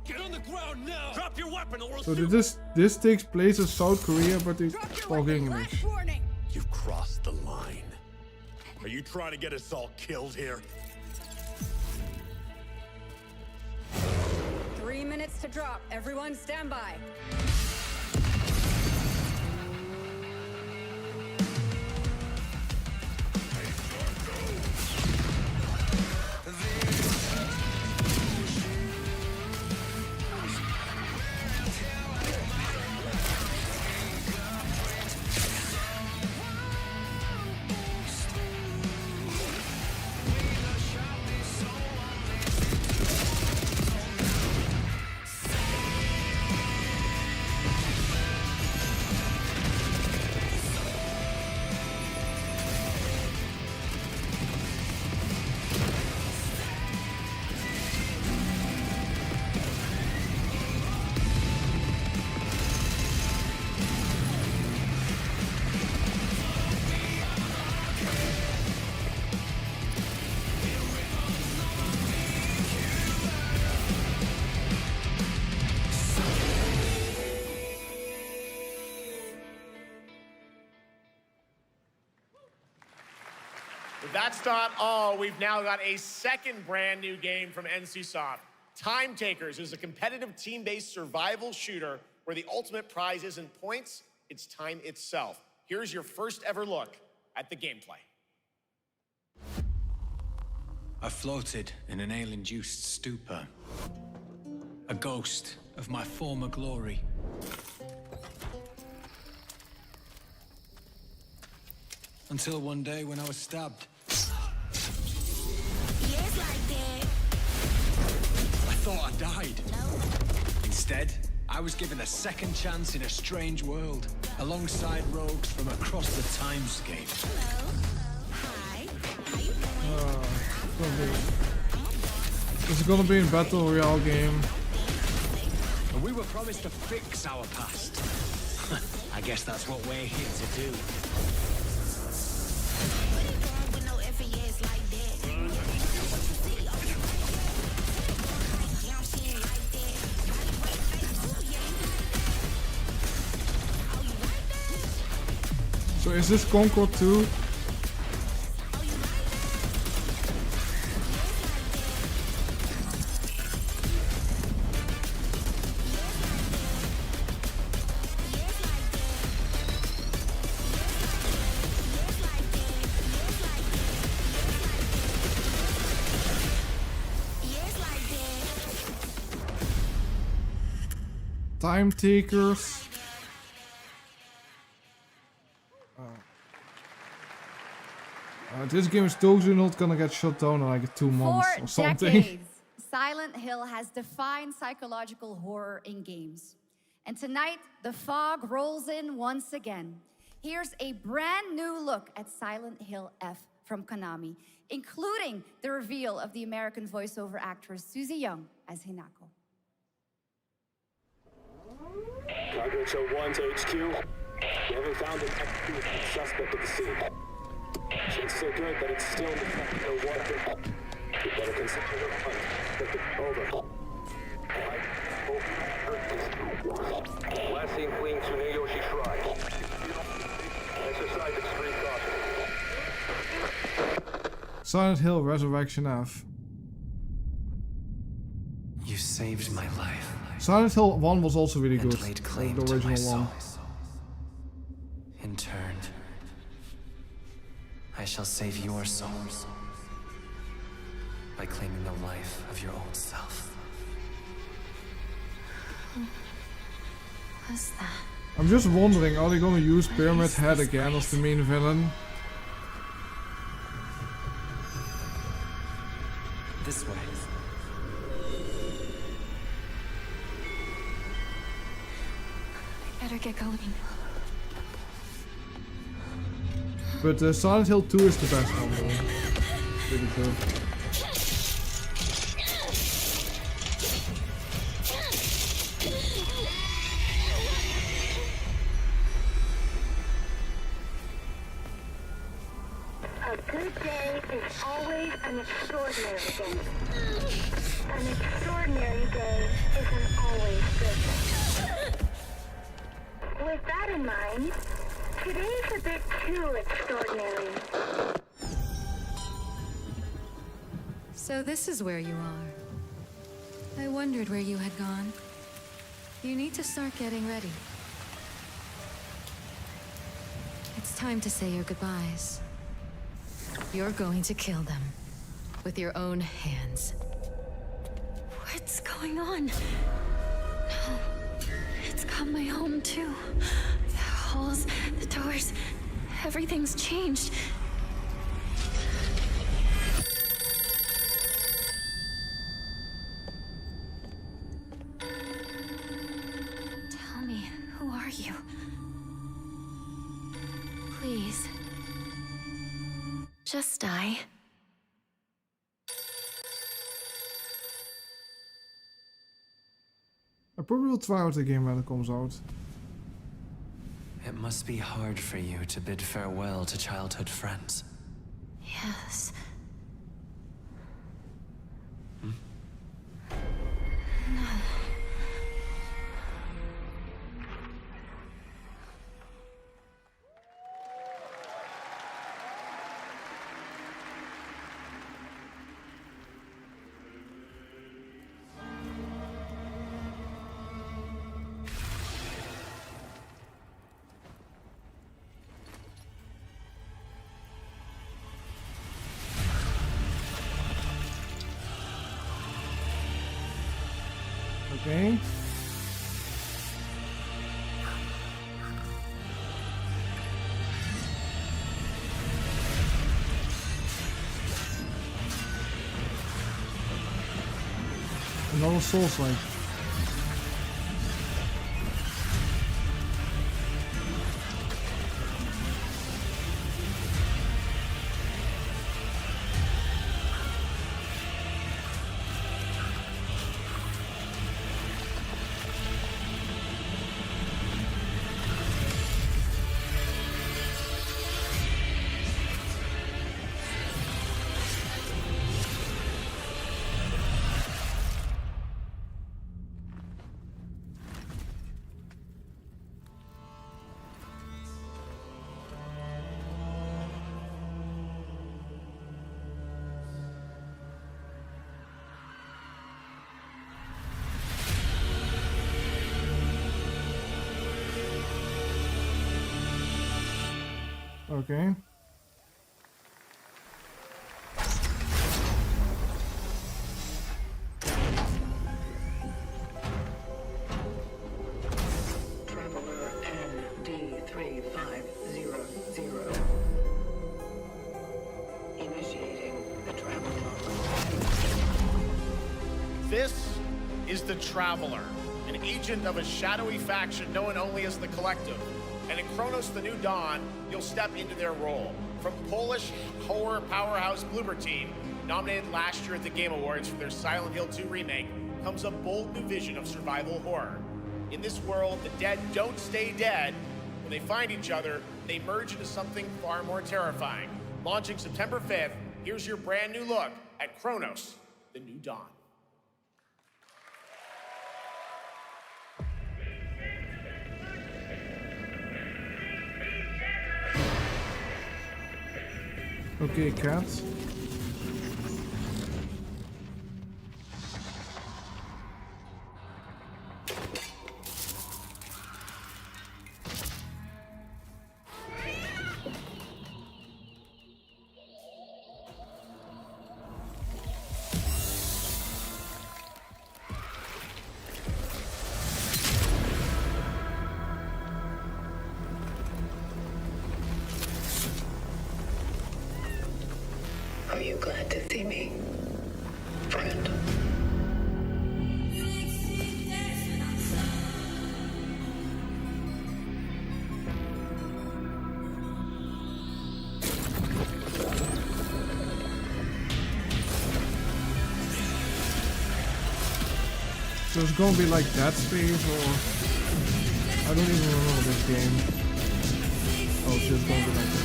Get on the ground now! Drop your weapon or we'll So this takes place in South Korea, but they talk English. You've crossed the line. Are you trying to get us all killed here? 3 minutes to drop. Everyone stand by. But that's not all. We've now got a second brand new game from NCSoft. Time Takers is a competitive team-based survival shooter where the ultimate prize isn't points, it's time itself. Here's your first ever look at the gameplay. I floated in an ale-induced stupor, a ghost of my former glory. Until one day when I was stabbed. I thought I died. Instead, I was given a second chance in a strange world, alongside rogues from across the timescape. This is gonna be a battle royale game. And we were promised to fix our past. I guess that's what we're here to do. So is this Concord 2? Time Takers. This game is totally not gonna get shut down in like 2 months or something. For decades, Silent Hill has defined psychological horror in games. And tonight, the fog rolls in once again. Here's a brand new look at Silent Hill F from Konami, including the reveal of the American voiceover actress Susie Young as Hinako. Target show 1 to HQ. We haven't found an active suspect at the scene. It's so good, but it's still in the water. We better consider the hunt. Over. Last seen fleeing Tsuneyoshi Shrine. Exercise extreme caution. Silent Hill Resurrection F. You saved my life. Silent Hill 1 was also really good. The original one. In turn, I shall save your souls by claiming the life of your old self. What's that? I'm just wondering, are they gonna use Pyramid Head again as the main villain? This way. I better get going. But Silent Hill 2 is the best one though. Really good. A good day is always an extraordinary day. An extraordinary day isn't always perfect. With that in mind, today's a bit too extraordinary. So this is where you are. I wondered where you had gone. You need to start getting ready. It's time to say your goodbyes. You're going to kill them with your own hands. What's going on? No, it's got my home too. The halls, the doors, everything's changed. Tell me, who are you? Please. Just die. I probably will try out the game when it comes out. It must be hard for you to bid farewell to childhood friends. Yes. Hmm? No. Okay. Another Souls-like. Okay. Traveler ND3500. Initiating the travel log. This is the Traveler, an agent of a shadowy faction known only as the Collective. And in Kronos the New Dawn, you'll step into their role. From Polish horror powerhouse Bloober Team, nominated last year at the Game Awards for their Silent Hill 2 remake, comes a bold new vision of survival horror. In this world, the dead don't stay dead. When they find each other, they merge into something far more terrifying. Launching September 5th, here's your brand new look at Kronos, the New Dawn. Okay, cats. Are you glad to see me, friend? So it's gonna be like Dead Space or... I don't even remember this game. Oh, it's just gonna be like this.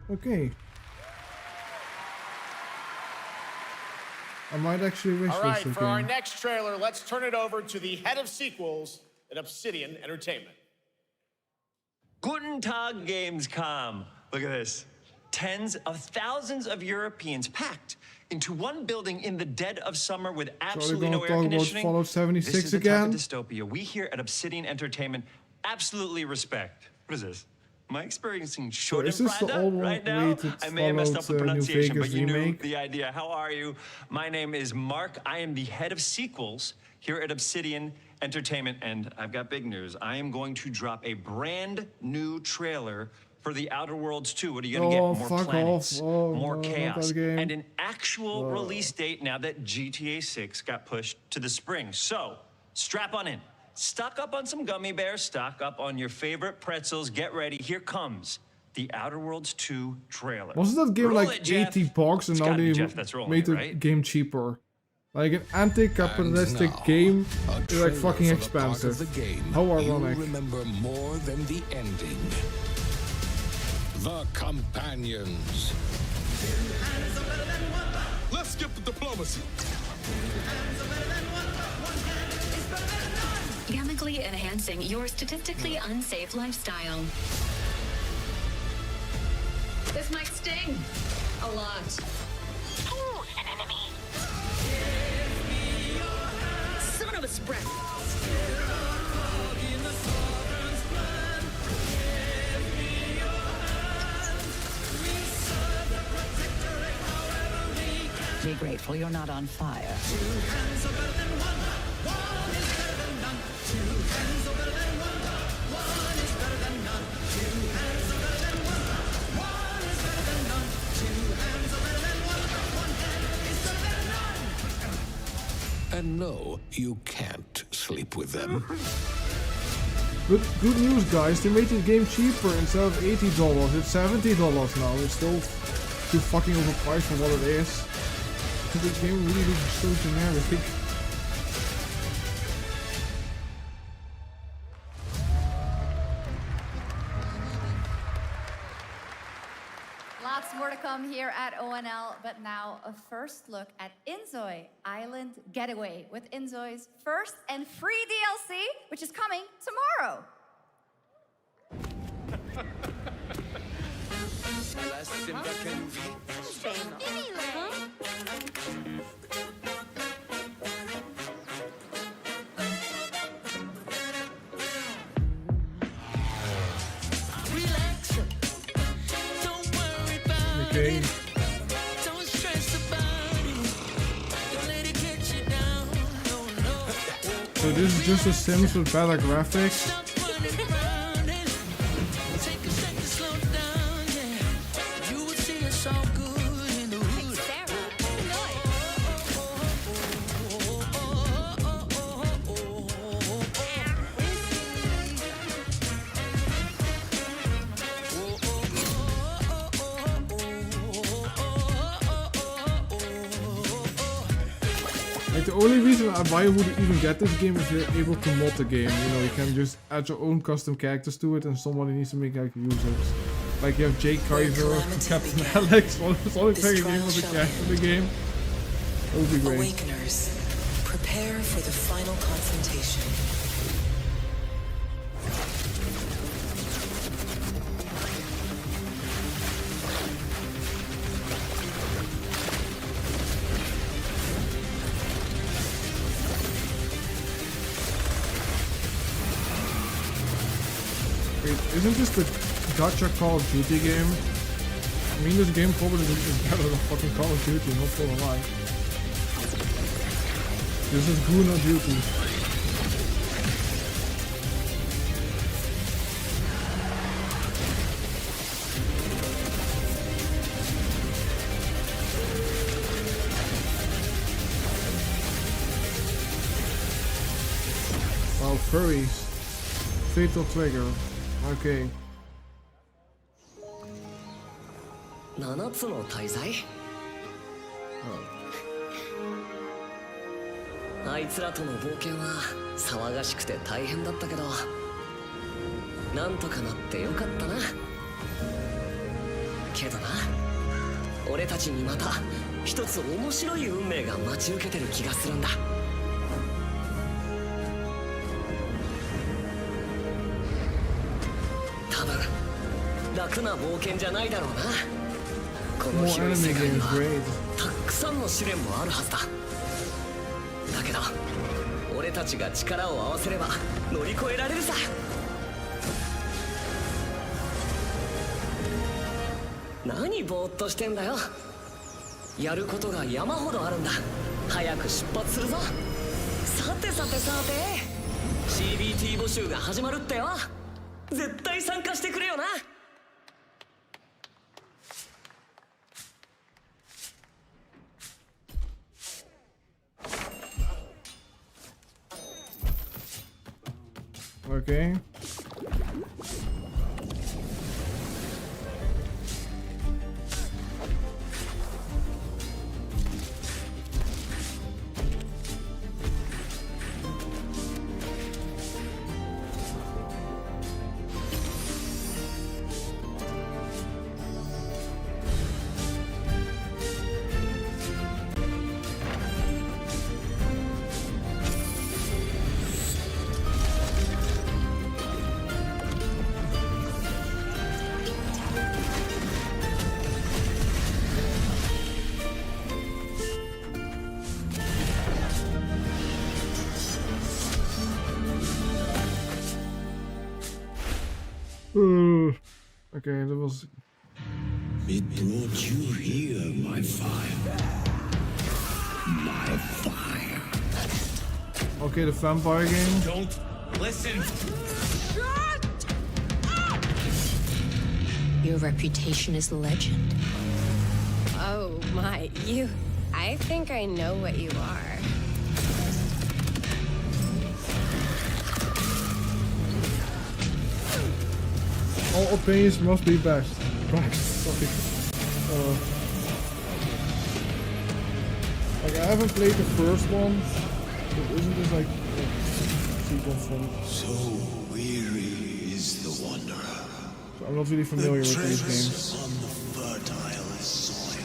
Okay. I might actually wish All right, this for our game. next trailer, let's turn it over to the head of sequels at Obsidian Entertainment. Guten Tag, Gamescom. Look at this. Tens of thousands of Europeans packed into one building in the dead of summer with absolutely no air conditioning. Fallout 76 this is the again? type of dystopia we here at Obsidian Entertainment absolutely respect. What is this? Am I experiencing So is this the Schadenfreude right now? I may have messed up the New pronunciation, Vegas but you knew remake? the idea. How are you? My name is Mark. I am the head of sequels here at Obsidian Entertainment, and I've got big news. I am going to drop a brand new trailer for The Outer Worlds 2. What are you gonna get? More planets, more chaos, and an actual release date now that GTA 6 got pushed to the spring. So, strap on in. Stock up on some gummy bears, stock up on your favorite pretzels. Get ready. Here comes The Outer Worlds 2 trailer. Wasn't that game Roll like it, Jeff. 80 bucks and It's now gotta be they Jeff that's rolling made it, the right? game cheaper? Like an anti-capitalistic And now, game a is like trailer fucking for the part of expensive. the game How you ironic. remember more than the ending. The Companions. Let's skip the diplomacy. Chemically enhancing your statistically unsafe lifestyle. This might sting a lot. Ooh, an enemy. Son of a spread. Be grateful you're not on fire. And no, you can't sleep with them. Good news, guys. They made the game cheaper. Instead of $80, it's $70 now. It's still too fucking overpriced for what it is. This game really looks so generic. Lots more to come here at ONL, but now a first look at Inzoi Island Getaway with Inzoi's first and free DLC, which is coming tomorrow. Okay. So this is just a Sims with better graphics. Like the only reason why I would even get this game is you're able to mod the game. You know, you can just add your own custom characters to it, and somebody needs to make like users. Like you have Jake Carver, Captain Alex, all the fucking game with the character in the game. That would be great. Awakeners, prepare for the final confrontation. Wait, isn't this the gacha Call of Duty game? I mean, this game probably is better than fucking Call of Duty, not for a lie. This is Guna Duty. Wow, furries. Fatal Trigger. Okay. 7つの大罪あいつらとの冒険は騒がしくて大変だったけどなんとかなってよかったなけどな、俺たちにまた一つ面白い運命が待ち受けてる気がするんだ。多分楽な冒険じゃないだろうな。この広い世界にはたくさんの試練もあるはずだ。だけど俺たちが力を合わせれば乗り越えられるさ。何ぼーっとしてんだよ。やることが山ほどあるんだ。早く出発するぞ。さてさてさて CBT 募集が始まるってよ。絶対参加してくれよな。Okay. Okay, that was... It brought you here, my fire. My fire. Okay, the vampire game. Don't listen. Your reputation is legend. Oh my, you... I think I know what you are. All opinions must be best. Right, sorry. Like, I haven't played the first one, but isn't this like a sequel from... So weary is the wanderer. So I'm not really familiar with these games. On the fertile soil.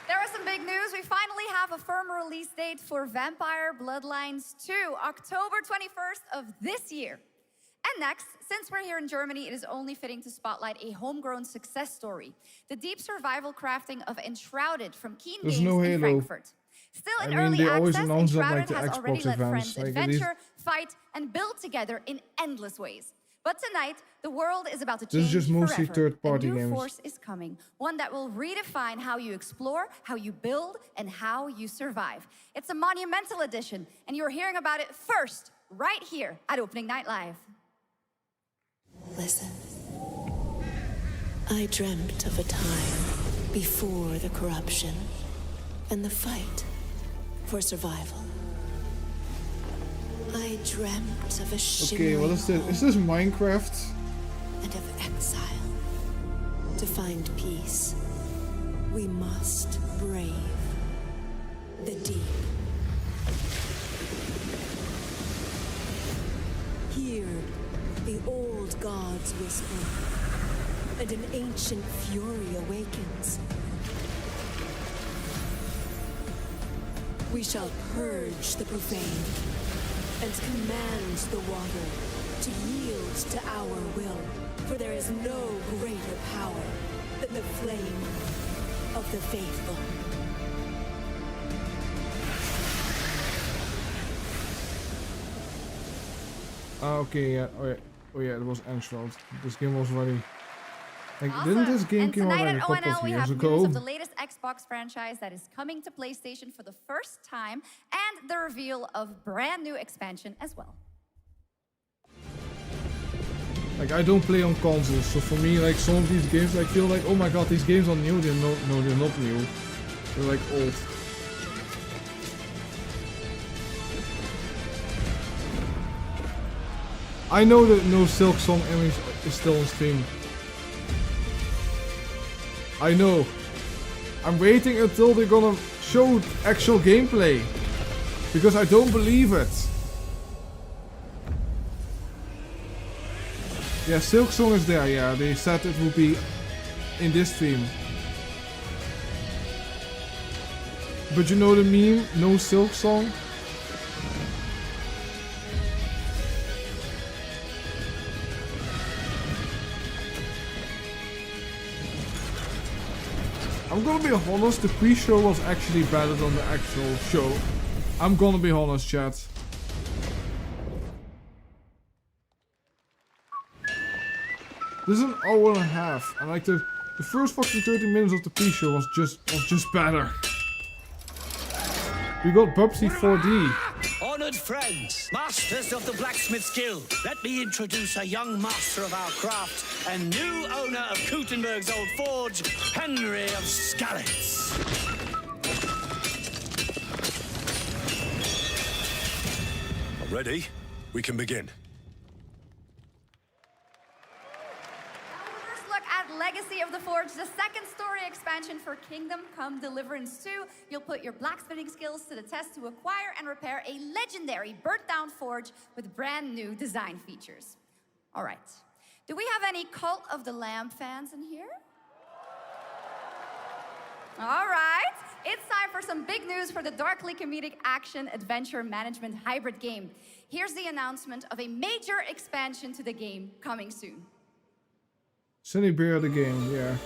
There are some big news. We finally have a firm release date for Vampire Bloodlines 2, October 21st of this year. And next, since we're here in Germany, it is only fitting to spotlight a homegrown success story. The deep survival crafting of Enshrouded from Keen There's Games no in Halo. Frankfurt. Still in I mean, early they always access, announce that, Enshrouded like, the has already Xbox let events, friends like, adventure, fight, and build together in endless ways. But tonight, the world is about to change This is just mostly forever. third-party A new games. force is coming, one that will redefine how you explore, how you build, and how you survive. It's a monumental edition, and you're hearing about it first, right here at Opening Night Live. Listen. I dreamt of a time before the corruption and the fight for survival. I dreamt of a shimmering Okay, what is this? Is this Minecraft? and of exile. To find peace, we must brave the deep. Hear the old gods whisper, and an ancient fury awakens. We shall purge the profane and command the water to yield to our will, for there is no greater power than the flame of the faithful. Okay, yeah. Oh yeah, it was Enshrouded. This game was already... Like, Awesome. didn't this game And come out tonight like a at couple ONL of we years have ago? news of the latest Xbox franchise that is coming to PlayStation for the first time, and the reveal of brand new expansion as well. Like, I don't play on consoles, so for me, like, some of these games, I feel like, oh my god, these games are new. No, they're not new. They're like old. I know that no Silk Song image is still on stream. I know. I'm waiting until they're gonna show actual gameplay. Because I don't believe it. Yeah, Silk Song is there, yeah. They said it would be in this stream. But you know the meme? No Silk Song? I'm gonna be honest, the pre-show was actually better than the actual show. I'm gonna be honest, chat. This is an hour and a half, and like the first fucking 30 minutes of the pre-show was just better. We got Bubsy 4D. Honored friends, masters of the blacksmith's guild, let me introduce a young master of our craft and new owner of Gutenberg's old forge, Henry of Skalitz. Ready? We can begin. Legacy of the Forge, the second story expansion for Kingdom Come Deliverance 2. You'll put your blacksmithing skills to the test to acquire and repair a legendary burnt-down forge with brand new design features. All right. Do we have any Cult of the Lamb fans in here? All right. It's time for some big news for the darkly comedic action adventure management hybrid game. Here's the announcement of a major expansion to the game coming soon. Sunny Bear the game, yeah.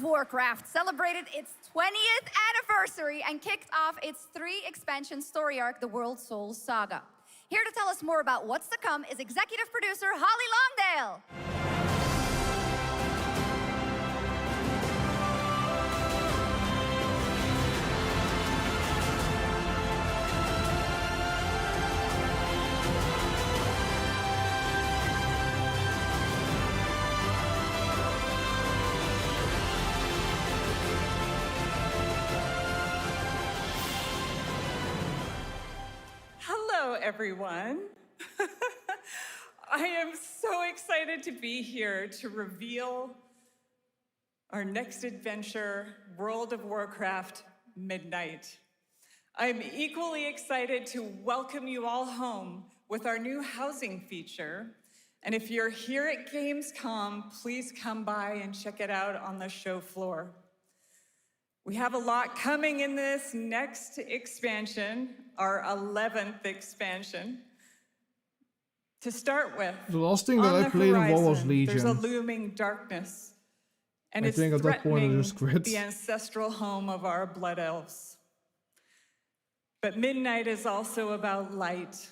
Warcraft celebrated its 20th anniversary and kicked off its 3-expansion story arc, the World Souls Saga. Here to tell us more about what's to come is executive producer Holly Longdale. Hello, everyone. I am so excited to be here to reveal our next adventure, World of Warcraft Midnight. I'm equally excited to welcome you all home with our new housing feature. And if you're here at Gamescom, please come by and check it out on the show floor. We have a lot coming in this next expansion, our 11th expansion. To start with, the last thing that I played in WoW was Legion. There's a looming darkness, and it's think at that point I threatening just quit. the ancestral home of our blood elves. But Midnight is also about light,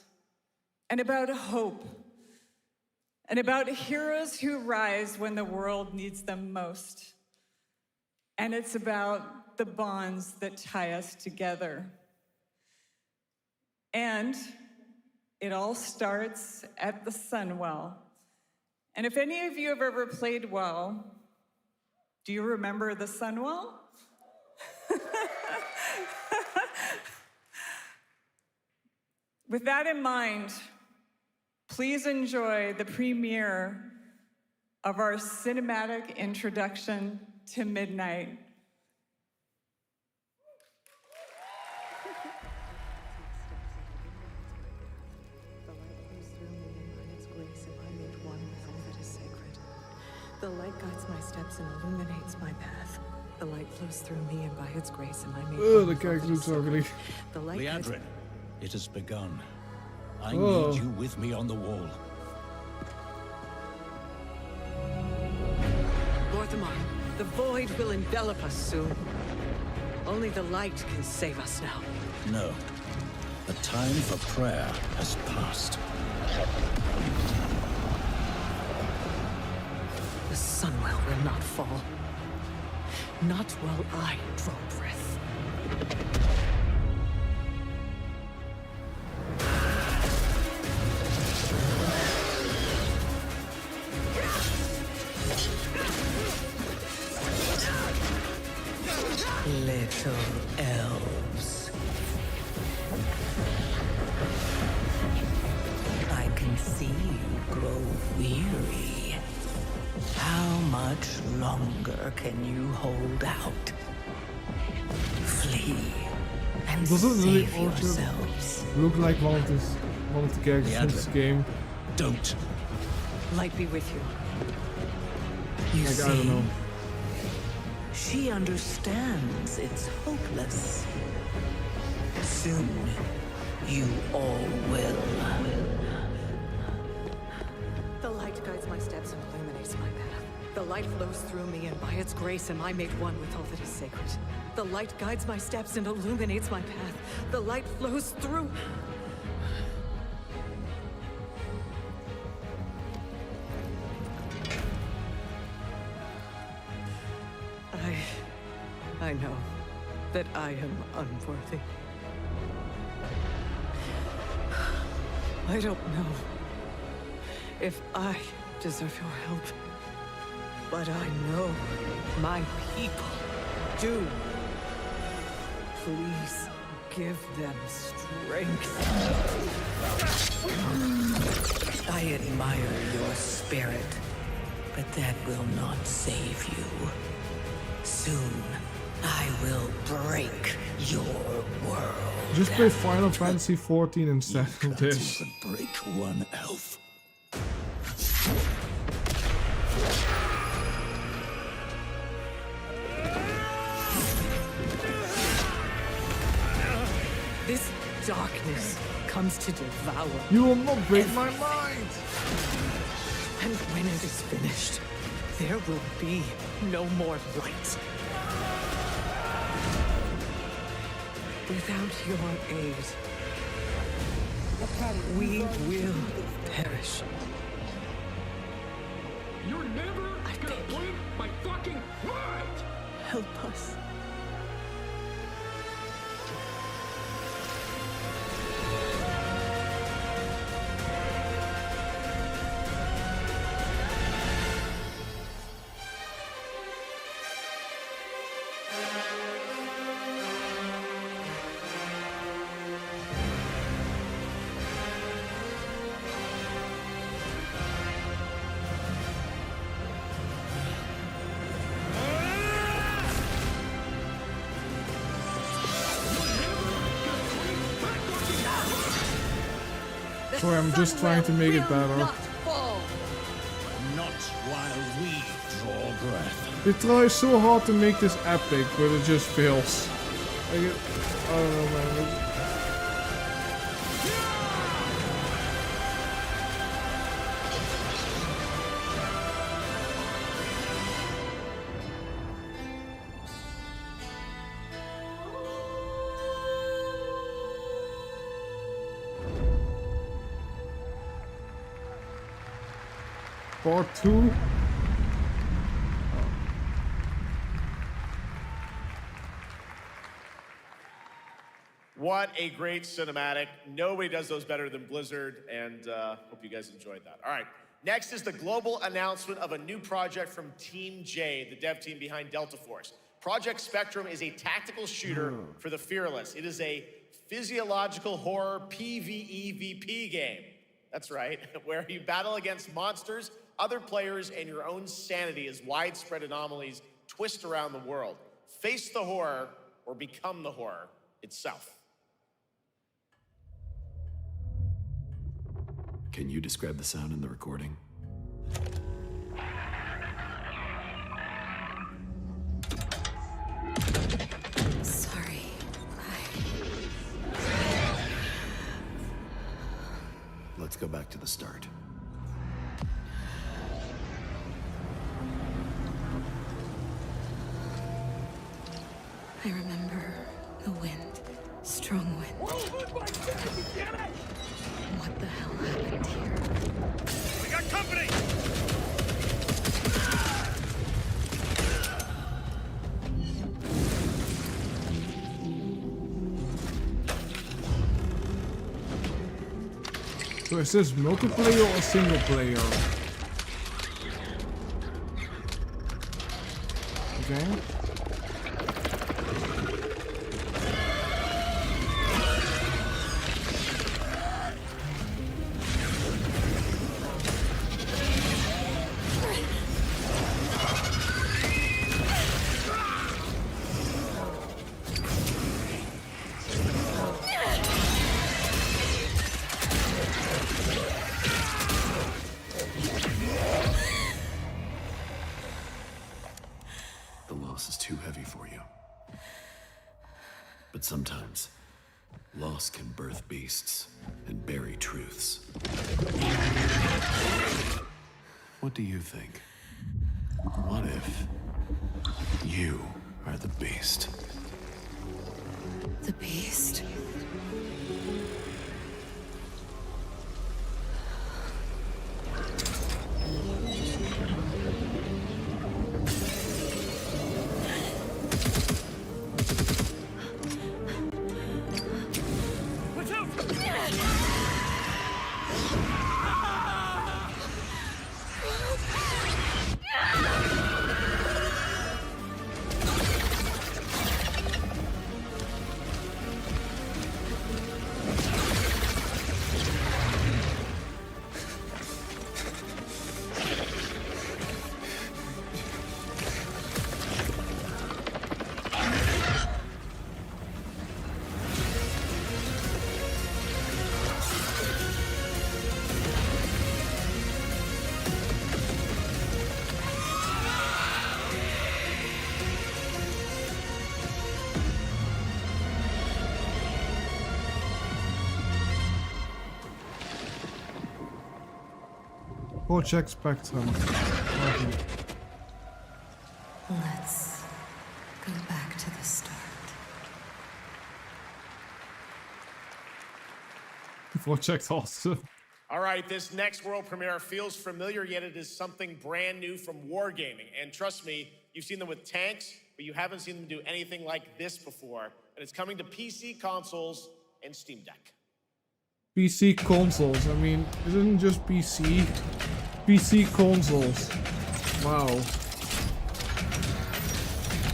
and about hope, and about heroes who rise when the world needs them most. And it's about the bonds that tie us together. And it all starts at the Sunwell. And if any of you have ever played WoW, do you remember the Sunwell? With that in mind, please enjoy the premiere of our cinematic introduction to Midnight. The light guides my steps and illuminates my path. The light flows through me, and by its grace am I made The one character with looks ugly. The light guides... Liadrin, it has begun. I Oh. need you with me on the wall. Lorthamar, the void will envelop us soon. Only the light can save us now. No. The time for prayer has passed. The sunwell will not fall. Not while I draw breath. Little elves. I can see you grow weary. How much longer can you hold out? Flee and Doesn't really save also yourselves. look like one of the characters in this game. Don't. Light be with you. You Like, see, I don't know. she understands it's hopeless. Soon, you all will. The light guides my steps and illuminates my path. The light flows through me, and by its grace am I made one with all that is sacred. The light guides my steps and illuminates my path. The light flows through... I know that I am unworthy. I don't know if I deserve your help, but I know my people do. Please give them strength. I admire your spirit, but that will not save you. Soon, I will break your world. Just play Final Fantasy 14 instead of this. Even break one elf. This darkness comes to devour. You will not break my mind. And when it is finished, there will be no more light. Without your aid, we will perish. You're never gonna blink my fucking light! Help us. Sorry, I'm just trying to make it better. Not while we draw breath. They try so hard to make this epic, but it just fails. I don't know, man. Part 2. What a great cinematic. Nobody does those better than Blizzard, and hope you guys enjoyed that. All right, next is the global announcement of a new project from Team J, the dev team behind Delta Force. Project Spectrum is a tactical shooter for the fearless. It is a physiological horror PvEVP game. That's right, where you battle against monsters, other players, and your own sanity as widespread anomalies twist around the world. Face the horror or become the horror itself. Can you describe the sound in the recording? Let's go back to the start. I remember the wind. Strong wind. What the hell happened here? We got company! So is this multiplayer or single player? Okay. The loss is too heavy for you. But sometimes, loss can birth beasts and bury truths. What do you think? What if you are the beast? The beast? Watch out! Project Spectrum. Okay. Let's go back to the start. Project Awesome. All right, this next world premiere feels familiar, yet it is something brand new from Wargaming. And trust me, you've seen them with tanks, but you haven't seen them do anything like this before. And it's coming to PC, consoles, and Steam Deck. PC consoles. I mean, it isn't just PC. PC consoles. Wow.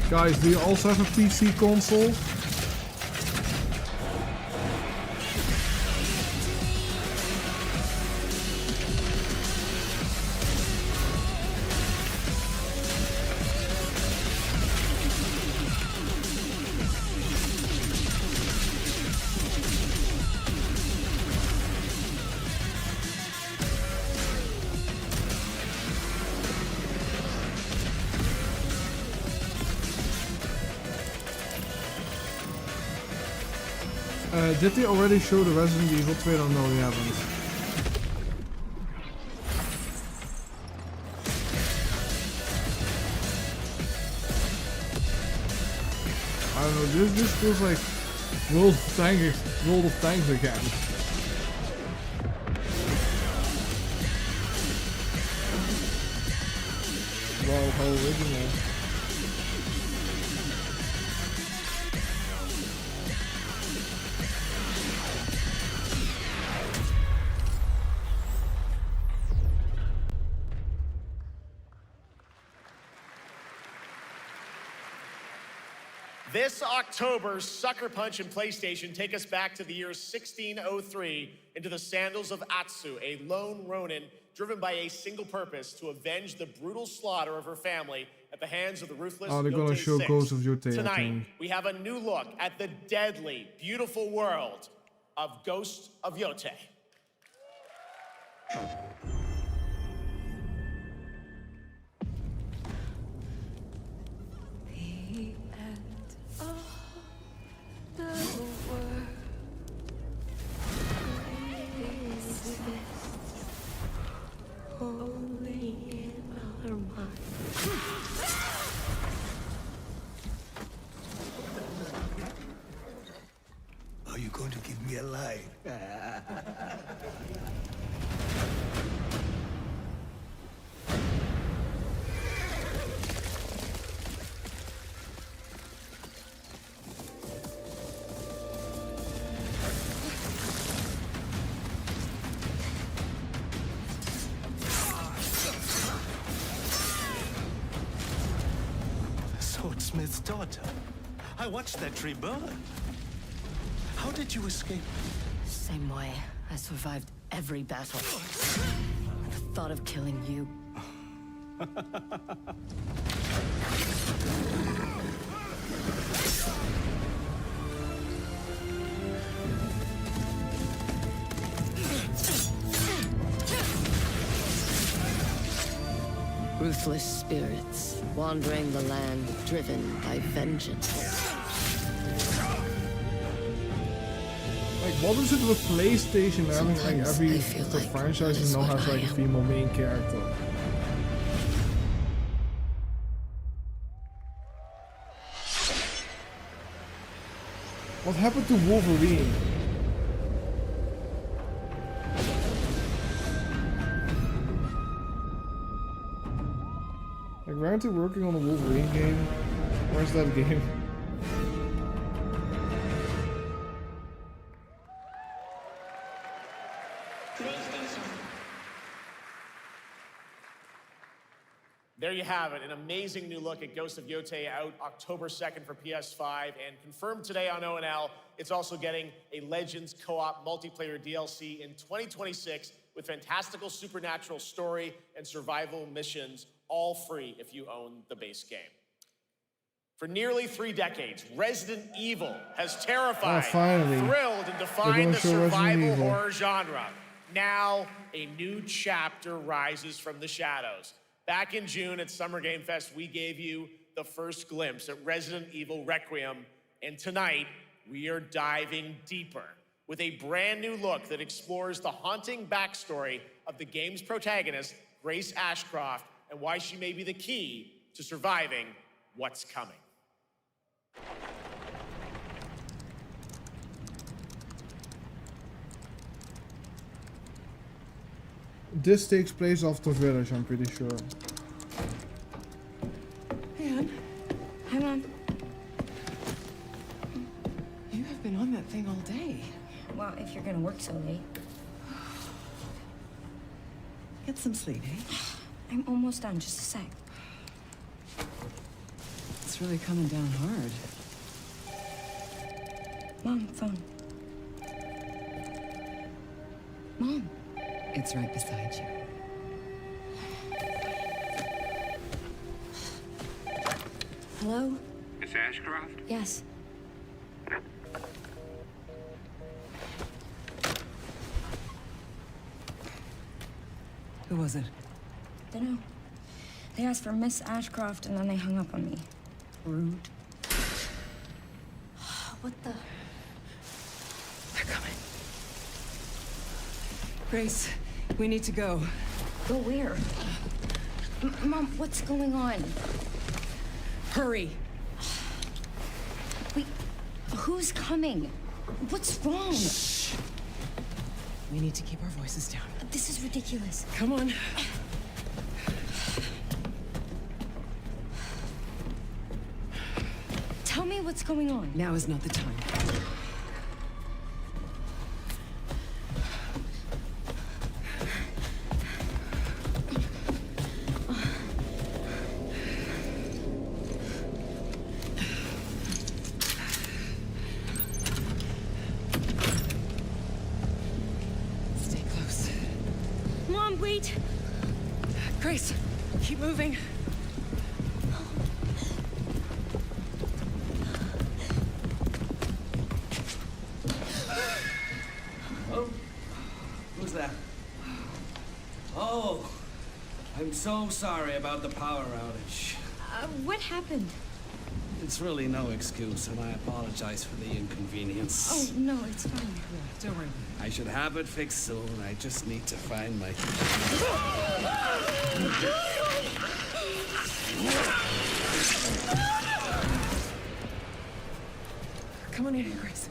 Guys, do you also have a PC console? Did they already show the Resident Evil trailer? No, they haven't. I don't know, this feels like World of Tanks again. Wow, how original. This October, Sucker Punch and PlayStation take us back to the year 1603 into the sandals of Atsu, a lone ronin driven by a single purpose to avenge the brutal slaughter of her family at the hands of the ruthless Oh, they're gonna Yotei show Six. Ghost of Yotei, I Tonight, think. we have a new look at the deadly, beautiful world of Ghost of Yotei. The end of the world is this. Are you going to give me a line? Swordsmith's daughter. I watched that tree burn. How did you escape? Same way. I survived every battle. The thought of killing you. Ruthless spirits, wandering the land, driven by vengeance. Like, what is it with PlayStation having like every franchise now has like a female main character? What happened to Wolverine? Like, weren't they working on a Wolverine game? Where's that game? There you have it, an amazing new look at Ghost of Yotei, out October 2nd for PS5, and confirmed today on ONL. It's also getting a Legends co-op multiplayer DLC in 2026 with fantastical supernatural story and survival missions, all free if you own the base game. For nearly 3 decades, Resident Evil has terrified, thrilled, and defined the survival horror genre. Now, a new chapter rises from the shadows. Back in June at Summer Game Fest, we gave you the first glimpse at Resident Evil Requiem, and tonight, we are diving deeper with a brand new look that explores the haunting backstory of the game's protagonist, Grace Ashcroft, and why she may be the key to surviving what's coming. This takes place after Village, I'm pretty sure. Hey, Ann. Hi, Mom. You have been on that thing all day. Well, if you're gonna work so late. Get some sleep, eh? I'm almost done, just a sec. It's really coming down hard. Mom, phone. Mom. It's right beside you. Hello? Miss Ashcroft? Yes. Who was it? Dunno. They asked for Miss Ashcroft and then they hung up on me. Rude. What the? They're coming. Grace, we need to go. Go where? Mom, what's going on? Hurry. Wait, who's coming? What's wrong? Shh. We need to keep our voices down. This is ridiculous. Come on. Tell me what's going on. Now is not the time. Stay close. Mom, wait! Grace, keep moving. Oh, who's that? Oh, I'm so sorry about the power outage. What happened? It's really no excuse, and I apologize for the inconvenience. Oh, no, it's fine. Don't worry. I should have it fixed soon. I just need to find my... Come on in here, Grace.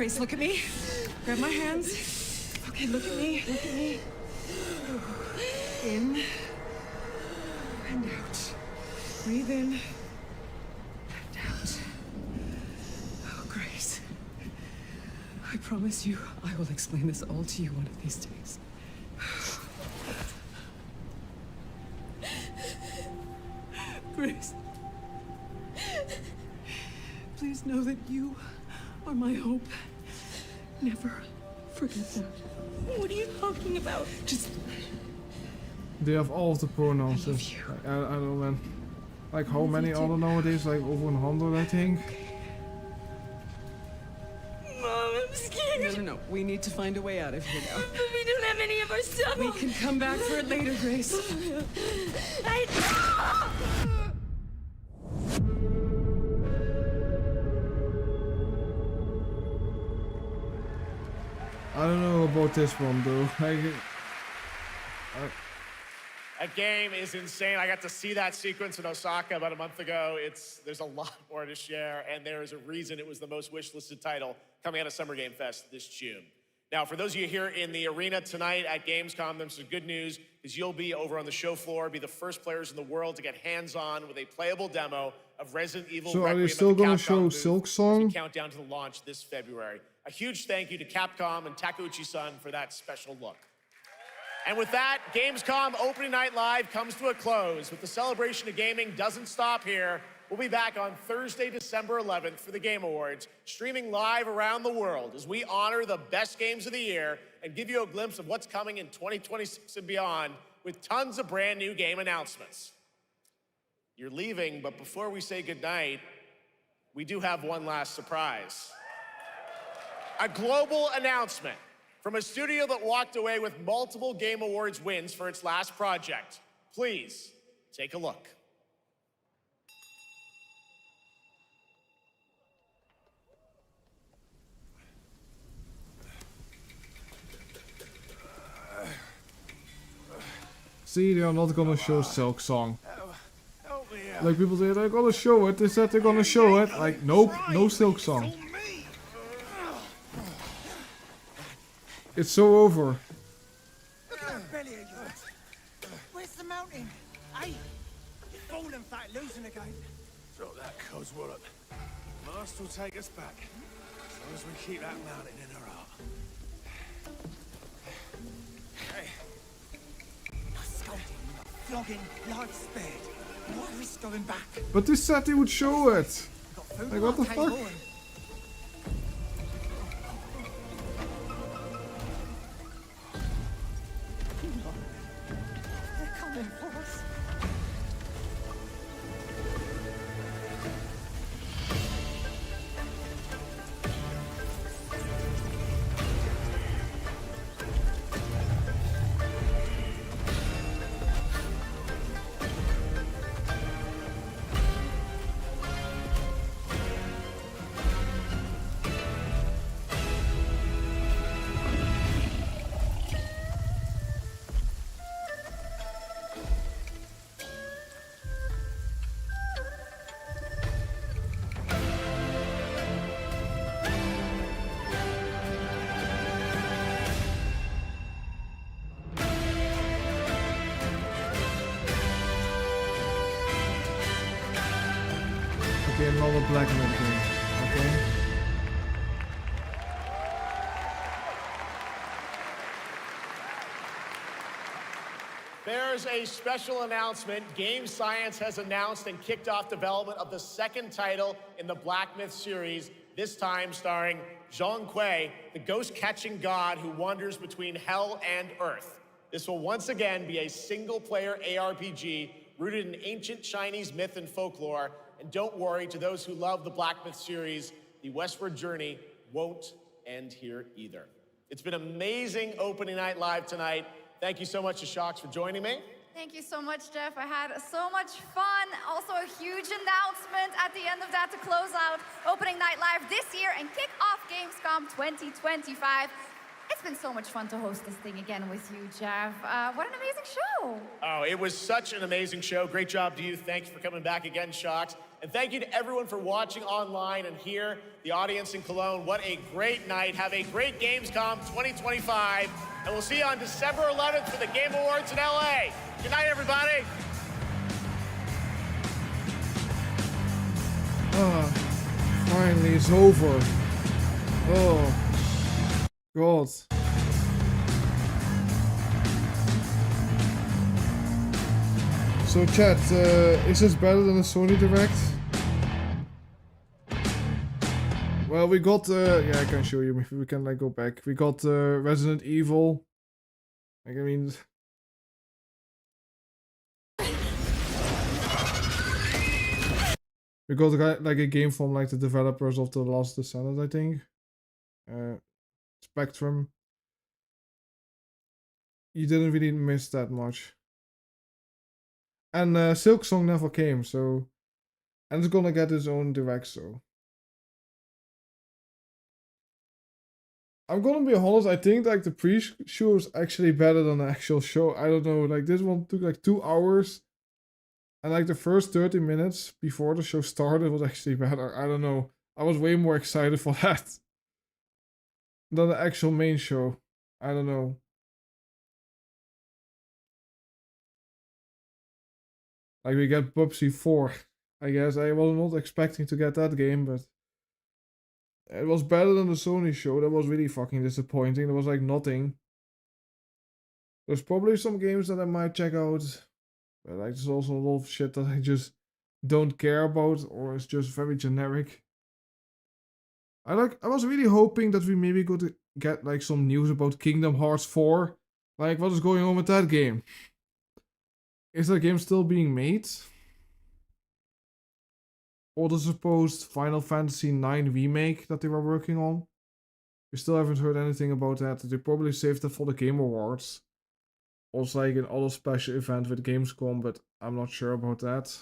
Grace, look at me. Grab my hands. Okay, look at me. Look at me. In and out. Breathe in and out. Oh, Grace. I promise you, I will explain this all to you one of these days. Grace. Please know that you are my hope. Never forget that. What are you talking about? Just... They have all of the pronouns. I don't know, man. Like how many are there nowadays? Like over 100, I think. Mom, I'm scared. No. We need to find a way out of here now. But we don't have any of our stuff. We can come back for it later, Grace. I don't know about this one though. That game is insane. I got to see that sequence in Osaka about a month ago. There's a lot more to share, and there is a reason it was the most wishlisted title coming out of Summer Game Fest this June. Now, for those of you here in the arena tonight at Gamescom, there's some good news, because you'll be over on the show floor, be the first players in the world to get hands-on with a playable demo of Resident Evil So Requiem are they still gonna show Silk Silksong? Countdown to the launch this February. A huge thank you to Capcom and Takeuchi-san for that special look. And with that, Gamescom Opening Night Live comes to a close. But the celebration of gaming doesn't stop here. We'll be back on Thursday, December 11th for the Game Awards, streaming live around the world as we honor the best games of the year and give you a glimpse of what's coming in 2026 and beyond with tons of brand new game announcements. You're leaving, but before we say goodnight, we do have one last surprise. A global announcement from a studio that walked away with multiple Game Awards wins for its last project. Please, take a look. See, they are not gonna show Silksong. Like people say, they're gonna show it. They said they're gonna show it. Like, nope, no Silksong. It's so over. Look at that belly of yours. Where's the mountain? Hey, you're falling fat, losing again. Drop that coswallop. Mast will take us back, as long as we keep that mountain in our heart. Hey. No scolding, no flogging, life spared. No risk going back. But they said they would show it. Like, what the fuck? They're coming for us. Okay, another black man thing. Okay. There's a special announcement. Game Science has announced and kicked off development of the second title in the Black Myth series, this time starring Zhong Kui, the ghost-catching god who wanders between hell and earth. This will once again be a single-player ARPG rooted in ancient Chinese myth and folklore. And don't worry, to those who love the Black Myth series, the westward journey won't end here either. It's been amazing opening night live tonight. Thank you so much to Shox for joining me. Thank you so much, Jeff. I had so much fun. Also, a huge announcement at the end of that to close out Opening Night Live this year and kick off Gamescom 2025. It's been so much fun to host this thing again with you, Jeff. What an amazing show. Oh, it was such an amazing show. Great job to you. Thanks for coming back again, Shox. And thank you to everyone for watching online and here, the audience in Cologne. What a great night. Have a great Gamescom 2025. And we'll see you on December 11th for the Game Awards in LA. Good night, everybody. Finally, it's over. Oh, God. So chat, is this better than a Sony Direct? Well, we got, yeah, I can show you if we can like go back. We got Resident Evil. Like, I mean... We got like a game from like the developers of The Last Descendant, I think. Spectrum. You didn't really miss that much. And Silk Song never came, so... And it's gonna get its own direct, so... I'm gonna be honest, I think like the pre-show is actually better than the actual show. I don't know, like this one took like 2 hours. And like the first 30 minutes before the show started was actually better. I don't know. I was way more excited for that than the actual main show. I don't know. Like we get Bubsy 4. I guess I was not expecting to get that game, but it was better than the Sony show. That was really fucking disappointing. There was like nothing. There's probably some games that I might check out. But like there's also a lot of shit that I just don't care about or it's just very generic. I was really hoping that we maybe could get like some news about Kingdom Hearts 4. Like what is going on with that game? Is that game still being made? Or the supposed Final Fantasy IX remake that they were working on? We still haven't heard anything about that. They probably saved that for the Game Awards. Also like an other special event with Gamescom, but I'm not sure about that.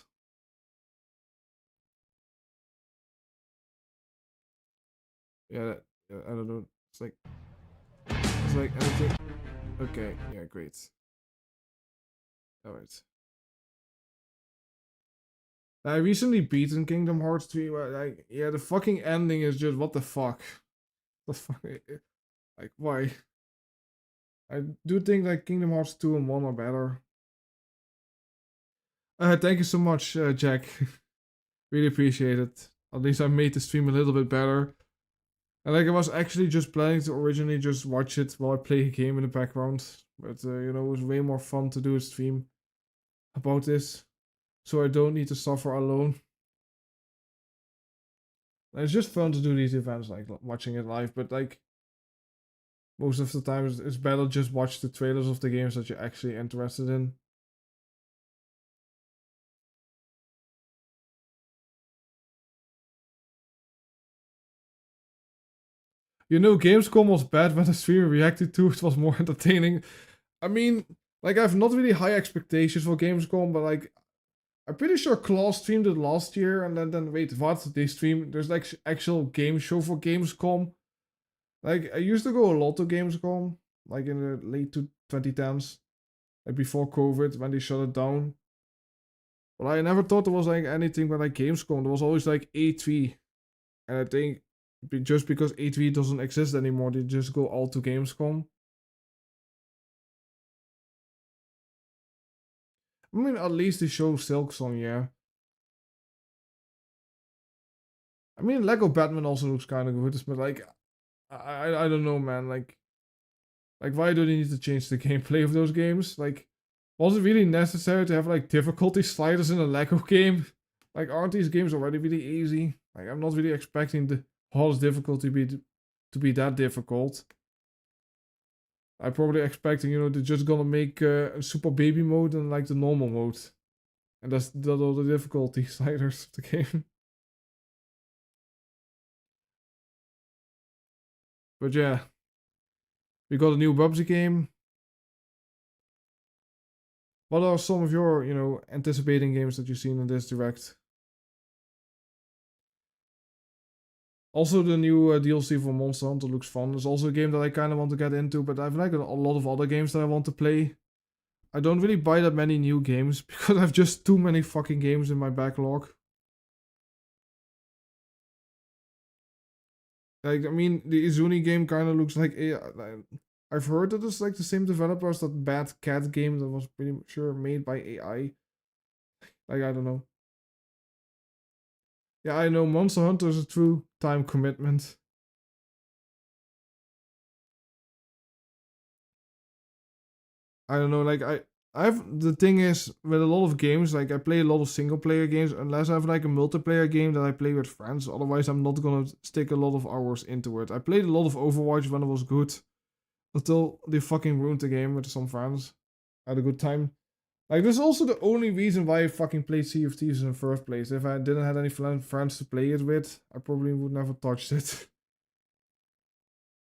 Yeah, I don't know. It's like anything. Okay, yeah, great. Alright. I recently beaten Kingdom Hearts 3, but like, yeah, the fucking ending is just what the fuck. The fuck, like why? I do think like Kingdom Hearts 2 and 1 are better. Thank you so much, Jack. Really appreciate it. At least I made the stream a little bit better. And like I was actually just planning to originally just watch it while I play a game in the background. But you know, it was way more fun to do a stream about this. So I don't need to suffer alone. And it's just fun to do these events, like watching it live, but like most of the time it's better just watch the trailers of the games that you're actually interested in. You know, Gamescom was bad when the streamer reacted to it was more entertaining. I mean, like I have not really high expectations for Gamescom, but like I'm pretty sure Claw streamed it last year, and then wait, what? They stream? There's like actual game show for Gamescom. Like I used to go a lot to Gamescom, like in the late 2010s, like before COVID when they shut it down. But I never thought there was like anything but like Gamescom. There was always like E3, and I think just because E3 doesn't exist anymore, they just go all to Gamescom. I mean, at least they show Silksong, yeah. I mean, Lego Batman also looks kind of good, but like, I don't know, man. Like why do they need to change the gameplay of those games? Like, was it really necessary to have like difficulty sliders in a Lego game? Like, aren't these games already really easy? Like, I'm not really expecting the hardest difficulty to be that difficult. I'm probably expecting, you know, they're just gonna make a super baby mode and like the normal mode. And that's all the difficulty sliders of the game. But yeah. We got a new Bubsy game. What are some of your, you know, anticipating games that you've seen in this direct? Also, the new DLC for Monster Hunter looks fun. It's also a game that I kind of want to get into, but I've like a lot of other games that I want to play. I don't really buy that many new games because I have just too many fucking games in my backlog. Like, I mean, the Izuni game kind of looks like AI. I've heard that it's like the same developers that Bad Cat game that was pretty sure made by AI. Like, I don't know. Yeah, I know Monster Hunter is a true time commitment. I don't know, like the thing is with a lot of games, like I play a lot of single player games unless I have like a multiplayer game that I play with friends. Otherwise I'm not gonna stick a lot of hours into it. I played a lot of Overwatch when it was good. Until they fucking ruined the game with some friends. I had a good time. Like, this is also the only reason why I fucking played Sea of Thieves in the first place. If I didn't have any friends to play it with, I probably would never touched it.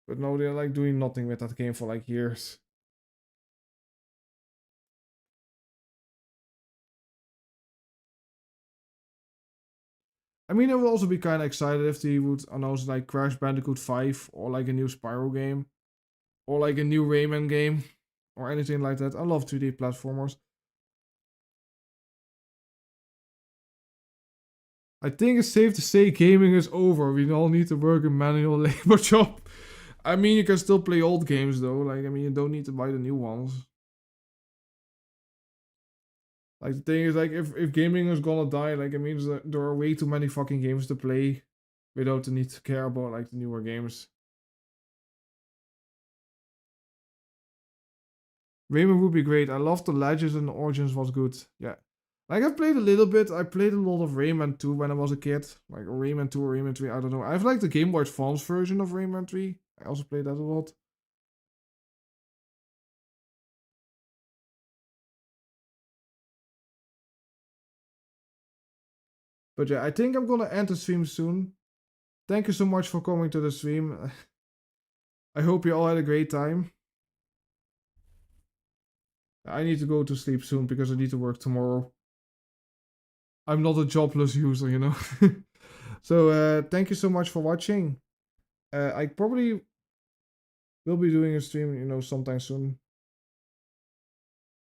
But now they're like doing nothing with that game for like years. I mean, I would also be kind of excited if they would announce like Crash Bandicoot 5 or like a new Spyro game. Or like a new Rayman game. Or anything like that. I love 2D platformers. I think it's safe to say gaming is over. We all need to work a manual labor job. I mean, you can still play old games though. Like, I mean, you don't need to buy the new ones. Like, the thing is, like, if gaming is gonna die, like, it means that there are way too many fucking games to play without the need to care about, like, the newer games. Rayman would be great. I love the Legends and the Origins was good. Yeah. Like, I've played a little bit. I played a lot of Rayman 2 when I was a kid. Like, Rayman 2 or Rayman 3, I don't know. I have, like, the Game Boy Advance version of Rayman 3. I also played that a lot. But yeah, I think I'm gonna end the stream soon. Thank you so much for coming to the stream. I hope you all had a great time. I need to go to sleep soon because I need to work tomorrow. I'm not a jobless user, you know. So thank you so much for watching. I probably will be doing a stream, you know, sometime soon.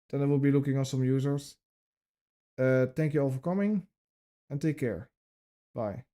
Then I will be looking at some users. Thank you all for coming and take care. Bye.